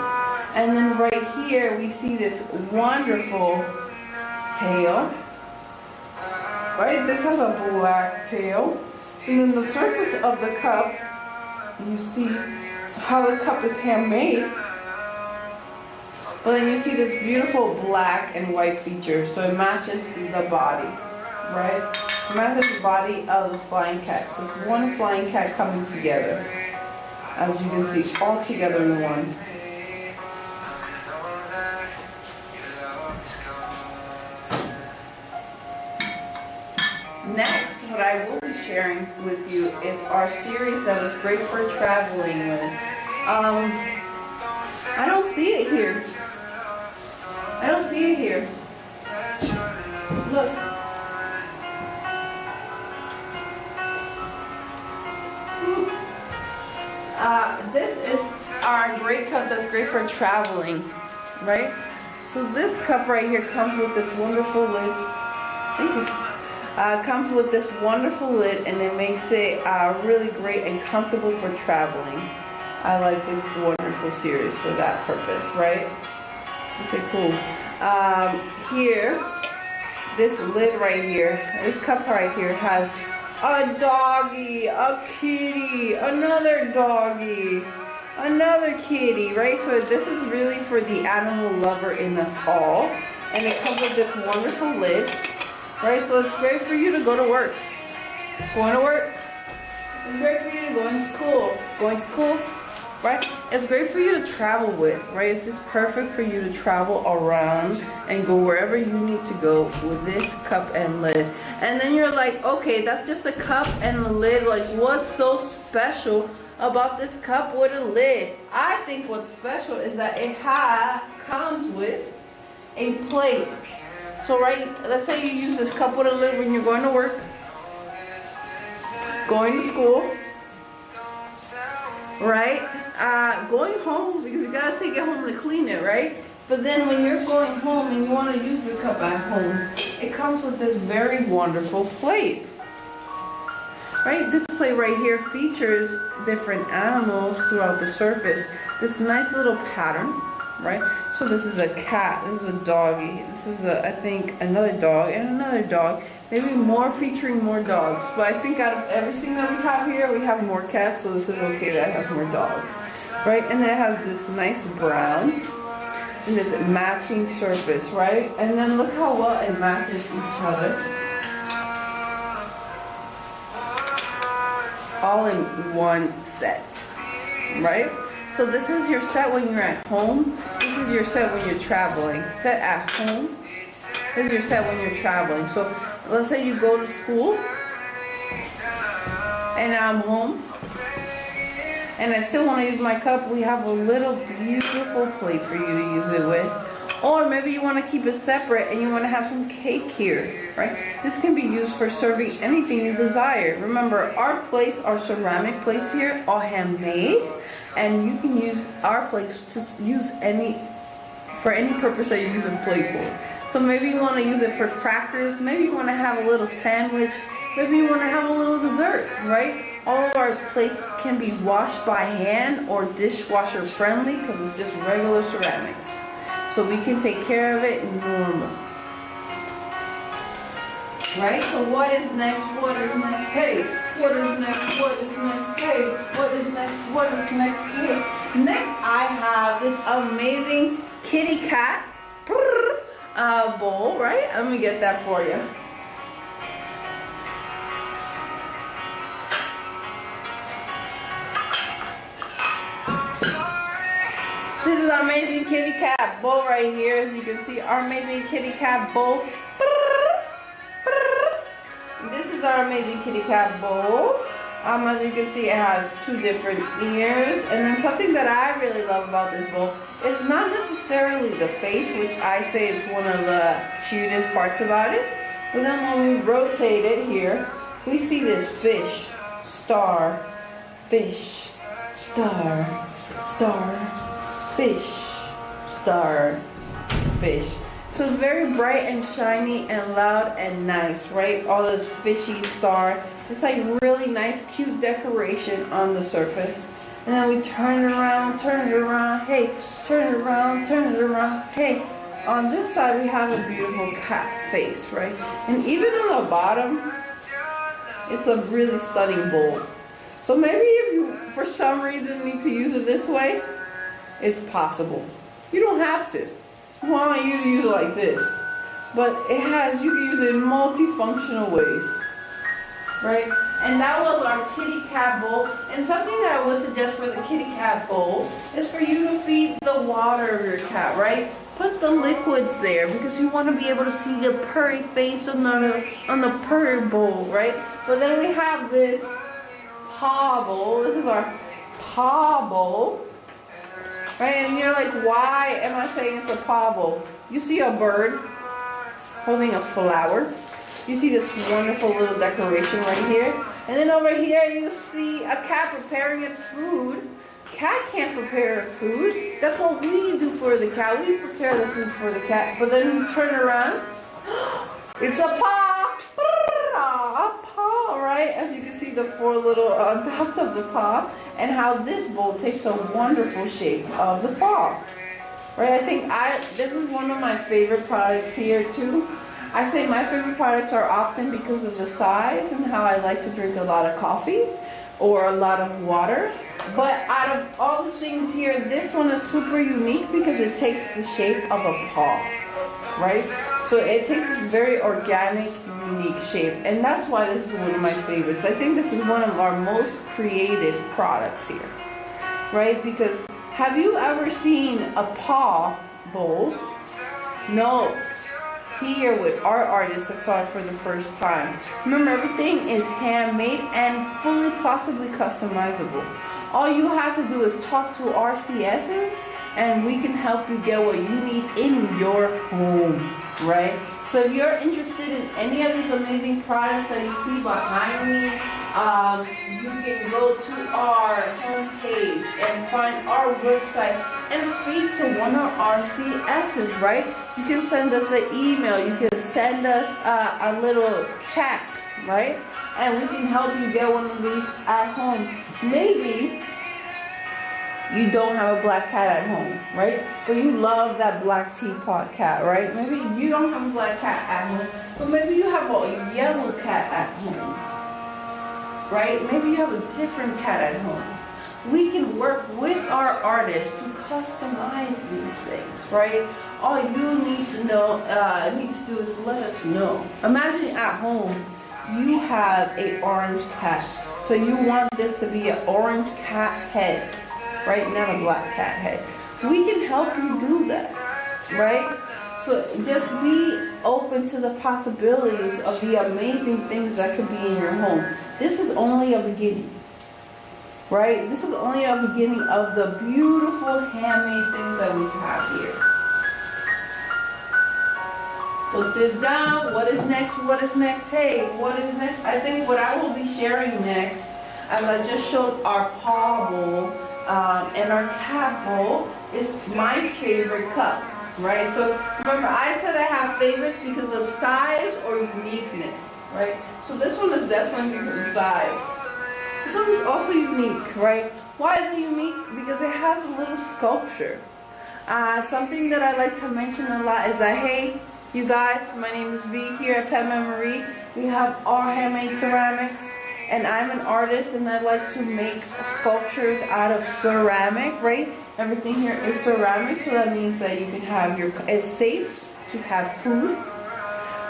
and then right here we see this wonderful tail. Right, this has a black tail, and then the surface of the cup, you see how the cup is handmade. But then you see this beautiful black and white feature, so it matches the body, right? It matches the body of the flying cat. So it's one flying cat coming together, as you can see, all together in one. Next, what I will be sharing with you is our series that is great for traveling with. I don't see it here. I don't see it here. Look. This is our great cup that's great for traveling, right? So this cup right here comes with this wonderful lid. Thank you. Comes with this wonderful lid, and it makes it really great and comfortable for traveling. I like this wonderful series for that purpose, right? Okay, cool. Here, this lid right here, this cup right here has a doggy, a kitty, another doggy, another kitty, right? So this is really for the animal lover in us all. And it comes with this wonderful lid, right? So it's great for you to go to work. Going to work. It's great for you to go into school. Going to school, right? It's great for you to travel with, right? It's just perfect for you to travel around and go wherever you need to go with this cup and lid. And then you're like, okay, that's just a cup and a lid. Like, what's so special about this cup with a lid? I think what's special is that it comes with a plate. So, right, let's say you use this cup with a lid when you're going to work, going to school, right? Going home, because you gotta take it home to clean it, right? But then when you're going home and you want to use the cup at home, it comes with this very wonderful plate. Right? This plate right here features different animals throughout the surface. This nice little pattern, right? So this is a cat, this is a doggy, this is I think another dog and another dog. Maybe more, featuring more dogs. But I think out of everything that we have here, we have more cats, so this is okay that it has more dogs. Right? And then it has this nice brown and this matching surface, right? And then look how well it matches each other. All in one set, right? So this is your set when you're at home. This is your set when you're traveling. Set at home. This is your set when you're traveling. So let's say you go to school and I'm home and I still want to use my cup. We have a little beautiful plate for you to use it with. Or maybe you want to keep it separate and you want to have some cake here, right? This can be used for serving anything you desire. Remember, our plates are ceramic plates here, all handmade, and you can use our plates to use for any purpose that you use in Playful. So maybe you want to use it for crackers, maybe you want to have a little sandwich, maybe you want to have a little dessert, right? All of our plates can be washed by hand or dishwasher friendly because it's just regular ceramics. So we can take care of it normal. Right? So what is next? What is next? Hey! What is next? What is next? Hey! What is next? What is next? Hey! Next I have this amazing kitty cat bowl, right? Let me get that for you. This is our amazing kitty cat bowl right here. As you can see, our amazing kitty cat bowl. This is our amazing kitty cat bowl. As you can see, it has two different ears. And then something that I really love about this bowl is not necessarily the face, which I say is one of the cutest parts about it. But then when we rotate it here, we see this fish, star, star, fish, star, fish. So it's very bright and shiny and loud and nice, right? All this fishy star. It's like really nice, cute decoration on the surface. And then we turn it around, hey, turn it around, hey. On this side we have a beautiful cat face, right? And even on the bottom, it's a really stunning bowl. So maybe if you, for some reason, need to use it this way, it's possible. You don't have to. I want you to use it like this. But you can use it in multifunctional ways, right? And that was our kitty cat bowl. And something that I would suggest for the kitty cat bowl is for you to feed the water of your cat, right? Put the liquids there because you want to be able to see the purry face on the purry bowl, right? But then we have this paw bowl. This is our paw bowl, right? And you're like, why am I saying it's a paw bowl? You see a bird holding a flower. You see this wonderful little decoration right here. And then over here you see a cat preparing its food. Cat can't prepare food. That's what we do for the cat. We prepare the food for the cat. But then you turn around, it's a paw. A paw, right? As you can see the four little dots of the paw. And how this bowl takes a wonderful shape of the paw. Right? This is one of my favorite products here too. I say my favorite products are often because of the size and how I like to drink a lot of coffee or a lot of water. But out of all the things here, this one is super unique because it takes the shape of a paw, right? So it takes this very organic, unique shape. And that's why this is one of my favorites. I think this is one of our most creative products here, right? Because have you ever seen a paw bowl? No. Here with our artists that saw it for the first time. Remember, everything is handmade and fully possibly customizable. All you have to do is talk to our CSs and we can help you get what you need in your home, right? So if you're interested in any of these amazing products that you see behind me, you can go to our homepage and find our website and speak to one of our CSs, right? You can send us an email, you can send us a little chat, right? And we can help you get one of these at home. Maybe you don't have a black cat at home, right? But you love that black teapot cat, right? Maybe you don't have a black cat at home, but maybe you have a yellow cat at home, right? Maybe you have a different cat at home. We can work with our artists to customize these things, right? All you need to do is let us know. Imagine at home, you have an orange cat. So you want this to be an orange cat head, right? Not a black cat head. We can help you do that, right? So just be open to the possibilities of the amazing things that could be in your home. This is only a beginning, right? This is only a beginning of the beautiful handmade things that we have here. Put this down. What is next? What is next? Hey, what is next? I think what I will be sharing next, as I just showed our paw bowl and our cat bowl, is my favorite cup, right? So remember, I said I have favorites because of size or uniqueness, right? So this one is definitely because of size. This one is also unique, right? Why is it unique? Because it has a little sculpture. Something that I like to mention a lot is that, hey, you guys, my name is V here at Pet Memory. We have our handmade ceramics, and I'm an artist, and I like to make sculptures out of ceramic, right? Everything here is ceramic, so that means that you can have it's safe to have food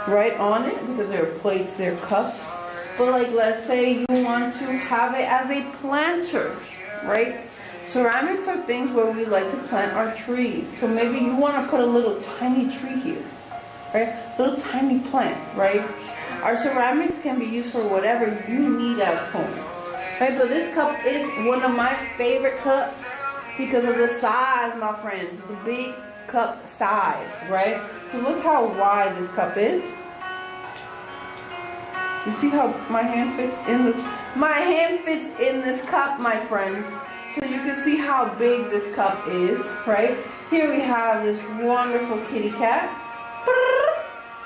right on it because there are plates, there are cups. But like, let's say you want to have it as a planter, right? Ceramics are things where we like to plant our trees. So maybe you want to put a little tiny tree here, right? Little tiny plant, right? Our ceramics can be used for whatever you need at home, right? But this cup is one of my favorite cups because of the size, my friends. It's a big cup size, right? So look how wide this cup is. You see how my hand fits in this cup, my friends. So you can see how big this cup is, right? Here we have this wonderful kitty cat.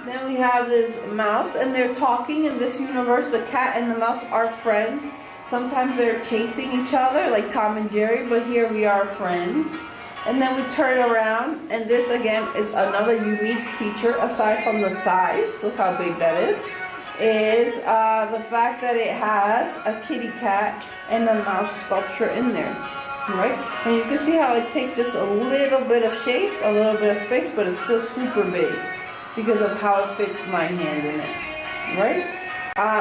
Then we have this mouse, and they're talking in this universe. The cat and the mouse are friends. Sometimes they're chasing each other, like Tom and Jerry, but here we are friends. And then we turn around, and this again is another unique feature, aside from the size, look how big that is the fact that it has a kitty cat and a mouse sculpture in there, right? And you can see how it takes just a little bit of shape, a little bit of space, but it's still super big because of how it fits my hand in it, right?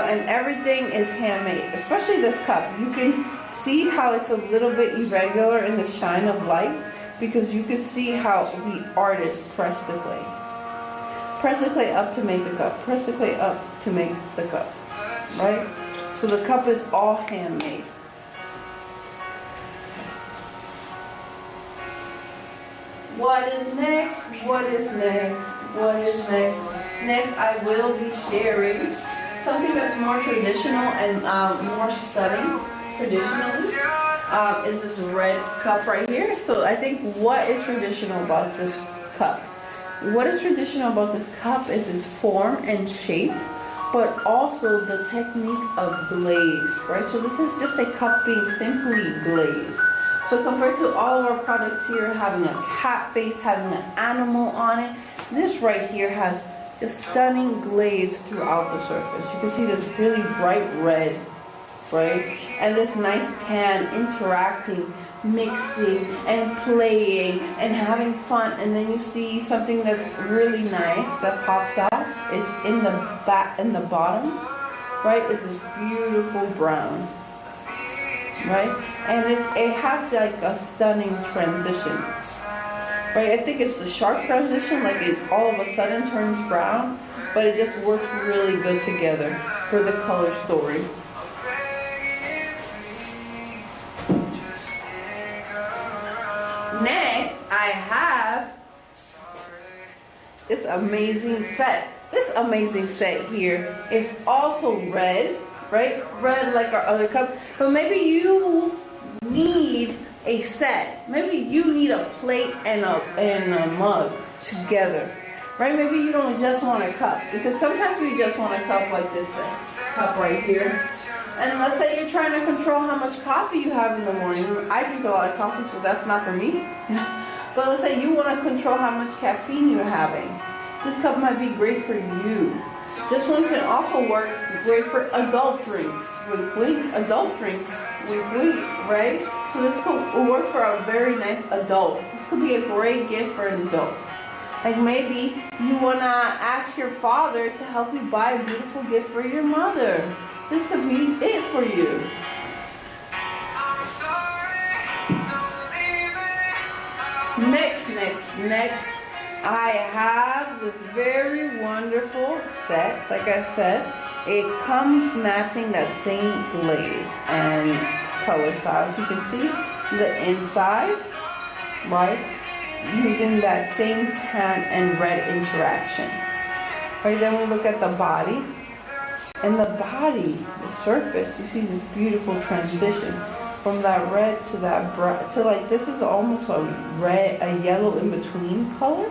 And everything is handmade, especially this cup. You can see how it's a little bit irregular in the shine of light because you can see how the artist pressed the clay. Press the clay up to make the cup. Press the clay up to make the cup, right? So the cup is all handmade. What is next? What is next? What is next? Next, I will be sharing something that's more traditional and more stunning. Traditionally, is this red cup right here. So I think what is traditional about this cup? What is traditional about this cup is its form and shape, but also the technique of glaze, right? So this is just a cup being simply glazed. So compared to all of our products here, having a cat face, having an animal on it, this right here has just stunning glaze throughout the surface. You can see this really bright red, right? And this nice tan interacting, mixing and playing and having fun. And then you see something that's really nice that pops out is in the back, in the bottom, right? It's this beautiful brown, right? And it has like a stunning transition, right? I think it's a sharp transition, like it all of a sudden turns brown, but it just works really good together for the color story. Next, I have this amazing set. This amazing set here is also red, right? Red like our other cup, but maybe you need a set. Maybe you need a plate and a mug together, right? Maybe you don't just want a cup, because sometimes you just want a cup like this cup right here. And let's say you're trying to control how much coffee you have in the morning. I drink a lot of coffee, so that's not for me. But let's say you want to control how much caffeine you're having. This cup might be great for you. This one can also work great for adult drinks. Wink, wink. Adult drinks. Wink, wink. Right? So this will work for a very nice adult. This could be a great gift for an adult. Like maybe you want to ask your father to help you buy a beautiful gift for your mother. This could be it for you. Next, I have this very wonderful set. Like I said, it comes matching that same glaze and color style. As you can see, the inside, right, using that same tan and red interaction. Right, then we look at the body. And the body, the surface, you see this beautiful transition from that red to that brown, to like this is almost a red, a yellow in between color,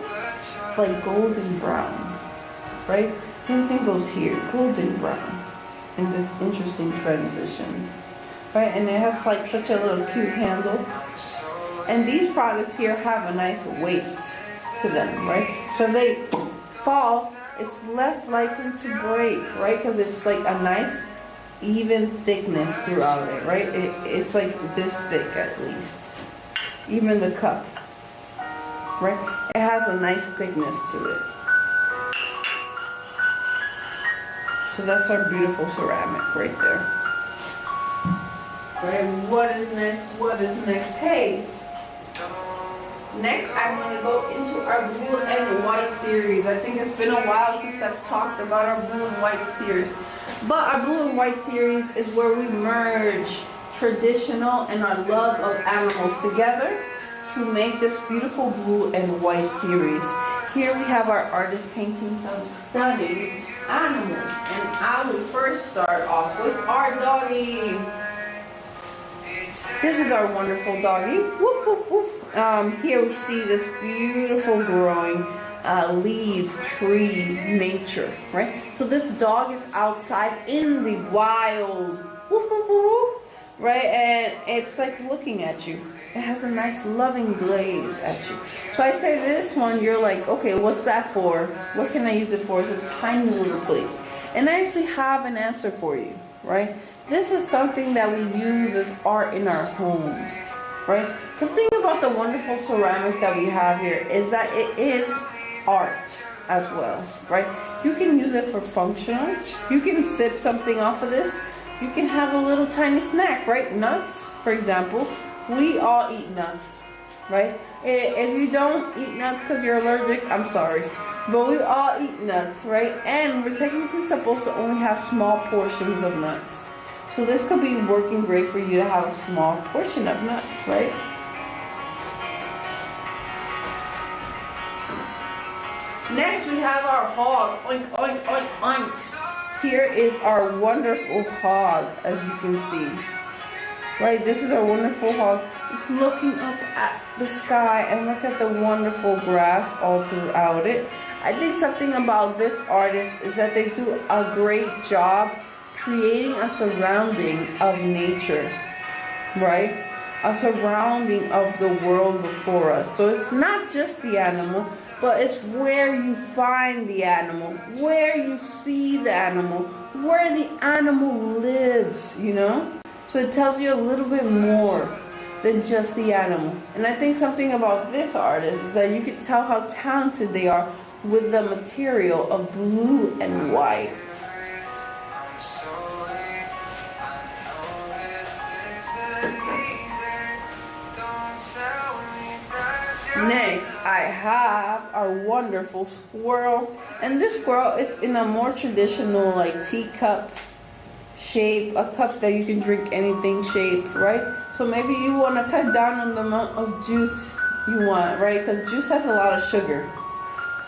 like golden brown, right? Same thing goes here, golden brown, in this interesting transition, right? And it has like such a little cute handle. And these products here have a nice weight to them, right? So they fall, it's less likely to break, right? Because it's like a nice even thickness throughout it, right? It's like this thick at least. Even the cup, right? It has a nice thickness to it. So that's our beautiful ceramic right there. Right, what is next? What is next? Hey! Next, I'm going to go into our blue and white series. I think it's been a while since I've talked about our blue and white series. But our blue and white series is where we merge traditional and our love of animals together to make this beautiful blue and white series. Here we have our artist painting some stunning animals. And I would first start off with our doggy. This is our wonderful doggy. Woof, woof, woof. Here we see this beautiful growing leaves, tree, nature, right? So this dog is outside in the wild, woof, woof, woof, right? And it's like looking at you. It has a nice loving glaze at you. So I say this one, you're like, okay, what's that for? What can I use it for? It's a tiny little plate. And I actually have an answer for you, right? This is something that we use as art in our homes, right? Something about the wonderful ceramic that we have here is that it is art as well, right? You can use it for functional. You can sip something off of this. You can have a little tiny snack, right? Nuts, for example. We all eat nuts, right? If you don't eat nuts because you're allergic, I'm sorry. But we all eat nuts, right? And we're technically supposed to only have small portions of nuts. So this could be working great for you to have a small portion of nuts, right? Next we have our hog. Oink, oink, oink, oink. Here is our wonderful hog, as you can see. Right, this is our wonderful hog. It's looking up at the sky and look at the wonderful grass all throughout it. I think something about this artist is that they do a great job creating a surrounding of nature, right? A surrounding of the world before us. So it's not just the animal, but it's where you find the animal, where you see the animal, where the animal lives, you know? So it tells you a little bit more than just the animal. And I think something about this artist is that you can tell how talented they are with the material of blue and white. Next, I have our wonderful squirrel. And this squirrel is in a more traditional like teacup shape, a cup that you can drink anything shape, right? So maybe you want to cut down on the amount of juice you want, right? Because juice has a lot of sugar.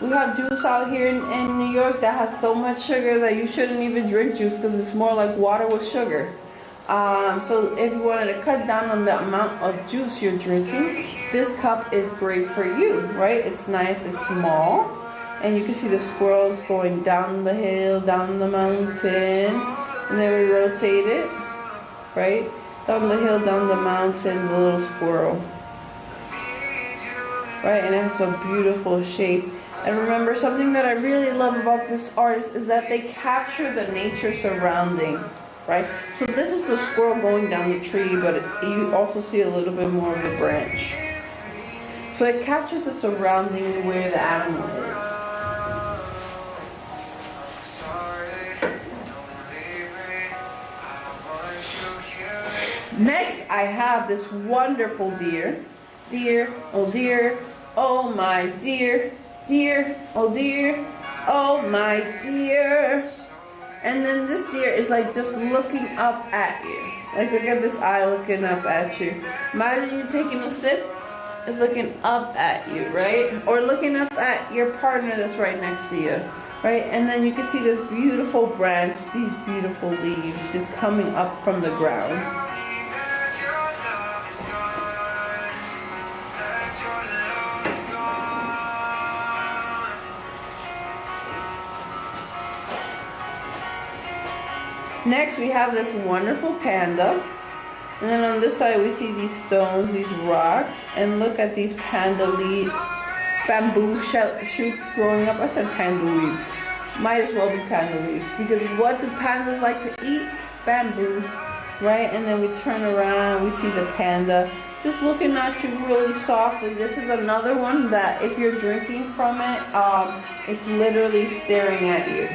We have juice out here in New York that has so much sugar that you shouldn't even drink juice because it's more like water with sugar. So if you wanted to cut down on the amount of juice you're drinking, this cup is great for you, right? It's nice, it's small, and you can see the squirrels going down the hill, down the mountain, and then we rotate it, right? Down the hill, down the mountain, the little squirrel, right? And it has a beautiful shape. And remember, something that I really love about this artist is that they capture the nature surrounding, right? So this is the squirrel going down the tree, but you also see a little bit more of the branch. So it captures the surrounding where the animal is. Next, I have this wonderful deer. Deer, oh dear, oh my dear. Deer, oh dear, oh my dear. And then this deer is like just looking up at you. Like look at this eye looking up at you. Imagine you taking a sip, it's looking up at you, right? Or looking up at your partner that's right next to you, right? And then you can see this beautiful branch, these beautiful leaves just coming up from the ground. Next we have this wonderful panda, and then on this side we see these stones, these rocks, and look at these bamboo shoots growing up. I said panda leaves. Might as well be panda leaves, because what do pandas like to eat? Bamboo, right? And then we turn around, we see the panda just looking at you really softly. This is another one that if you're drinking from it, it's literally staring at you.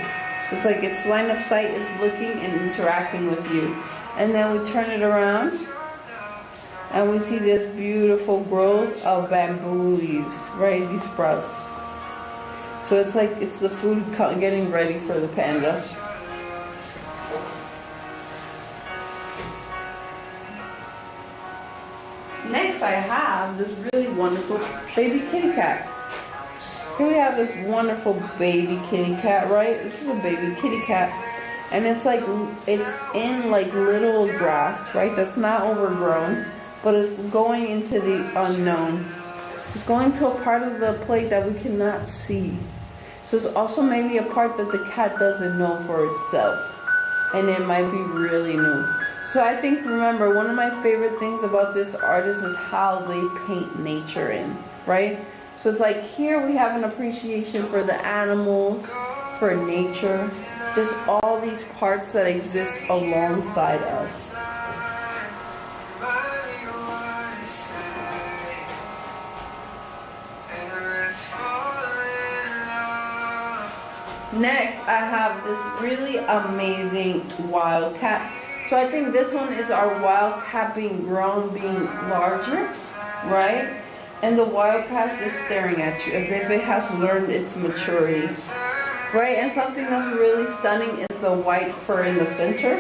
So it's like its line of sight is looking and interacting with you. And then we turn it around and we see this beautiful growth of bamboo leaves, right? These sprouts. So it's like it's the food getting ready for the panda. Next I have this really wonderful baby kitty cat. Here we have this wonderful baby kitty cat, right? This is a baby kitty cat. And it's like, it's in like little grass, right? That's not overgrown. but it's going into the unknown. It's going to a part of the plate that we cannot see. So it's also maybe a part that the cat doesn't know for itself. And it might be really new. So I think, remember, one of my favorite things about this artist is how they paint nature in, right? So it's like here we have an appreciation for the animals, for nature, just all these parts that exist alongside us. Next, I have this really amazing wildcat. So I think this one is our wildcat being grown, being larger, right? And the wildcat's just staring at you as if it has learned its maturity, right? And something that's really stunning is the white fur in the center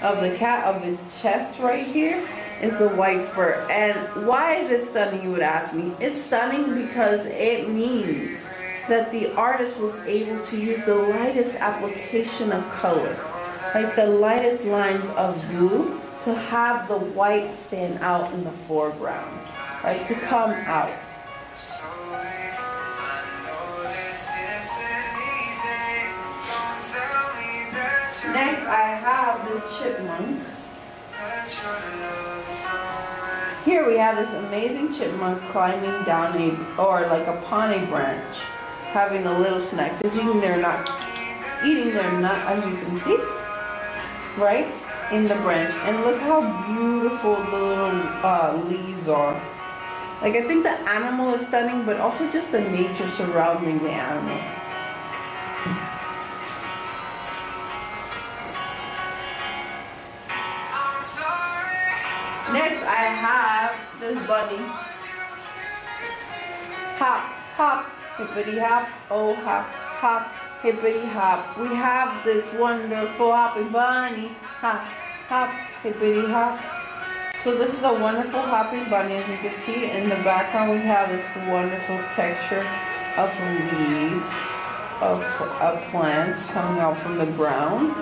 of the cat, of his chest right here, is the white fur. And why is it stunning, you would ask me? It's stunning because it means that the artist was able to use the lightest application of color, right? The lightest lines of blue to have the white stand out in the foreground, right? To come out. Next, I have this chipmunk. Here we have this amazing chipmunk climbing down upon a branch, having a little snack, just eating their nut, as you can see, right, in the branch. And look how beautiful the little leaves are. Like, I think the animal is stunning, but also just the nature surrounding the animal. Next, I have this bunny. Hop, hop, hippity hop, oh hop, hop, hippity hop. We have this wonderful hopping bunny. Hop, hop, hippity hop. So this is a wonderful hopping bunny. As you can see in the background, we have this wonderful texture of leaves, of plants coming out from the ground.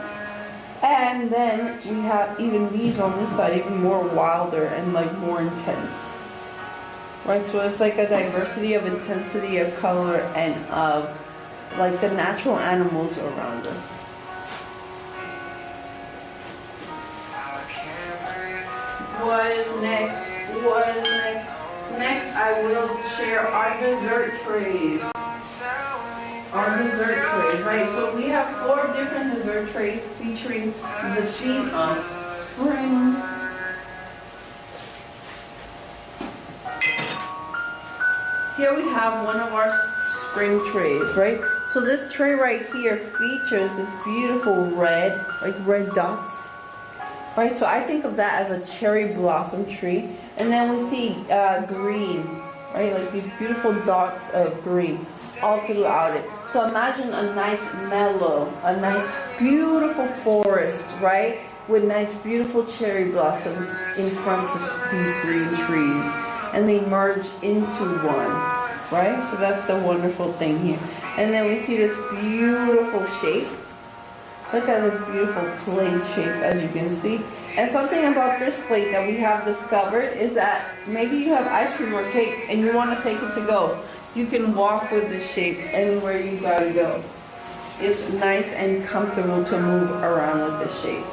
And then we have even these on this side, even more wilder and like more intense. Right, so it's like a diversity of intensity of color and of like the natural animals around us. What is next? What is next? Next, I will share our dessert trays. Our dessert trays, right? So we have 4 different dessert trays featuring the theme of spring. Here we have one of our spring trays, right? So this tray right here features this beautiful red, like red dots, right? So I think of that as a cherry blossom tree. And then we see green, right? Like these beautiful dots of green all throughout it. So imagine a nice mellow, a nice beautiful forest, right? With nice beautiful cherry blossoms in front of these green trees. And they merge into one, right? So that's the wonderful thing here. And then we see this beautiful shape. Look at this beautiful plate shape, as you can see. And something about this plate that we have discovered is that maybe you have ice cream or cake and you want to take it to go. You can walk with this shape anywhere you gotta go. It's nice and comfortable to move around with this shape.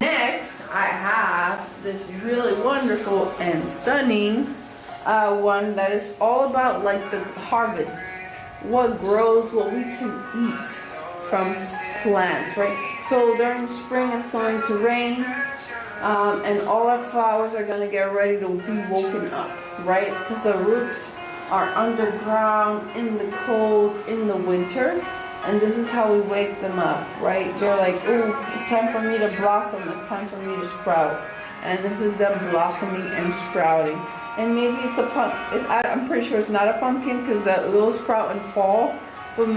Next, I have this really wonderful and stunning one that is all about like the harvest. What grows, what we can eat from plants, right? So during spring it's going to rain and all our flowers are going to get ready to be woken up, right? Because the roots are underground in the cold, in the winter. And this is how we wake them up, right? They're like, oh, it's time for me to blossom. It's time for me to sprout. And this is them blossoming and sprouting. And maybe it's a pumpkin. I'm pretty sure it's not a pumpkin because that will sprout and fall. But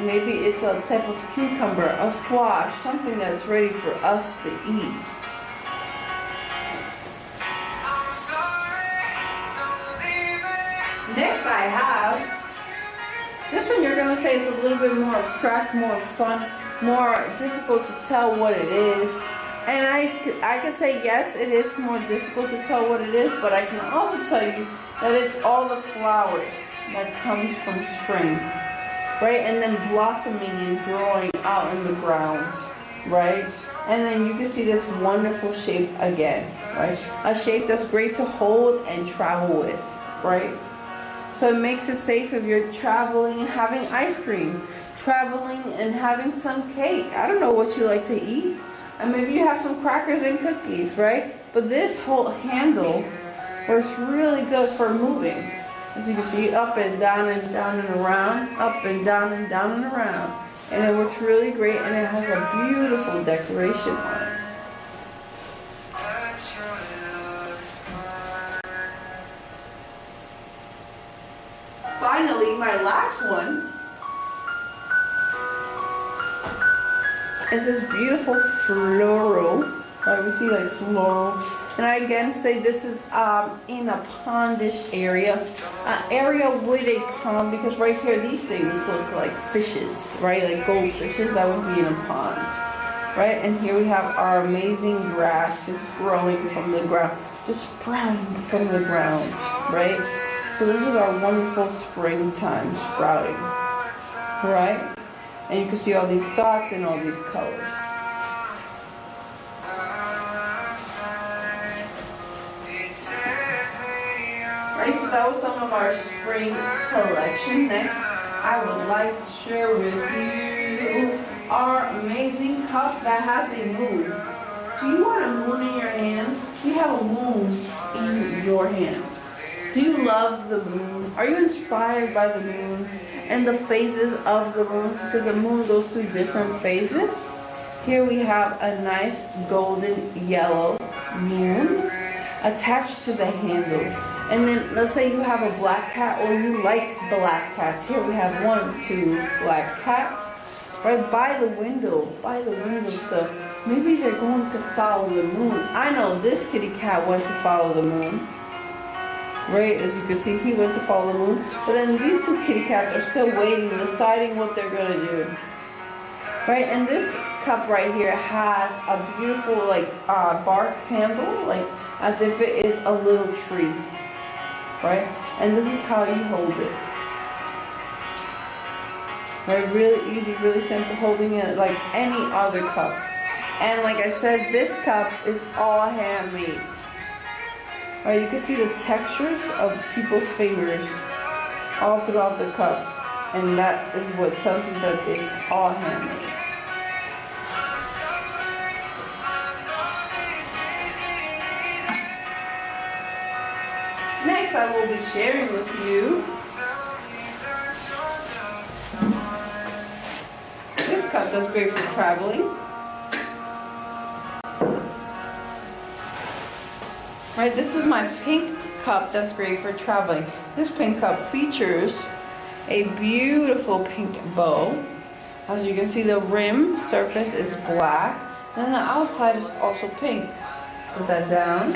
maybe it's a type of cucumber, a squash, something that's ready for us to eat. Next I have, this one you're going to say say it's a little bit more abstract, more fun, more difficult to tell what it is. And I can say yes, it is more difficult to tell what it is, but I can also tell you that it's all the flowers that comes from spring, right? And then blossoming and growing out in the ground, right? And then you can see this wonderful shape again, right? A shape that's great to hold and travel with, right? So it makes it safe if you're traveling and having ice cream, traveling and having some cake. I don't know what you like to eat. And maybe you have some crackers and cookies, right? But this whole handle works really good for moving. As you can see, up and down and down and around, up and down and down and around. And it works really great, and it has a beautiful decoration on it. Finally, my last one is this beautiful floral, right? We see like floral. And I again say this is in a pondish area, an area with a pond, because right here these things look like fishes, right? Like goldfishes that would be in a pond, right? And here we have our amazing grass just growing from the ground, just sprouting from the ground, right? So this is our wonderful springtime sprouting, right? And you can see all these dots and all these colors. Right, so that was some of our spring collection. Next, I would like to share with you our amazing cup that has a moon. Do you want a moon in your hands? You have a moon in your hands. Do you love the moon? Are you inspired by the moon and the phases of the moon? Because the moon goes through different phases. Here we have a nice golden yellow moon attached to the handle. And then let's say you have a black cat, or you like black cats. Here we have 1, 2 black cats right by the window, so maybe they're going to follow the moon. I know this kitty cat went to follow the moon. Right, as you can see, he went to follow the moon. But then these 2 kitty cats are still waiting, deciding what they're going to do. Right, and this cup right here has a beautiful bark handle, like as if it is a little tree. Right, and this is how you hold it. Right, really easy, really simple, holding it like any other cup. And like I said, this cup is all handmade. Right, you can see the textures of people's fingers all throughout the cup, and that is what tells you that it's all handmade. Next, I will be sharing with you this cup that's great for traveling. Right, this is my pink cup that's great for traveling. This pink cup features a beautiful pink bow. As you can see, the rim surface is black, and the outside is also pink. Put that down.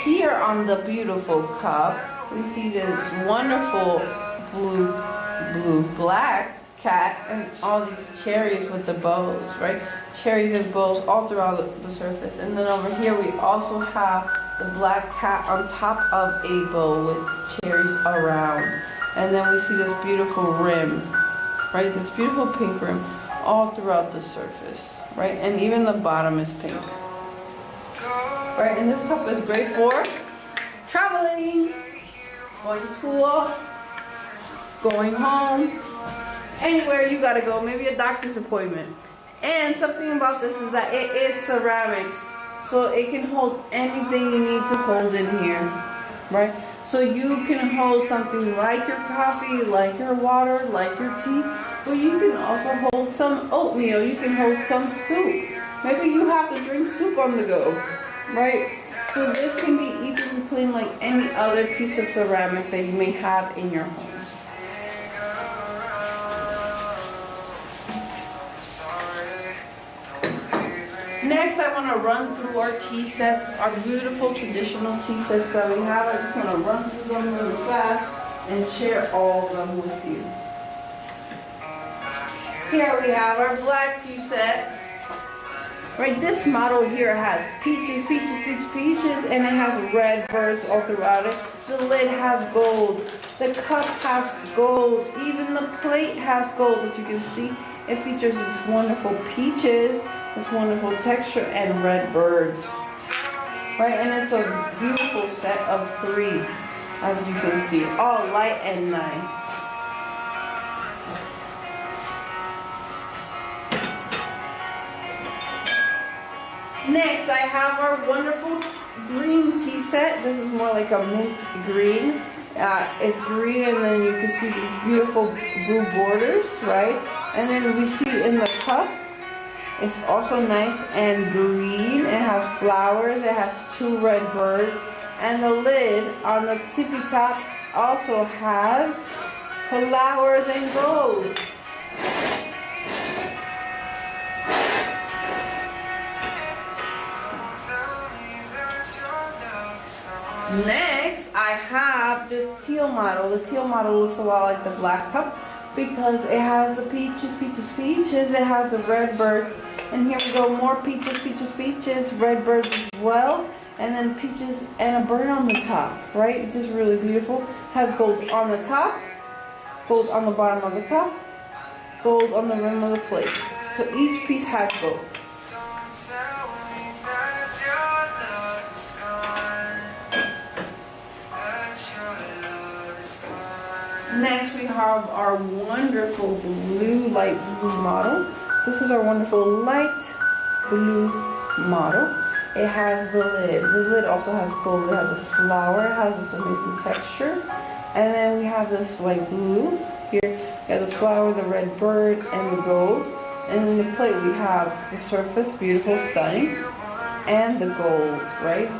Here on the beautiful cup, we see this wonderful blue black cat and all these cherries with the bows, right? Cherries and bows all throughout the surface. And then over here we also have the black cat on top of a bow with cherries around. And then we see this beautiful rim, right? This beautiful pink rim all throughout the surface, right? And even the bottom is pink. Right, and this cup is great for traveling, going to school, going home, anywhere you gotta go, maybe a doctor's appointment. And something about this is that it is ceramics, so it can hold anything you need to hold in here, right? So you can hold something like your coffee, like your water, like your tea, but you can also hold some oatmeal, you can hold some soup. Maybe you have to drink soup on the go, right? So this can be easily cleaned like any other piece of ceramic that you may have in your home. Next, I want to run through our tea sets, our beautiful traditional tea sets that we have. I just want to run through them really fast and share all of them with you. Here we have our black tea set. Right, this model here has peaches, peaches, peaches, peaches, and it has red birds all throughout it. The lid has gold. The cup has gold. Even the plate has gold, as you can see. It features this wonderful peaches, this wonderful texture, and red birds. Right, and it's a beautiful set of 3, as you can see, all light and nice. Next, I have our wonderful green tea set. This is more like a mint green. It's green, and then you can see these beautiful blue borders, right? And then we see in the cup, it's also nice and green. It has flowers. It has 2 red birds. And the lid on the tippy top also has flowers and gold. Next, I have this teal model. The teal model looks a lot like the black cup because it has the peaches, peaches, peaches. It has the red birds. And here we go, more peaches, peaches, peaches, red birds as well. And then peaches and a bird on the top, right? It's just really beautiful. Has gold on the top, gold on the bottom of the cup, gold on the rim of the plate. So each piece has gold. Next, we have our wonderful blue, light blue model. This is our wonderful light blue model. It has the lid. The lid also has gold. It has the flower. It has this amazing texture. And then we have this light blue. Here, we have the flower, the red bird, and the gold. And in the plate, we have the surface, beautiful, stunning, and the gold, right?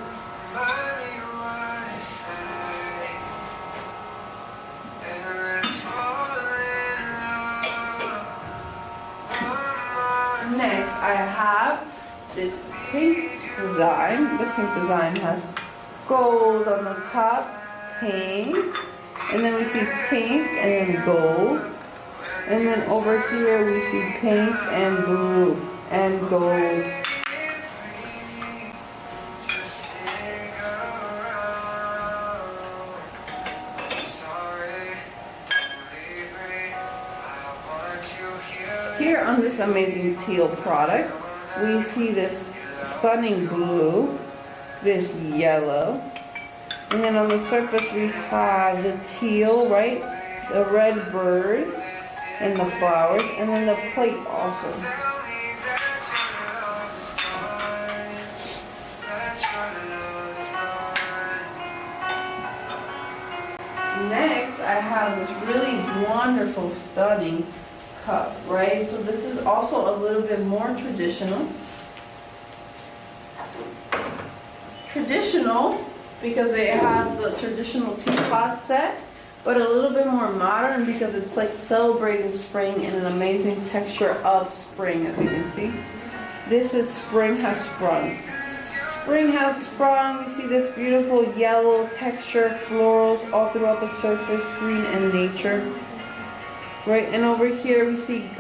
Next, I have this pink design. The pink design has gold on the top, pink, and then we see pink and then gold. And then over here we see pink and blue and gold. Here on this amazing teal product, we see this stunning blue, this yellow, and then on the surface we have the teal, right? The red bird and the flowers, and then the plate also. Next, I have this really wonderful, stunning cup, right? So this is also a little bit more traditional. Traditional because it has the traditional teapot set, but a little bit more modern because it's like celebrating spring and an amazing texture of spring, as you can see. This is spring has sprung. Spring has sprung. You see this beautiful yellow texture, florals all throughout the surface, green and nature. Right, and over here we see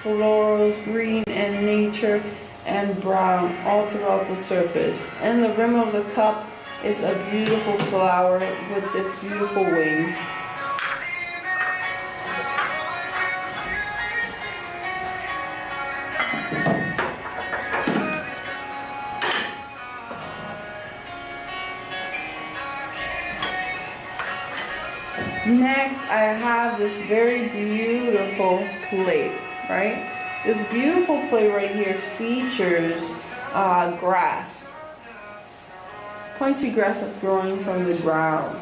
florals, green and nature, and brown all throughout the surface. And the rim of the cup is a beautiful flower with this beautiful wing. Next, I have this very beautiful plate, right? This beautiful plate right here features grass. Pointy grass that's growing from the ground,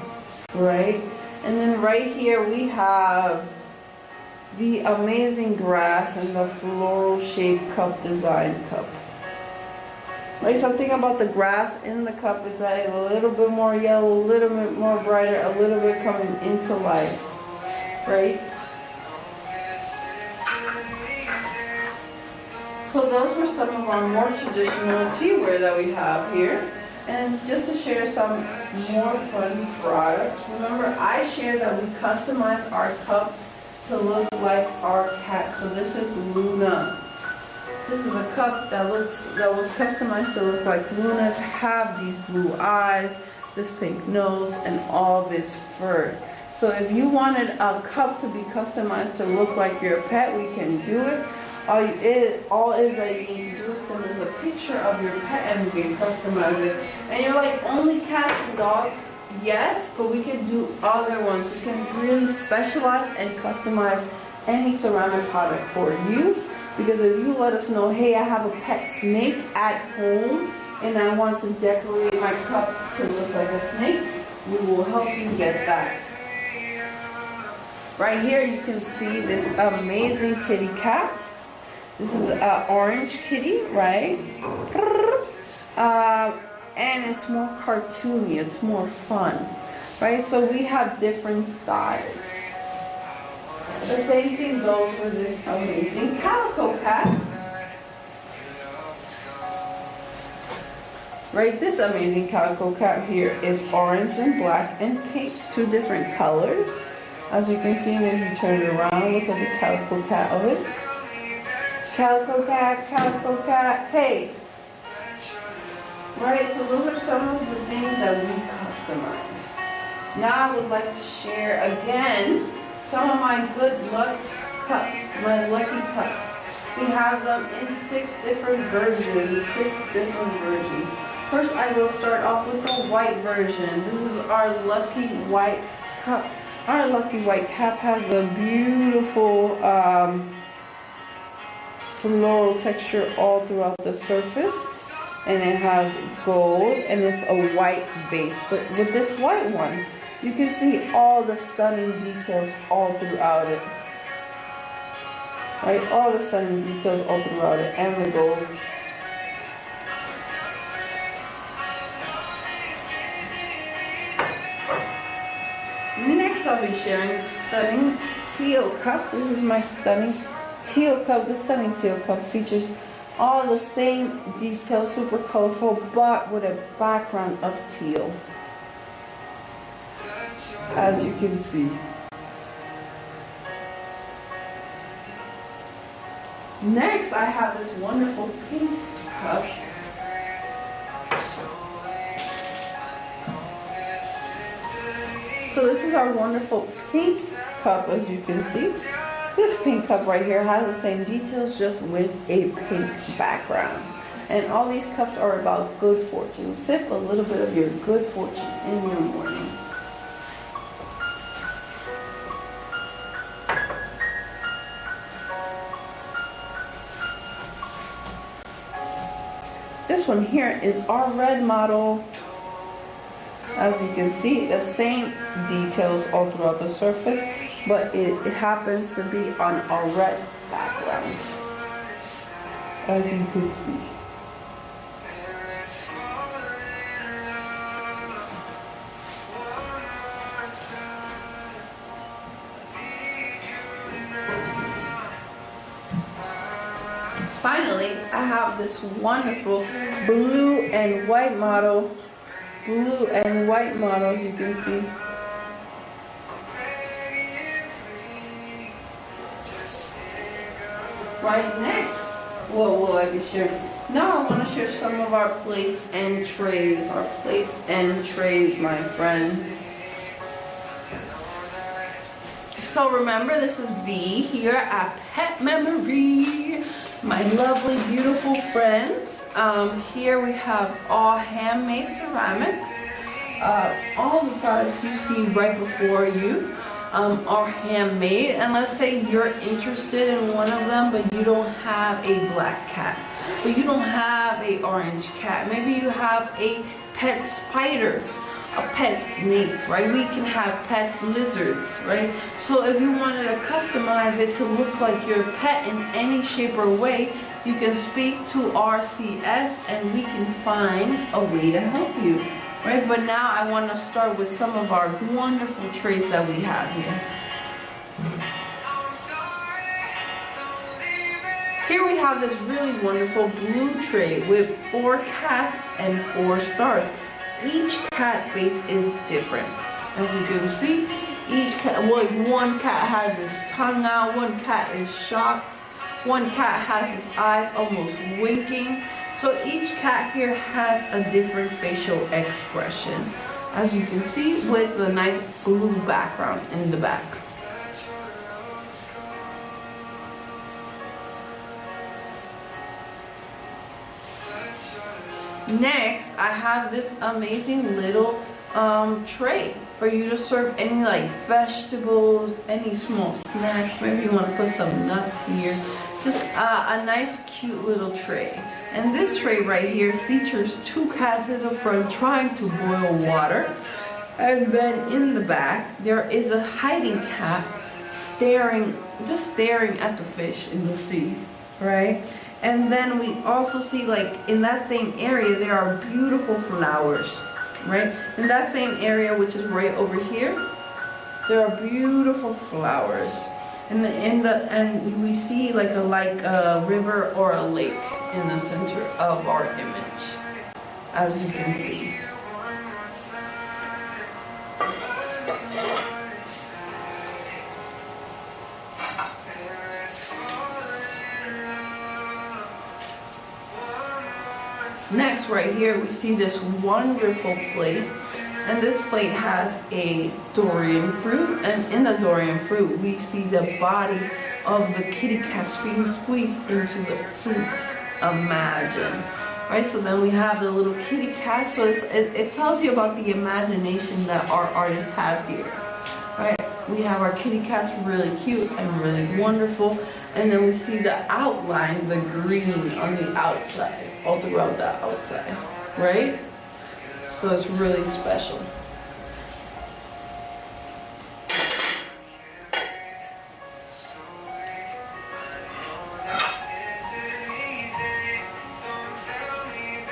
right? And then right here we have the amazing grass and the floral shaped cup design cup. Right, something about the grass in the cup is that a little bit more yellow, a little bit more brighter, a little bit coming into life, right? So those were some of our more traditional teaware that we have here. And just to share some more fun products, remember I shared that we customize our cups to look like our cat. So this is Luna. This is a cup that was customized to look like Luna, to have these blue eyes, this pink nose, and all this fur. So if you wanted a cup to be customized to look like your pet, we can do it. All it is that you need to do is send us a picture of your pet and we can customize it. And you're like, only cats and dogs? Yes, but we can do other ones. We can really specialize and customize any ceramic product for you. Because if you let us know, hey, I have a pet snake at home and I want to decorate my cup to look like a snake, we will help you get that. Right here you can see this amazing kitty cat. This is an orange kitty, right? And it's more cartoony, it's more fun, right? So we have different styles. The same thing goes for this amazing calico cat. Right, this amazing calico cat here is orange and black and pink, two different colors. As you can see when you turn it around, look at the calico cat of it. Calico cat, hey! Right, so those are some of the things that we customize. Now I would like to share again some of my good luck cups, my lucky cups. We have them in 6 different versions, First I will start off with the white version. This is our lucky white cup. Our lucky white cup has a beautiful floral texture all throughout the surface. And it has gold and it's a white base. But with this white one, you can see all the stunning details all throughout it. Right, all the stunning details all throughout it, and the gold. Next I'll be sharing a stunning teal cup. This is my stunning teal cup. The stunning teal cup features all the same details, super colorful, but with a background of teal. As you can see. Next, I have this wonderful pink cup. So this is our wonderful pink cup, as you can see. This pink cup right here has the same details, just with a pink background. And all these cups are about good fortune. Sip a little bit of your good fortune in your morning. This one here is our red model. As you can see, the same details all throughout the surface, but it happens to be on a red background, as you can see. Finally, I have this wonderful blue and white model. Blue and white models, you can see. Right next, what will I be sharing? Now I want to share some of our plates and trays. Our plates and trays, my friends. So remember, this is V here at Pet Memory. My lovely, beautiful friends. Here we have all handmade ceramics. All the products you see right before you are handmade. And let's say you're interested in one of them, but you don't have a black cat, but you don't have a orange cat. Maybe you have a pet spider, a pet snake, right? We can have pet lizards, right? So if you wanted to customize it to look like your pet in any shape or way, you can speak to RCS and we can find a way to help you, right? But now I want to start with some of our wonderful trays that we have here. Here we have this really wonderful blue tray with 4 cats and 4 stars. Each cat face is different. As you can see, Each cat, like one cat has his tongue out, one cat is shocked, one cat has his eyes almost winking. So each cat here has a different facial expression, as you can see, with a nice blue background in the back. Next, I have this amazing little tray for you to serve any like vegetables, any small snacks. Maybe you want to put some nuts here. Just a nice cute little tray. And this tray right here features two cats in the front trying to boil water. And then in the back, there is a hiding cat just staring at the fish in the sea, right? And then we also see, like, in that same area, there are beautiful flowers, right? In that same area, which is right over here, there are beautiful flowers. And we see like a river or a lake in the center of our image, as you can see. Next, right here, we see this wonderful plate, and this plate has a durian fruit, and in the durian fruit, we see the body of the kitty cat being squeezed into the fruit. Imagine, right? So then we have the little kitty cat. So it tells you about the imagination that our artists have here, right? We have our kitty cats, really cute and really wonderful, and then we see the outline, the green on the outside, all throughout the outside, right? So it's really special.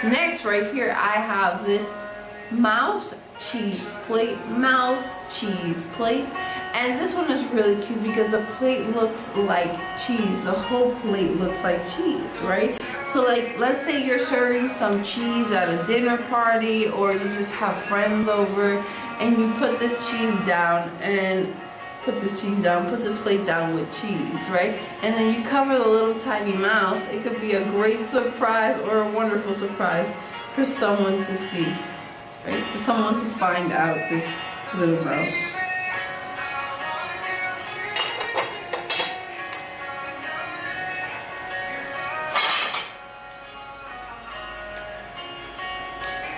Next, right here, I have this mouse cheese plate, and this one is really cute because the plate looks like cheese. The whole plate looks like cheese, right? So like, let's say you're serving some cheese at a dinner party, or you just have friends over, and you put this cheese down and put this plate down with cheese, right? And then you cover the little tiny mouse. It could be a great surprise or a wonderful surprise for someone to see, right? To someone to find out this little mouse.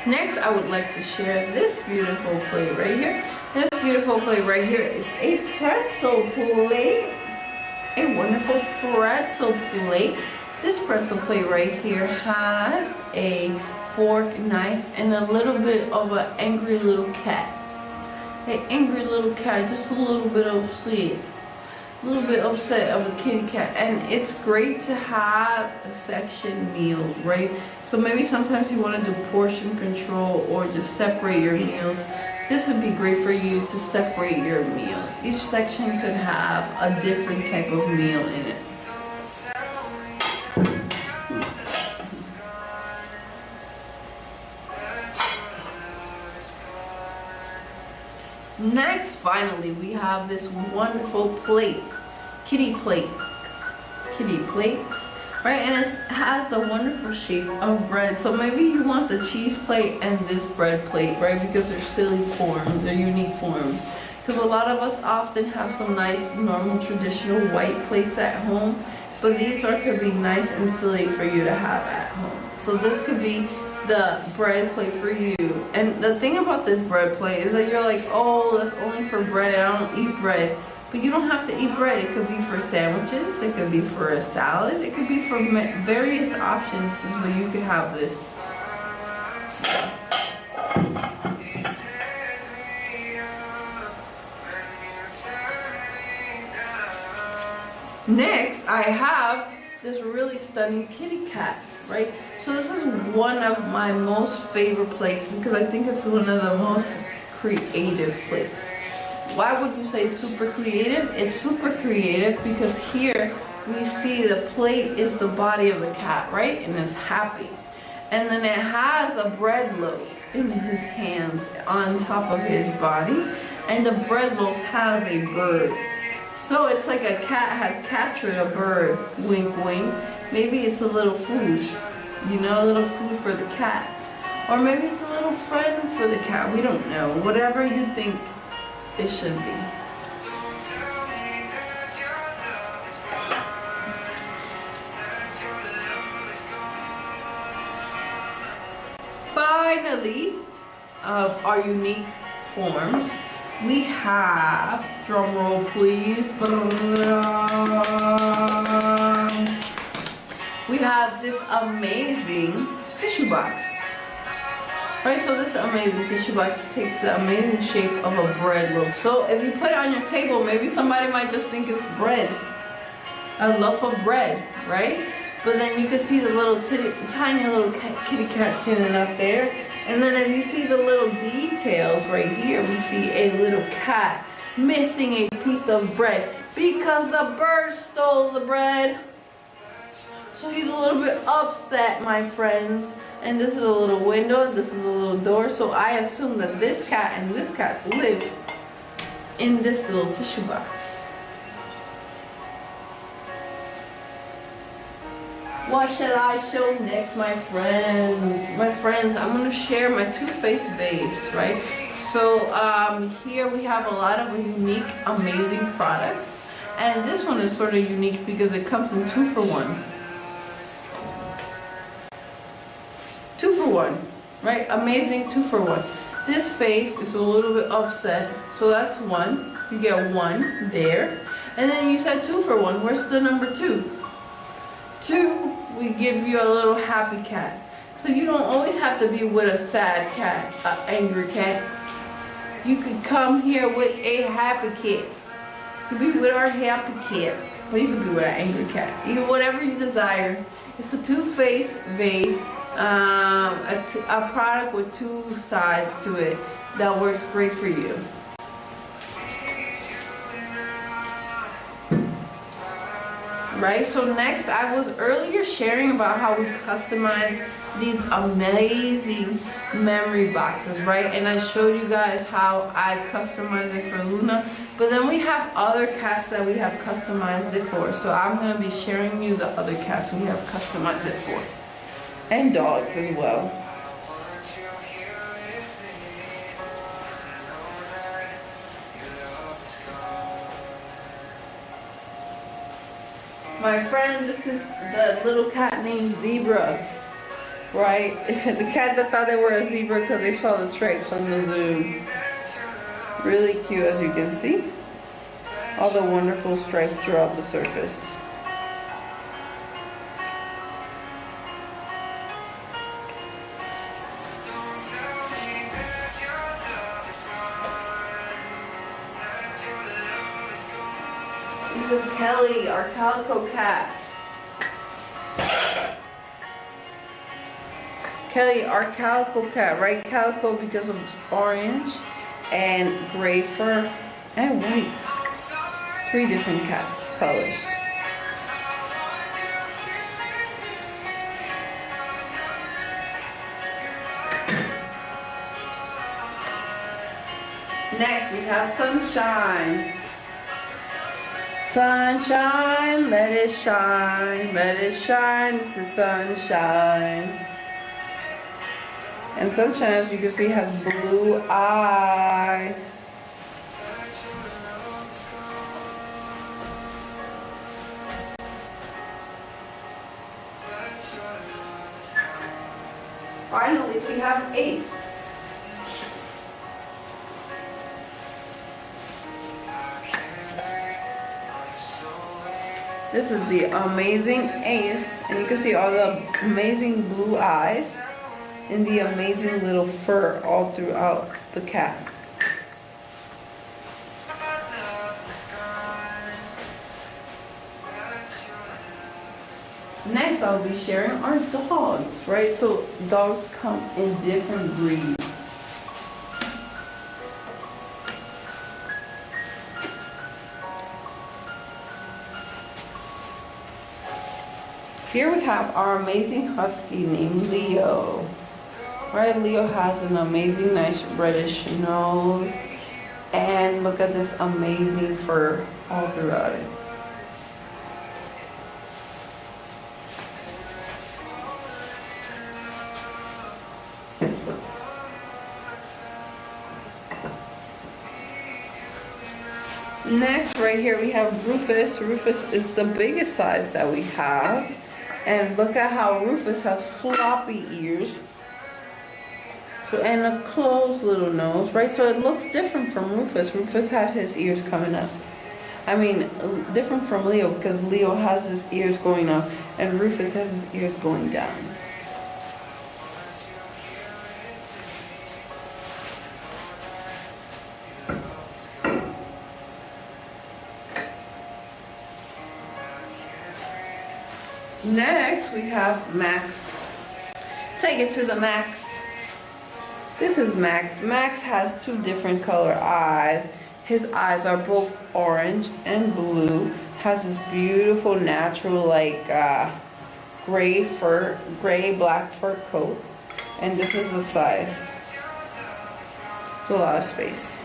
Next, I would like to share this beautiful plate right here. This beautiful plate right here is a pretzel plate. A wonderful pretzel plate. This pretzel plate right here has a fork, knife, and a little bit of an angry little cat. An angry little cat, just a little bit upset. A little bit upset of a kitty cat. And it's great to have a section meal, right? So maybe sometimes you want to do portion control or just separate your meals. This would be great for you to separate your meals. Each section could have a different type of meal in it. Next, finally, we have this wonderful plate, kitty plate, right? And it has a wonderful shape of bread. So maybe you want the cheese plate and this bread plate, right? Because they're silly forms, they're unique forms. Because a lot of us often have some nice, normal, traditional white plates at home, but these could be nice and silly for you to have at home. So this could be the bread plate for you. And the thing about this bread plate is that you're like, oh, that's only for bread, I don't eat bread. But you don't have to eat bread. It could be for sandwiches, it could be for a salad, it could be for various options, so you could have this. Next, I have this really stunning kitty cat, right? So this is one of my most favorite plates because I think it's one of the most creative plates. Why would you say it's super creative? It's super creative because here we see the plate is the body of the cat, right? And it's happy. And then it has a bread loaf in his hands on top of his body. and the bread loaf has a bird. So it's like a cat has captured a bird, wink wink. Maybe it's a little food, you know, a little food for the cat. Or maybe it's a little friend for the cat, we don't know. Whatever you think it should be. Finally, of our unique forms, we have, drum roll please, we have this amazing tissue box. Right, so this amazing tissue box takes the amazing shape of a bread loaf. So if you put it on your table, maybe somebody might just think it's bread, a loaf of bread, right? But then you can see the little tiny little kitty cat standing up there. And then if you see the little details right here, we see a little cat missing a piece of bread because the bird stole the bread. So he's a little bit upset, my friends. And this is a little window, this is a little door. So I assume that this cat and this cat live in this little tissue box. What shall I show next, my friends? My friends, I'm going to share my two-faced vase, right? So here we have a lot of unique, amazing products. And this one is sort of unique because it comes in 2-for-1. 2-for-1, right? Amazing 2-for-1. This vase is a little bit upset, so that's 1. You get 1 there. And then you said 2-for-1. Where's the number 2? 2, we give you a little happy cat. So you don't always have to be with a sad cat, an angry cat. You could come here with a happy cat. You could be with our happy cat, or you could be with an angry cat. Either whatever you desire. It's a two-faced vase, a product with 2 sides to it that works great for you. Right, so next I was earlier sharing about how we customize these amazing memory boxes, right? And I showed you guys how I customized it for Luna, but then we have other cats that we have customized it for. So I'm going to be sharing you the other cats we have customized it for, and dogs as well. My friend, this is the little cat named Zebra, right? The cat that thought they were a zebra because they saw the stripes on the zoo. Really cute, as you can see. All the wonderful stripes throughout the surface. This is Kelly, our calico cat. Kelly, our calico cat, right? Calico because of orange and gray fur and white. 3 different cats colors. Next we have Sunshine. Sunshine, let it shine, this is Sunshine. And Sunshine, as you can see, has blue eyes. Finally, we have Ace. This is the amazing Ace, and you can see all the amazing blue eyes and the amazing little fur all throughout the cat. Next, I'll be sharing our dogs, right? So dogs come in different breeds. Here we have our amazing husky named Leo. Right, Leo has an amazing nice reddish nose And look at this amazing fur all throughout it. Next, right here we have Rufus. Rufus is the biggest size that we have. And look at how Rufus has floppy ears. And a closed little nose, right? So it looks different from Rufus. Rufus had his ears coming up. I mean, different from Leo because Leo has his ears going up and Rufus has his ears going down. Next, we have Max. Take it to the Max. This is Max. Max has two different color eyes. His eyes are both orange and blue. Has this beautiful natural gray black fur coat. And this is the size. It's a lot of space.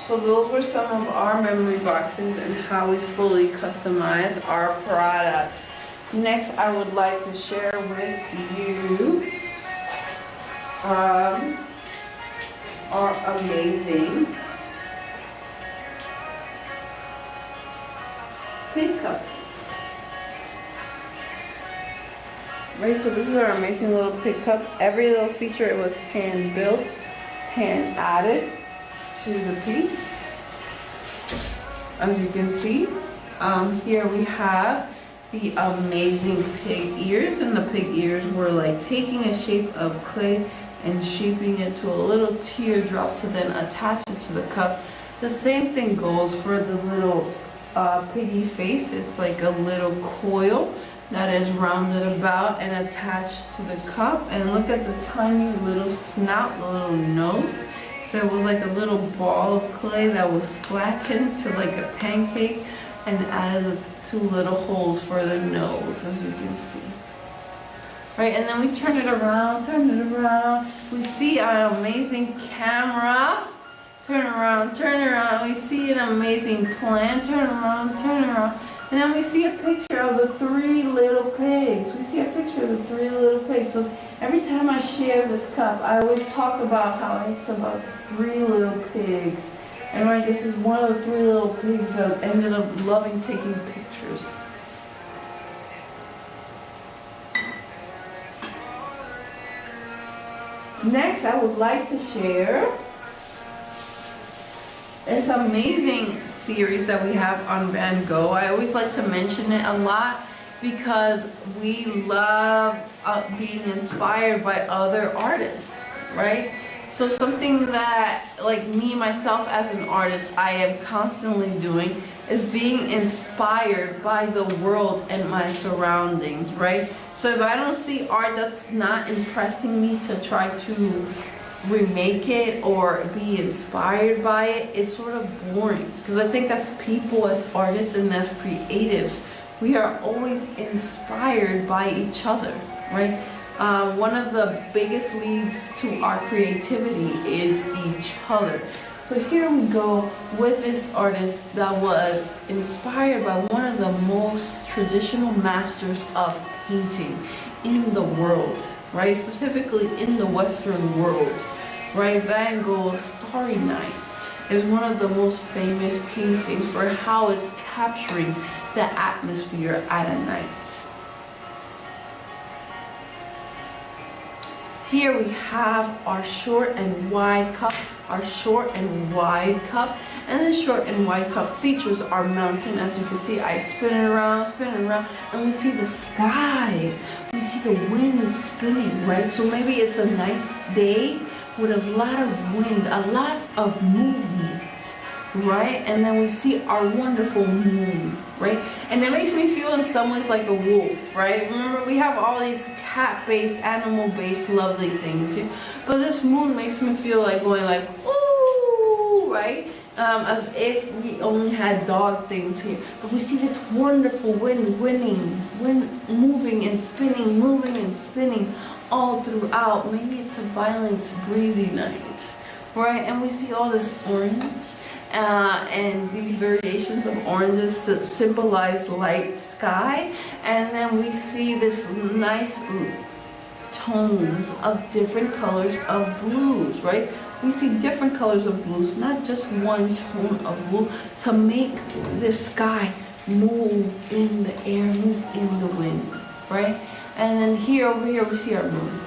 So those were some of our memory boxes and how we fully customize our products. Next, I would like to share with you our amazing pig cup. Right, so this is our amazing little pig cup. Every little feature, it was hand built, hand added to the piece. As you can see, here we have the amazing pig ears, and the pig ears were like taking a shape of clay and shaping it to a little teardrop to then attach it to the cup. The same thing goes for the little piggy face. It's like a little coil that is rounded about and attached to the cup. And look at the tiny little snout, the little nose. So it was like a little ball of clay that was flattened to like a pancake and added the two little holes for the nose, as you can see. Right, and then we turn it around. We see an amazing camera. Turn around. We see an amazing plant. Turn around. And then we see a picture of the three little pigs. So every time I share this cup, I always talk about how it's about three little pigs. And right, this is one of the three little pigs that ended up loving taking pictures. Next, I would like to share this amazing series that we have on Van Gogh. I always like to mention it a lot because we love being inspired by other artists, right? So something that, like me, myself as an artist, I am constantly doing is being inspired by the world and my surroundings, right? So if I don't see art that's not impressing me to try to remake it or be inspired by it, it's sort of boring. Because I think as people, as artists and as creatives, we are always inspired by each other, right? One of the biggest leads to our creativity is each other. So here we go with this artist that was inspired by one of the most traditional masters of painting in the world, right? Specifically in the Western world, right? Van Gogh's Starry Night is one of the most famous paintings for how it's capturing the atmosphere at a night. Here we have our short and wide cup, and this short and wide cup features our mountain. As you can see, I spin it around, and we see the sky. We see the wind spinning, right? So maybe it's a nice day with a lot of wind, a lot of movement, right? And then we see our wonderful moon, right? And it makes me feel in some ways like a wolf, right? Remember, we have all these cat-based, animal-based lovely things here, but this moon makes me feel like going like, ooh, right? as if we only had dog things here. But we see this wonderful wind moving and spinning, moving and spinning all throughout. Maybe it's a violent, breezy night, right? And we see all this orange and these variations of oranges to symbolize light sky. And then we see this nice tones of different colors of blues, right? We see different colors of blues, not just one tone of blue, to make the sky move in the air, move in the wind, right? And then here, over here, we see our moon,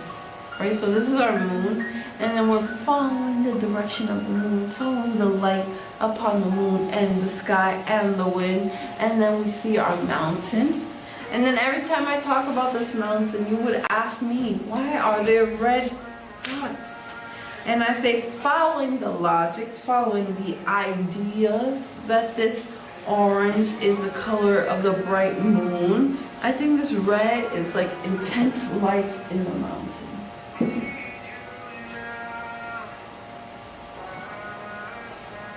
right? So this is our moon, and then we're following the direction of the moon, following the light upon the moon and the sky and the wind, and then we see our mountain. And then every time I talk about this mountain, you would ask me, why are there red dots? And I say, following the logic, following the ideas that this orange is the color of the bright moon, I think this red is like intense light in the mountain.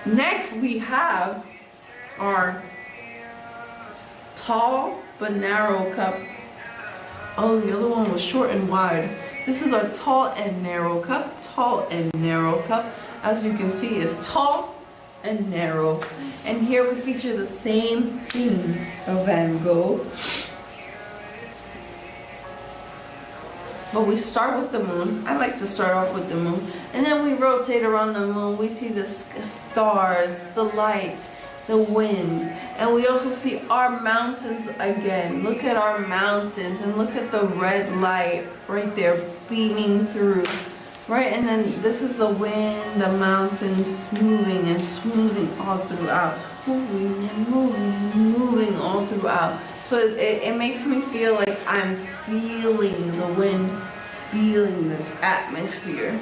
Next, we have our tall but narrow cup. Oh, the other one was short and wide. This is our tall and narrow cup. Tall and narrow cup, as you can see, is tall and narrow. And here we feature the same theme of Van Gogh. But we start with the moon. I like to start off with the moon. And then we rotate around the moon. We see the stars, the light, the wind. And we also see our mountains again. Look at our mountains and look at the red light right there beaming through. Right, and then this is the wind, the mountains moving and smoothing all throughout. Moving and moving and moving all throughout. So it makes me feel like I'm feeling the wind, feeling this atmosphere.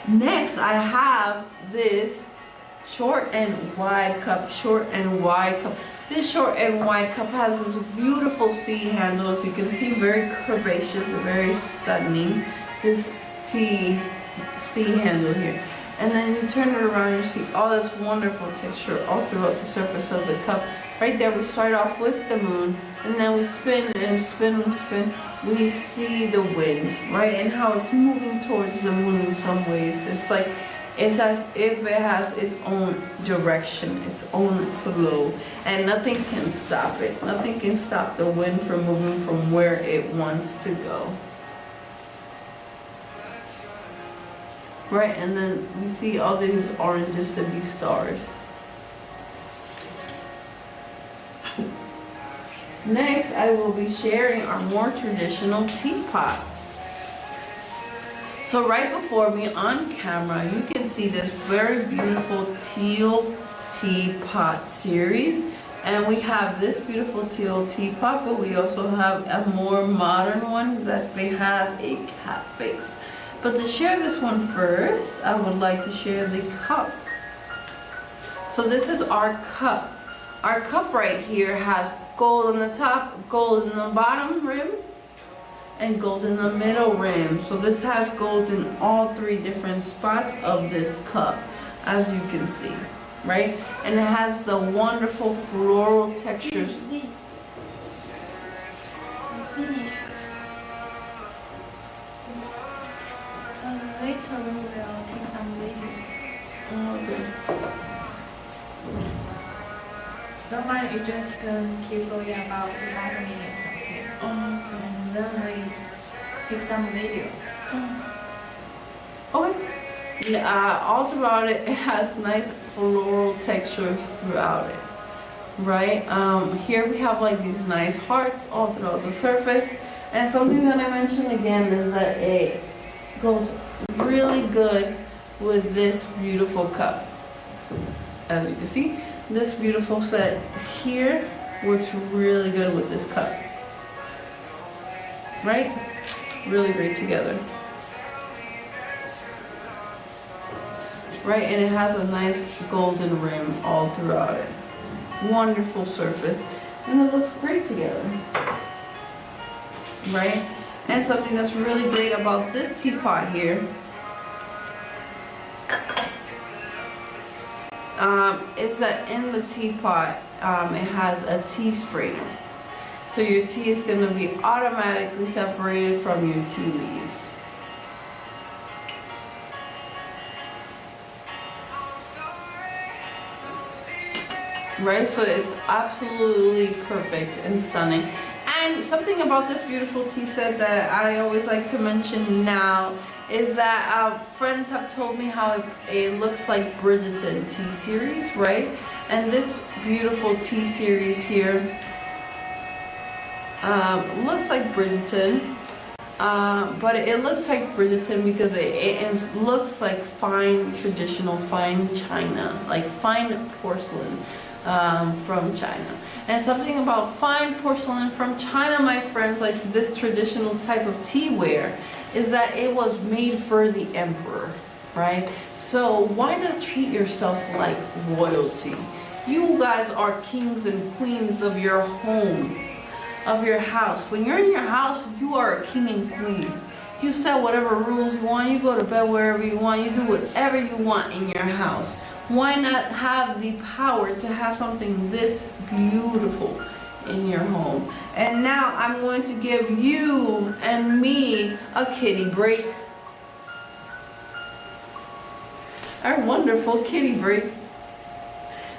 Next, I have this short and wide cup, short and wide cup. This short and wide cup has this beautiful C handle, as you can see, very curvaceous, very stunning. This C handle here. And then you turn it around, you see all this wonderful texture all throughout the surface of the cup. Right there, we start off with the moon, and then we spin and spin and spin. We see the wind, right? And how it's moving towards the moon in some ways. It's like, it's as if it has its own direction, its own flow, and nothing can stop it. Nothing can stop the wind from moving from where it wants to go. Right, and then we see all these oranges to be stars. Next, I will be sharing our more traditional teapot. So right before me on camera, you can see this very beautiful teal teapot series. And we have this beautiful teal teapot, but we also have a more modern one that has a cap base. But to share this one first, I would like to share the cup. So this is our cup. Our cup right here has gold on the top, gold in the bottom rim, and gold in the middle rim. So this has gold in all three different spots of this cup, as you can see, right? And it has the wonderful floral textures. Later we will take some video. Okay. Don't mind, you just can keep going about 5 minutes, okay? And then we take some video. Okay. All throughout it, it has nice floral textures throughout it, right? Here we have like these nice hearts all throughout the surface. And something that I mentioned again is that it goes really good with this beautiful cup. As you can see, this beautiful set here works really good with this cup. Right? Really great together. Right, and it has a nice golden rim all throughout it. Wonderful surface, and it looks great together. Right? And something that's really great about this teapot here is that in the teapot it has a tea strainer. So your tea is going to be automatically separated from your tea leaves. Right, so it's absolutely perfect and stunning. And something about this beautiful tea set that I always like to mention now is that friends have told me how it looks like Bridgeton tea series, right? And this beautiful tea series here looks like Bridgeton, but it looks like Bridgeton because it looks like fine traditional fine china, like fine porcelain from China. And something about fine porcelain from China, my friends, like this traditional type of teaware, is that it was made for the emperor, right? So why not treat yourself like royalty? You guys are kings and queens of your home, of your house. When you're in your house, you are a king and queen. You set whatever rules you want, you go to bed wherever you want, you do whatever you want in your house. Why not have the power to have something this beautiful in your home? And now I'm going to give you and me a kitty break. Our wonderful kitty break.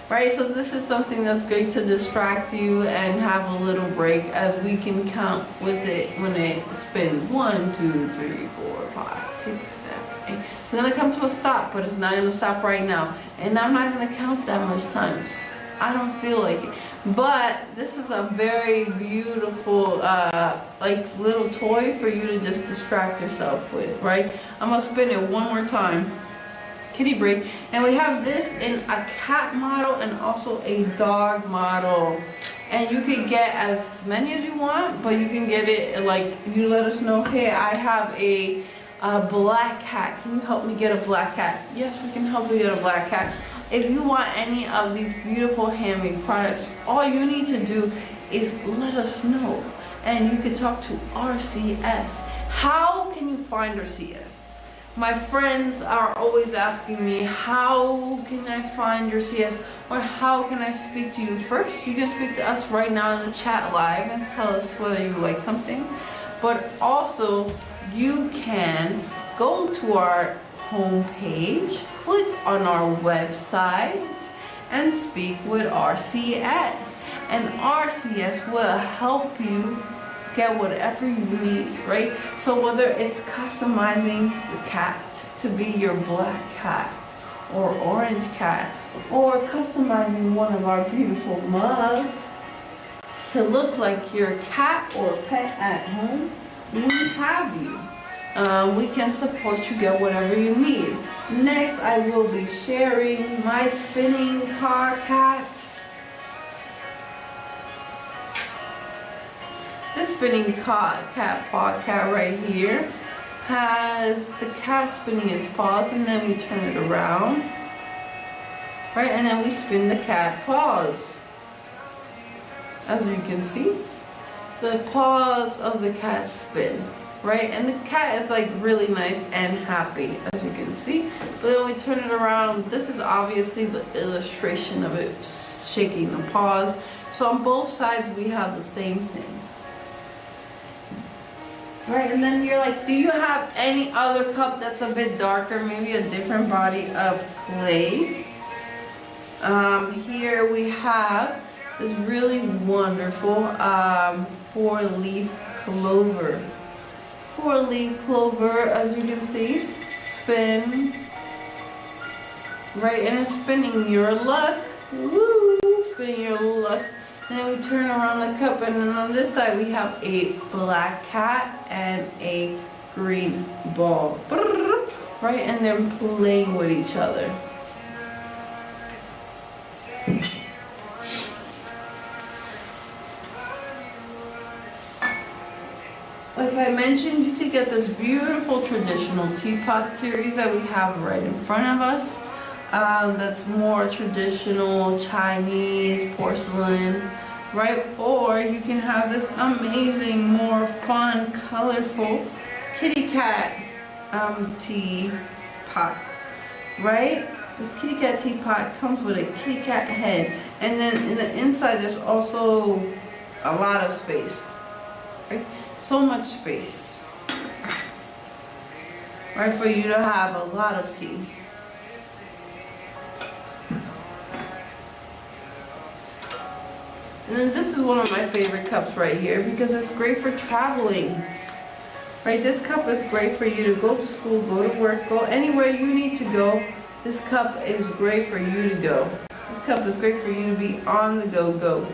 Right, so this is something that's great to distract you and have a little break as we can count with it when it spins. 1, 2, 3, 4, 5, 6, 7, 8. It's gonna come to a stop, but it's not gonna stop right now. And I'm not gonna count that much times. I don't feel like it. But this is a very beautiful, like little toy for you to just distract yourself with, right? I'm gonna spin it one more time. Kitty break. And we have this in a cat model and also a dog model. And you can get as many as you want, but you can get it like you let us know, hey, I have a black cat. Can you help me get a black cat? Yes, we can help you get a black cat. If you want any of these beautiful handmade products, all you need to do is let us know. And you can talk to RCS. How can you find RCS? My friends are always asking me, how can I find your CS, or how can I speak to you? First, you can speak to us right now in the chat live and tell us whether you like something. But also, you can go to our homepage, click on our website, and speak with RCS. And RCS will help you get whatever you need, right? So whether it's customizing the cat to be your black cat or orange cat, or customizing one of our beautiful mugs to look like your cat or pet at home, we have you. We can support you get whatever you need. Next, I will be sharing my spinning car cat. This spinning cat paw cat right here has the cat spinning its paws, and then we turn it around, right, and then we spin the cat paws. As you can see, the paws of the cat spin, right, and the cat is like really nice and happy, as you can see. But then we turn it around. This is obviously the illustration of it shaking the paws. So on both sides we have the same thing. Right, and then you're like, do you have any other cup that's a bit darker, maybe a different body of clay? Here we have this really wonderful 4-leaf clover. 4-leaf clover, as you can see, spin. Right, and it's spinning your luck. Woo! Spinning your luck. And then we turn around the cup, and then on this side we have a black cat and a green ball. Right, and they're playing with each other. Like I mentioned, you could get this beautiful traditional teapot series that we have right in front of us. That's more traditional Chinese porcelain. right? Or you can have this amazing, more fun, colorful kitty cat teapot, right? This kitty cat teapot comes with a kitty cat head, and then in the inside there's also a lot of space, right? So much space, right, for you to have a lot of tea. And then this is one of my favorite cups right here because it's great for traveling. Right, this cup is great for you to go to school, go to work, go anywhere you need to go. This cup is great for you to go. This cup is great for you to be on the go-go.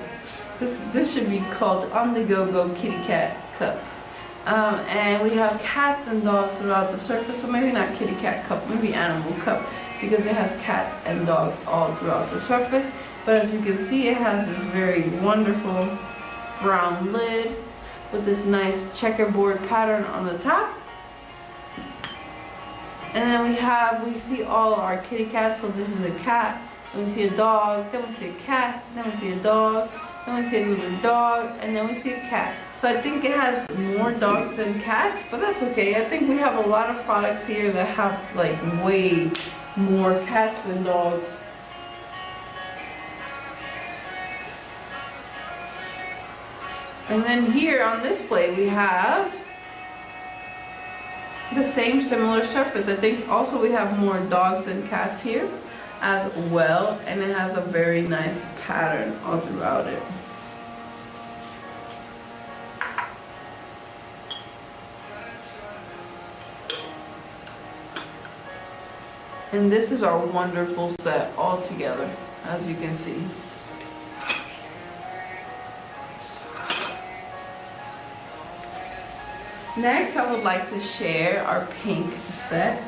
This should be called on the go-go kitty cat cup. And we have cats and dogs throughout the surface, so maybe not kitty cat cup, maybe animal cup, because it has cats and dogs all throughout the surface. But as you can see, it has this very wonderful brown lid with this nice checkerboard pattern on the top. And then we see all our kitty cats. So this is a cat, then we see a dog, then we see a cat, then we see a dog, then we see another dog, and then we see a cat. So I think it has more dogs than cats, but that's okay. I think we have a lot of products here that have like way more cats than dogs. And then here on this plate we have the same similar surface. I think also we have more dogs than cats here as well, and it has a very nice pattern all throughout it. And this is our wonderful set all together, as you can see. Next, I would like to share our pink set.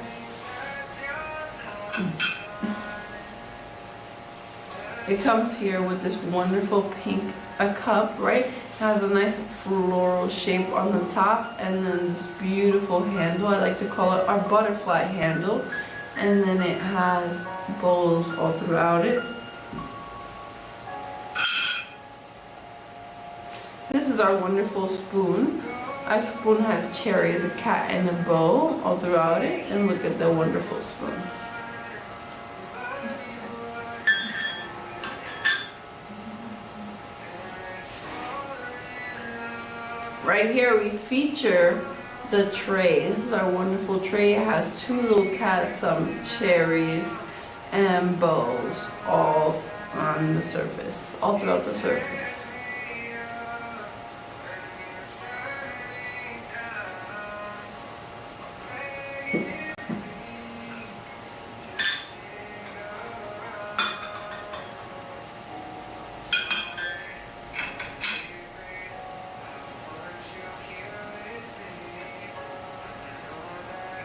It comes here with this wonderful pink cup, right? It has a nice floral shape on the top, and then this beautiful handle. I like to call it our butterfly handle. And then it has bowls all throughout it. This is our wonderful spoon. Our spoon has cherries, a cat, and a bow all throughout it. And look at the wonderful spoon. Right here we feature the tray. This is our wonderful tray. It has two little cats, some cherries, and bows all on the surface, all throughout the surface.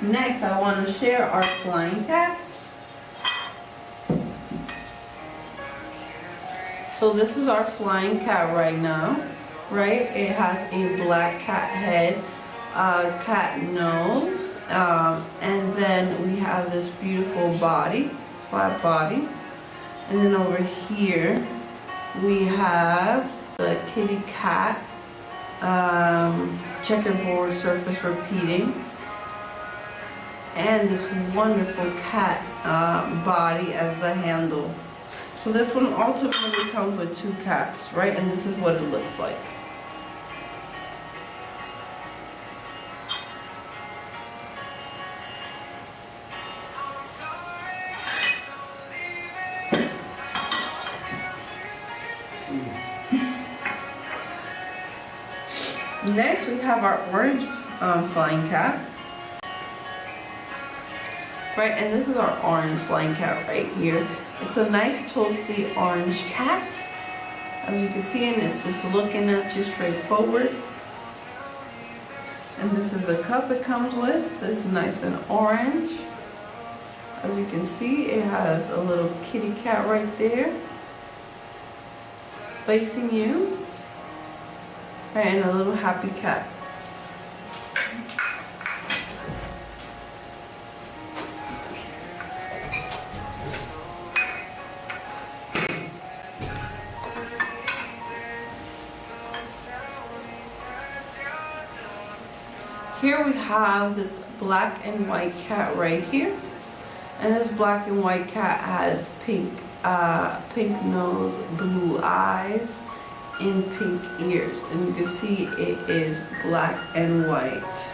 Next, I want to share our flying cats. So this is our flying cat right now, right? It has a black cat head, cat nose, and then we have this beautiful body, flat body. And then over here, we have the kitty cat, checkerboard surface repeating. And this wonderful cat body as the handle. So this one ultimately comes with two cats, right? And this is what it looks like. Next we have our orange flying cat. Right, and this is our orange flying cat right here. It's a nice toasty orange cat. As you can see, and it's just looking at you straight forward. And this is the cup it comes with. It's nice and orange. As you can see, it has a little kitty cat right there facing you. Right, and a little happy cat. Here we have this black and white cat right here. And this black and white cat has pink nose, blue eyes, and pink ears. And you can see it is black and white.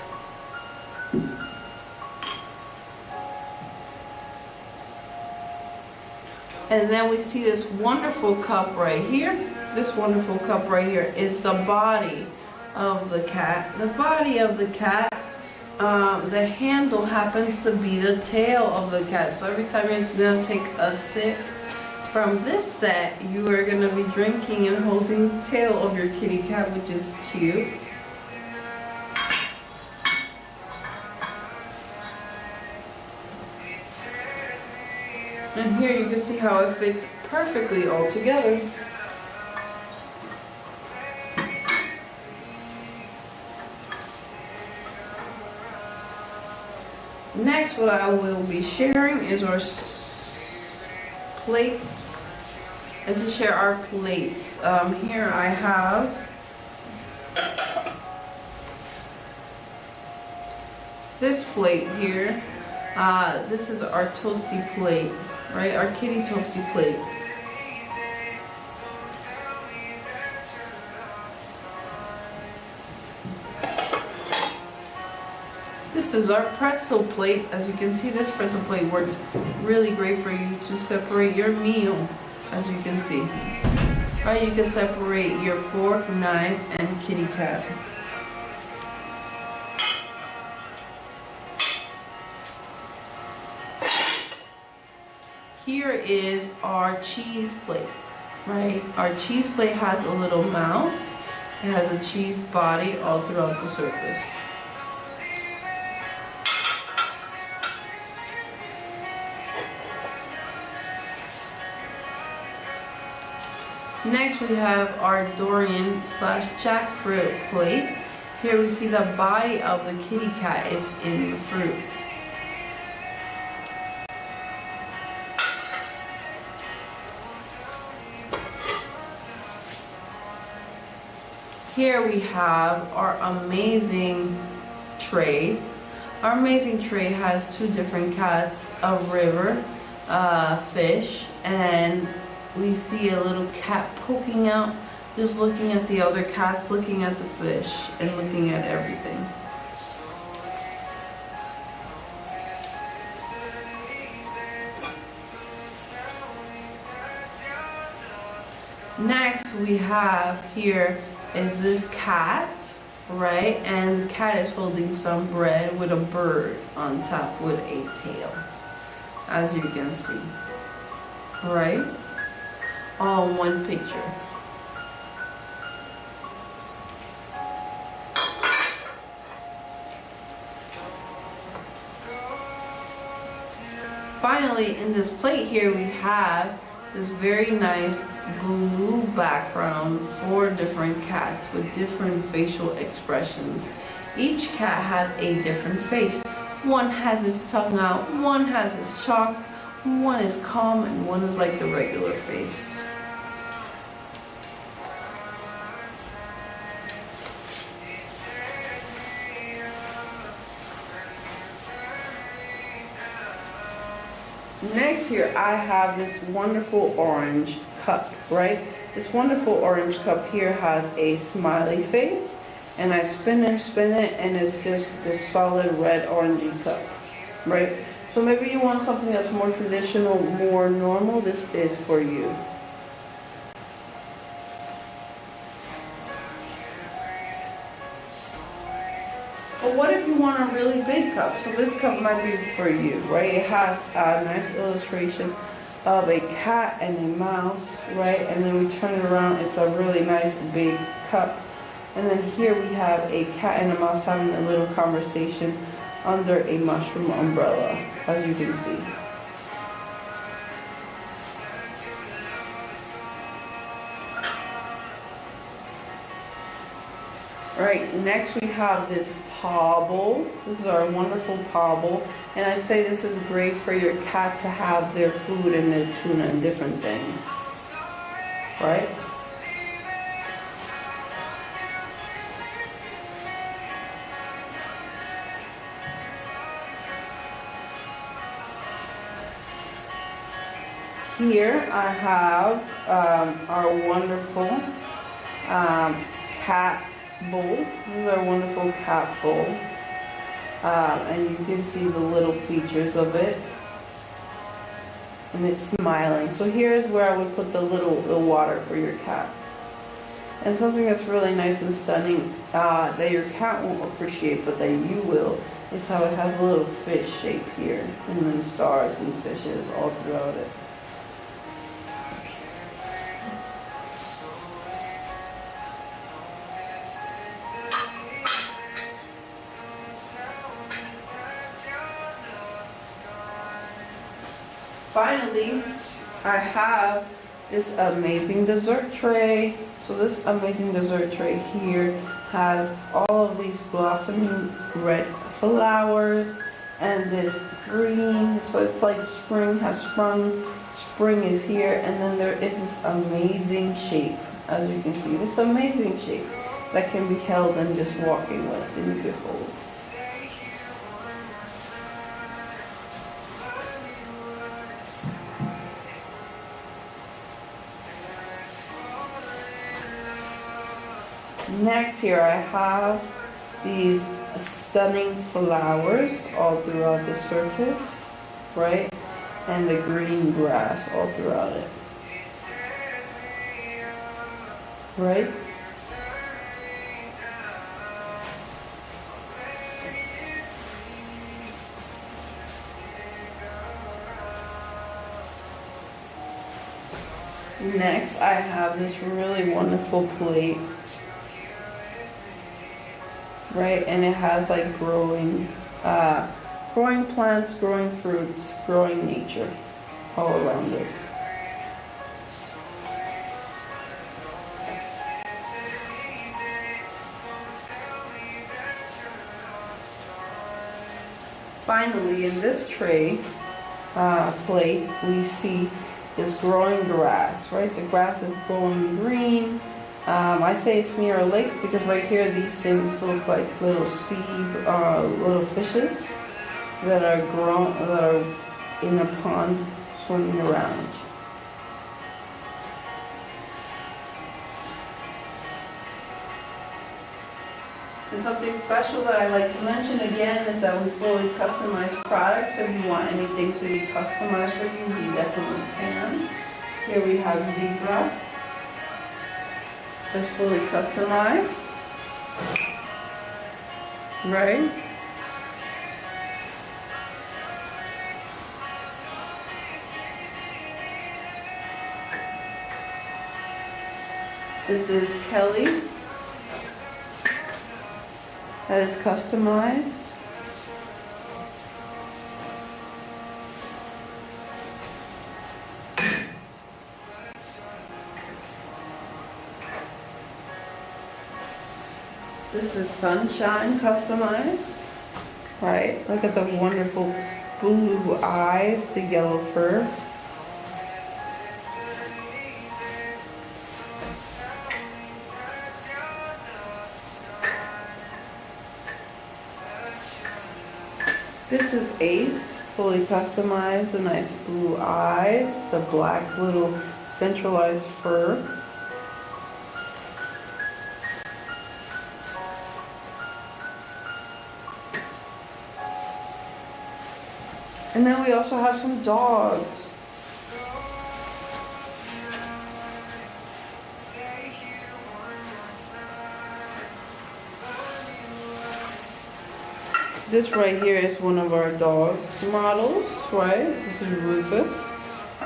And then we see this wonderful cup right here. This wonderful cup right here is the body of the cat. The body of the cat, the handle happens to be the tail of the cat. So every time you're gonna take a sip from this set, you are gonna be drinking and holding the tail of your kitty cat, which is cute. And here you can see how it fits perfectly all together. Next, what I will be sharing is our plates. Let's share our plates. Here I have this plate here. This is our Toasty plate, right? Our kitty Toasty plate. This is our pretzel plate. As you can see, this pretzel plate works really great for you to separate your meal, as you can see. Right, you can separate your fork, knife, and kitty cat. Here is our cheese plate, right? Our cheese plate has a little mouse. It has a cheese body all throughout the surface. Next we have our Dorian/jackfruit plate. Here we see the body of the kitty cat is in the fruit. Here we have our amazing tray. Our amazing tray has two different cats, a river, fish, and we see a little cat poking out, just looking at the other cats, looking at the fish, and looking at everything. Next we have here is this cat, right? And the cat is holding some bread with a bird on top with a tail, as you can see, right? All in one picture. Finally, in this plate here, we have this very nice blue background for different cats with different facial expressions. Each cat has a different face. One has its tongue out, one has its chalked, one is calm, and one is like the regular face. Next here I have this wonderful orange cup, right? This wonderful orange cup here has a smiley face, and I spin it, and it's just this solid red orangey cup, right? So maybe you want something that's more traditional, more normal, this is for you. But what if you want a really big cup? So this cup might be for you, right? It has a nice illustration of a cat and a mouse, right? And then we turn it around, it's a really nice big cup. And then here we have a cat and a mouse having a little conversation under a mushroom umbrella, as you can see. Right, next we have this pobble. This is our wonderful pobble. And I say this is great for your cat to have their food and their tuna and different things. Right? Here I have our wonderful cat bowl. This is our wonderful cat bowl. And you can see the little features of it. And it's smiling. So here's where I would put the water for your cat. And something that's really nice and stunning that your cat won't appreciate, but that you will, is how it has a little fish shape here. And then stars and fishes all throughout it. Finally, I have this amazing dessert tray. So this amazing dessert tray here has all of these blossoming red flowers and this green. So it's like spring has sprung, spring is here, and then there is this amazing shape. As you can see, this amazing shape that can be held and just walking with, and you could hold. Next here I have these stunning flowers all throughout the surface, right? And the green grass all throughout it. Right? Next I have this really wonderful plate. Right, and it has like growing plants, growing fruits, growing nature all around us. Finally, in this tray plate, we see this growing grass. Right, the grass is growing green. I say it's near a lake because right here these things look like little little fishes that are in a pond swimming around. And something special that I like to mention again is that we fully customize products. So if you want anything to be customized for you, we definitely can. Here we have zebra. Just fully customized, right? This is Kelly, that is customized. This is Sunshine customized, right? Look at the wonderful blue eyes, the yellow fur. This is Ace, fully customized, the nice blue eyes, the black little centralized fur. And then we also have some dogs. This right here is one of our dog's models, right? This is Rufus.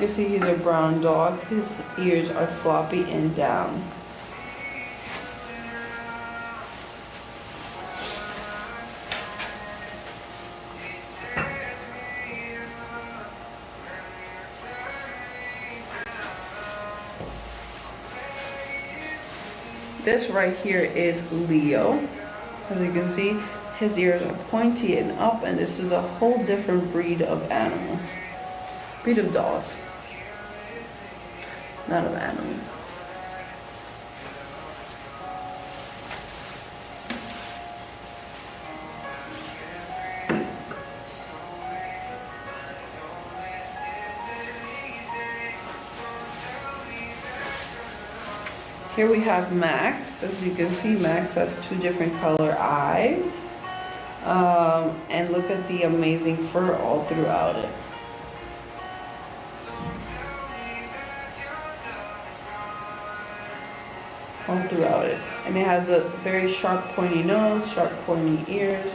You see he's a brown dog. His ears are floppy and down. This right here is Leo. As you can see, his ears are pointy and up, and this is a whole different breed of animal. Breed of dog. Not of animal. Here we have Max. As you can see, Max has 2 different color eyes. And look at the amazing fur all throughout it. All throughout it. And it has a very sharp pointy nose, sharp pointy ears.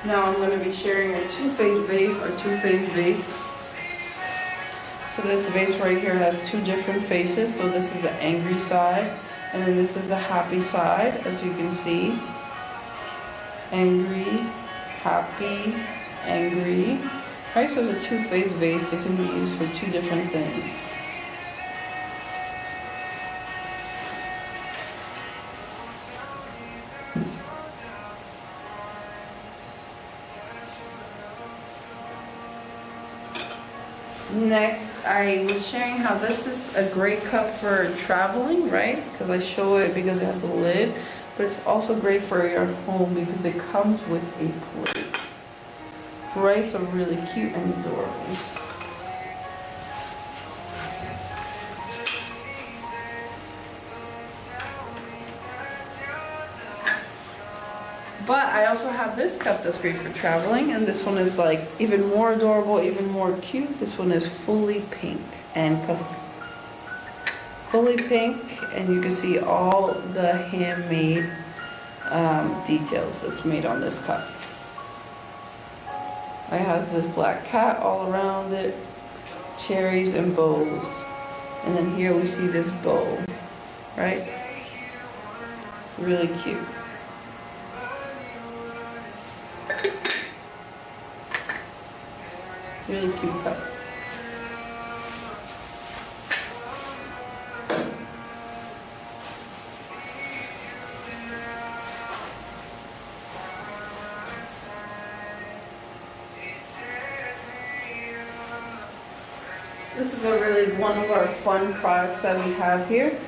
Now I'm going to be sharing a two-phase vase or two-phase vase. So this vase right here has 2 different faces. So this is the angry side, and then this is the happy side, as you can see. Angry, happy, angry. Right, so the two-phase vase, it can be used for 2 different things. Next, I was sharing how this is a great cup for traveling, right? Because I show it because it has a lid, but it's also great for your home because it comes with a plate. Right, so really cute and adorable. But I also have this cup that's great for traveling, and this one is like even more adorable, even more cute. This one is fully pink and fully pink, and you can see all the handmade details that's made on this cup. It has this black cat all around it, cherries and bows, and then here we see this bow, right? Really cute. Really cute cup. This is one of our fun products that we have here.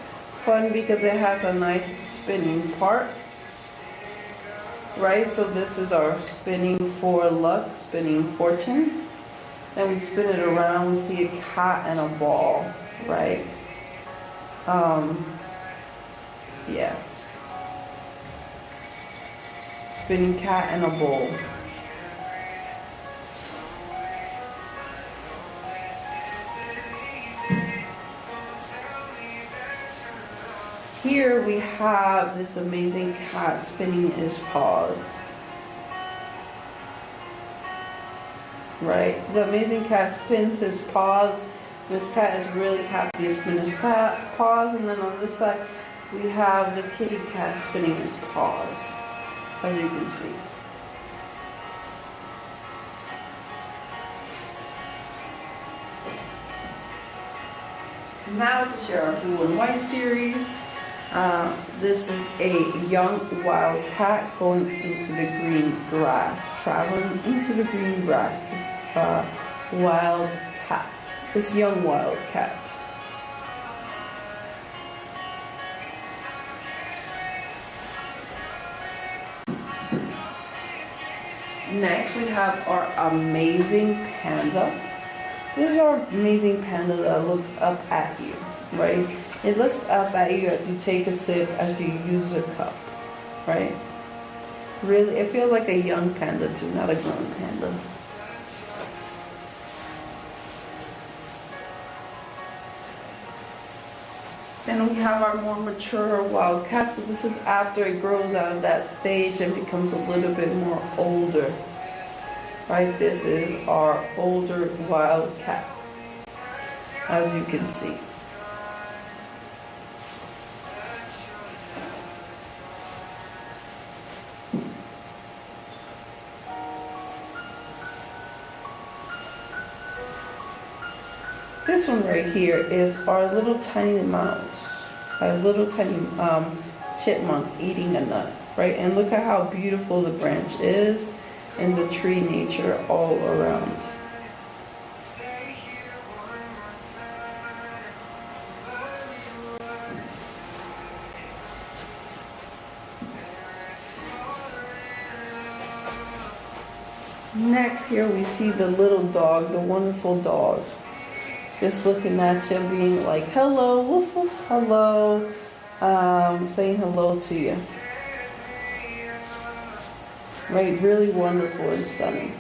Fun because it has a nice spinning part. Right, so this is our spinning for luck, spinning fortune. Then we spin it around, we see a cat and a ball, right? Yeah. Spinning cat and a ball. Here we have this amazing cat spinning his paws. Right? The amazing cat spins his paws. This cat is really happy to spin his paws. And then on this side, we have the kitty cat spinning his paws, as you can see. Now to share our blue and white series. This is a young wild cat going into the green grass, traveling into the green grass. This wild cat, this young wild cat. Next, we have our amazing panda. This is our amazing panda that looks up at you, right? It looks up at you as you take a sip, as you use the cup, right? Really, it feels like a young panda too, not a grown panda. Then we have our more mature wild cat. So this is after it grows out of that stage and becomes a little bit more older, right? This is our older wild cat, as you can see. This one right here is our little tiny mouse, our little tiny chipmunk eating a nut, right? And look at how beautiful the branch is and the tree nature all around. Next here we see the little dog, the wonderful dog. Just looking at you, being like, hello, woof woof, hello, saying hello to you. Right, really wonderful and stunning.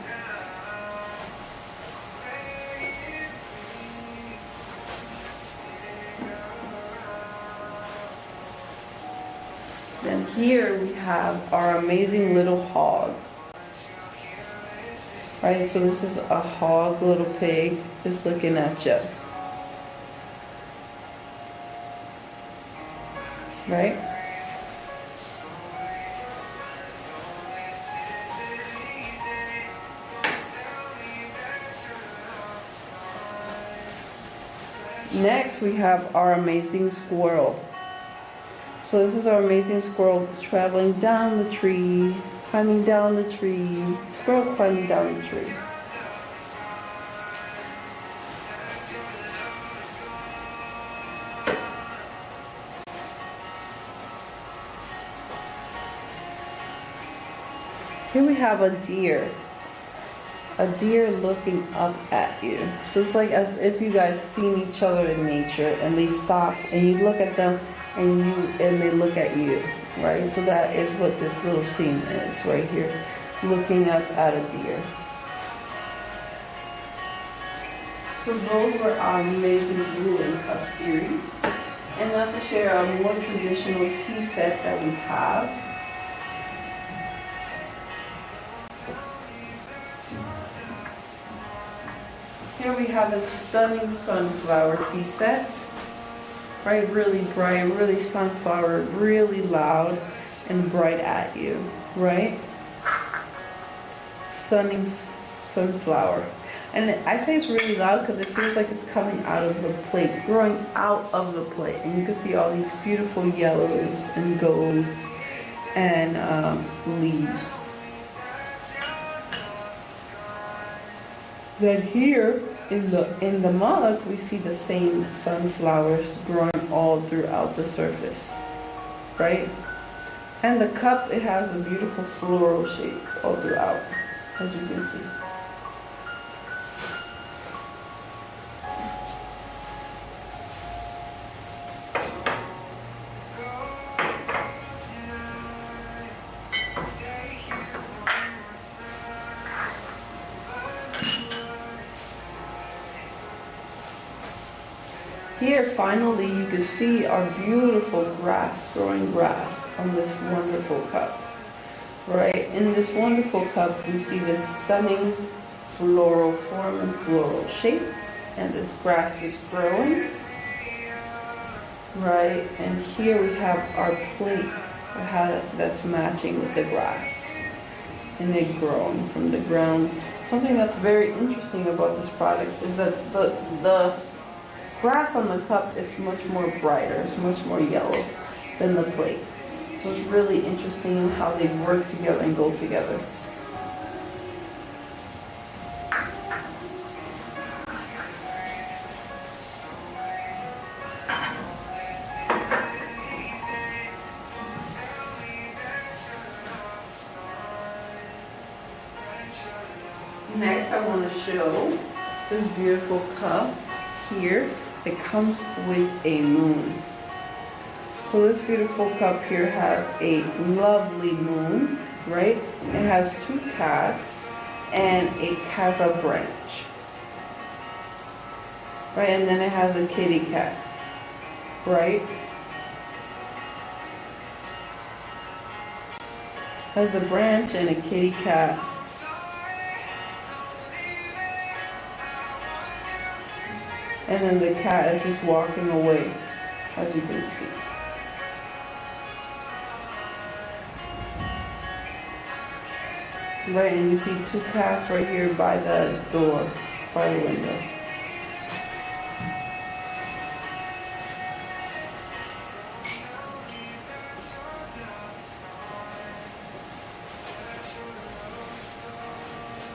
Then here we have our amazing little hog. Right, so this is a hog, little pig, just looking at you. Right? Next we have our amazing squirrel. So this is our amazing squirrel traveling down the tree, climbing down the tree, squirrel climbing down the tree. Here we have a deer looking up at you. So it's like as if you guys seen each other in nature and they stop and you look at them and they look at you, right? So that is what this little scene is right here, looking up at a deer. So those were our amazing Blue and Cup series. And now to share a more traditional tea set that we have. Here we have a stunning sunflower tea set. Right, really bright, really sunflower, really loud and bright at you, right? Stunning sunflower. And I say it's really loud because it feels like it's coming out of the plate, growing out of the plate. And you can see all these beautiful yellows and golds and leaves. Then here in the mug, we see the same sunflowers growing all throughout the surface, right? And the cup, it has a beautiful floral shape all throughout, as you can see. Here, finally, you can see our beautiful growing grass on this wonderful cup, right? In this wonderful cup, we see this stunning floral form and floral shape, and this grass is growing, right? And here we have our plate that's matching with the grass, and it growing from the ground. Something that's very interesting about this product is that the grass on the cup is much more brighter, it's much more yellow than the plate. So it's really interesting in how they work together and go together. Next, I want to show this beautiful cup here. It comes with a moon. So this beautiful cup here has a lovely moon, right? It has two cats and it has a branch, right? And then it has a kitty cat, right? Has a branch and a kitty cat. And then the cat is just walking away, as you can see. Right, and you see two cats right here by the door, by the window.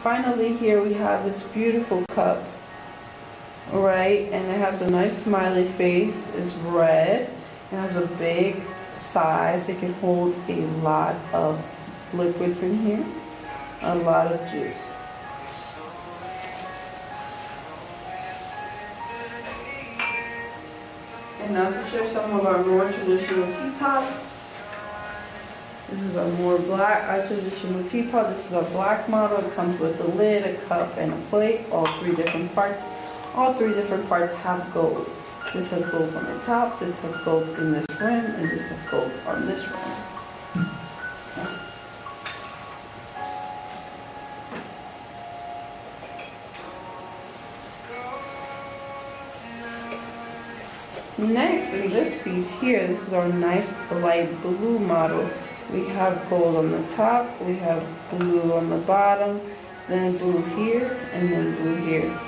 Finally, here we have this beautiful cup. Right, and it has a nice smiley face. It's red. It has a big size. It can hold a lot of liquids in here, a lot of juice. And now to show some of our more traditional teapots. This is a more black, traditional teapot. This is a black model. It comes with a lid, a cup, and a plate. All three different parts. All three different parts have gold. This has gold on the top, this has gold in this rim, and this has gold on this rim. Next, in this piece here, this is our nice light blue model. We have gold on the top, we have blue on the bottom, then blue here, and then blue here.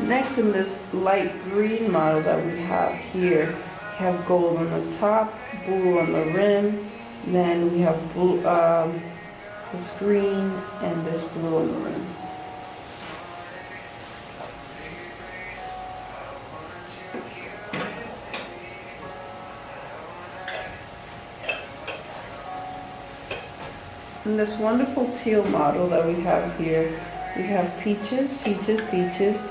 Next, in this light green model that we have here, we have gold on the top, blue on the rim, then we have blue, this green and this blue on the rim. In this wonderful teal model that we have here, we have peaches, peaches, peaches,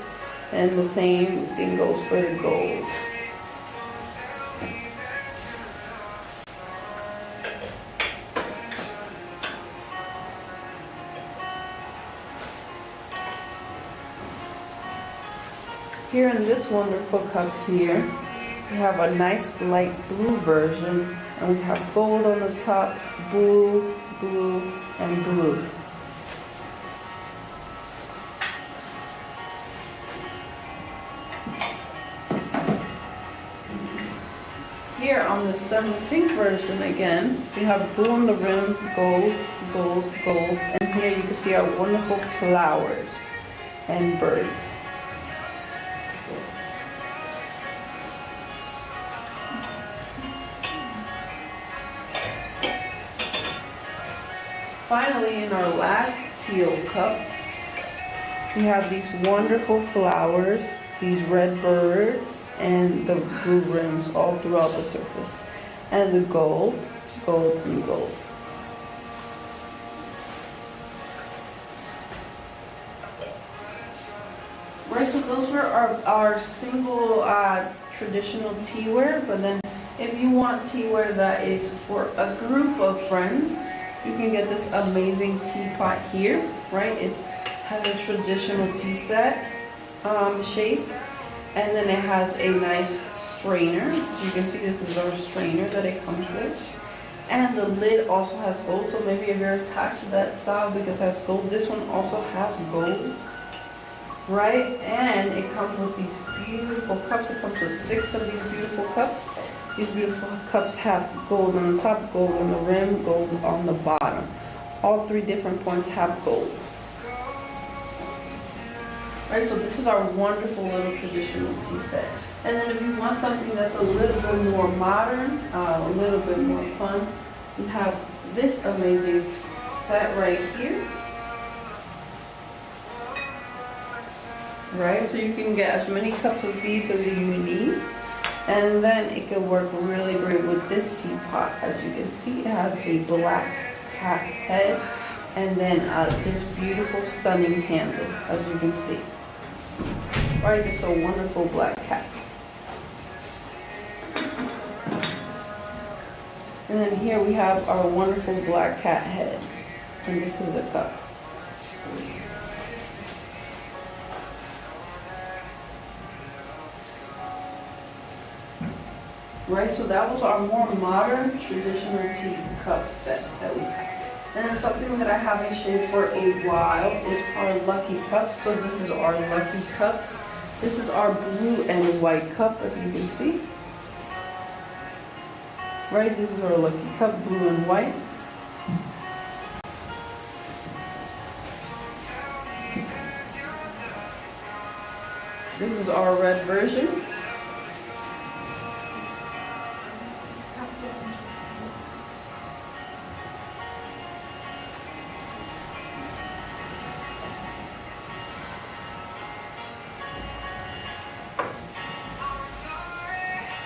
and the same thing goes for the gold. Here in this wonderful cup here, we have a nice light blue version, and we have gold on the top, blue, blue, and blue. Here on the stunning pink version again, we have blue on the rim, gold, gold, gold, and here you can see our wonderful flowers and birds. Finally, in our last teal cup, we have these wonderful flowers, these red birds, and the blue rims all throughout the surface. And the gold, gold, and gold. Right, so those were our single traditional teaware, but then if you want teaware that is for a group of friends, you can get this amazing teapot here, right? It has a traditional tea set shape, and then it has a nice strainer. As you can see, this is our strainer that it comes with. And the lid also has gold, so maybe if you're attached to that style because it has gold, this one also has gold, right? And it comes with these beautiful cups. It comes with 6 of these beautiful cups. These beautiful cups have gold on the top, gold on the rim, gold on the bottom. All 3 different points have gold. Right, so this is our wonderful little traditional tea set. And then if you want something that's a little bit more modern, a little bit more fun, you have this amazing set right here. Right, so you can get as many cups of these as you need. And then it can work really great with this teapot. As you can see, it has a black cat head and then this beautiful stunning handle, as you can see. Right, just a wonderful black cat. And then here we have our wonderful black cat head. And this is a cup. Right, so that was our more modern traditional tea cup set that we have. And then something that I haven't showed for a while is our lucky cups. So this is our lucky cups. This is our blue and white cup, as you can see. Right, this is our lucky cup, blue and white. This is our red version.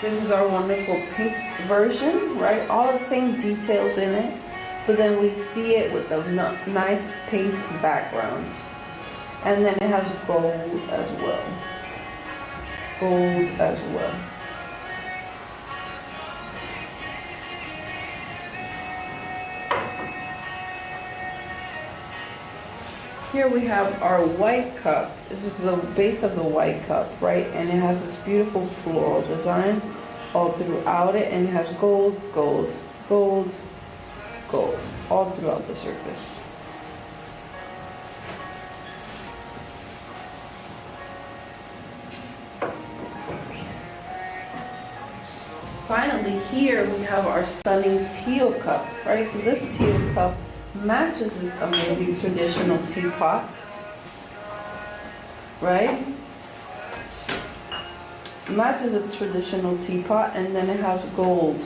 This is our wonderful pink version, right? All the same details in it, but then we see it with a nice pink background. And then it has gold as well. Gold as well. Here we have our white cup. This is the base of the white cup, right? And it has this beautiful floral design all throughout it, and it has gold, gold, gold, gold, all throughout the surface. Finally, here we have our stunning teal cup, right? So this teal cup matches this amazing traditional teapot, right? Matches a traditional teapot, and then it has gold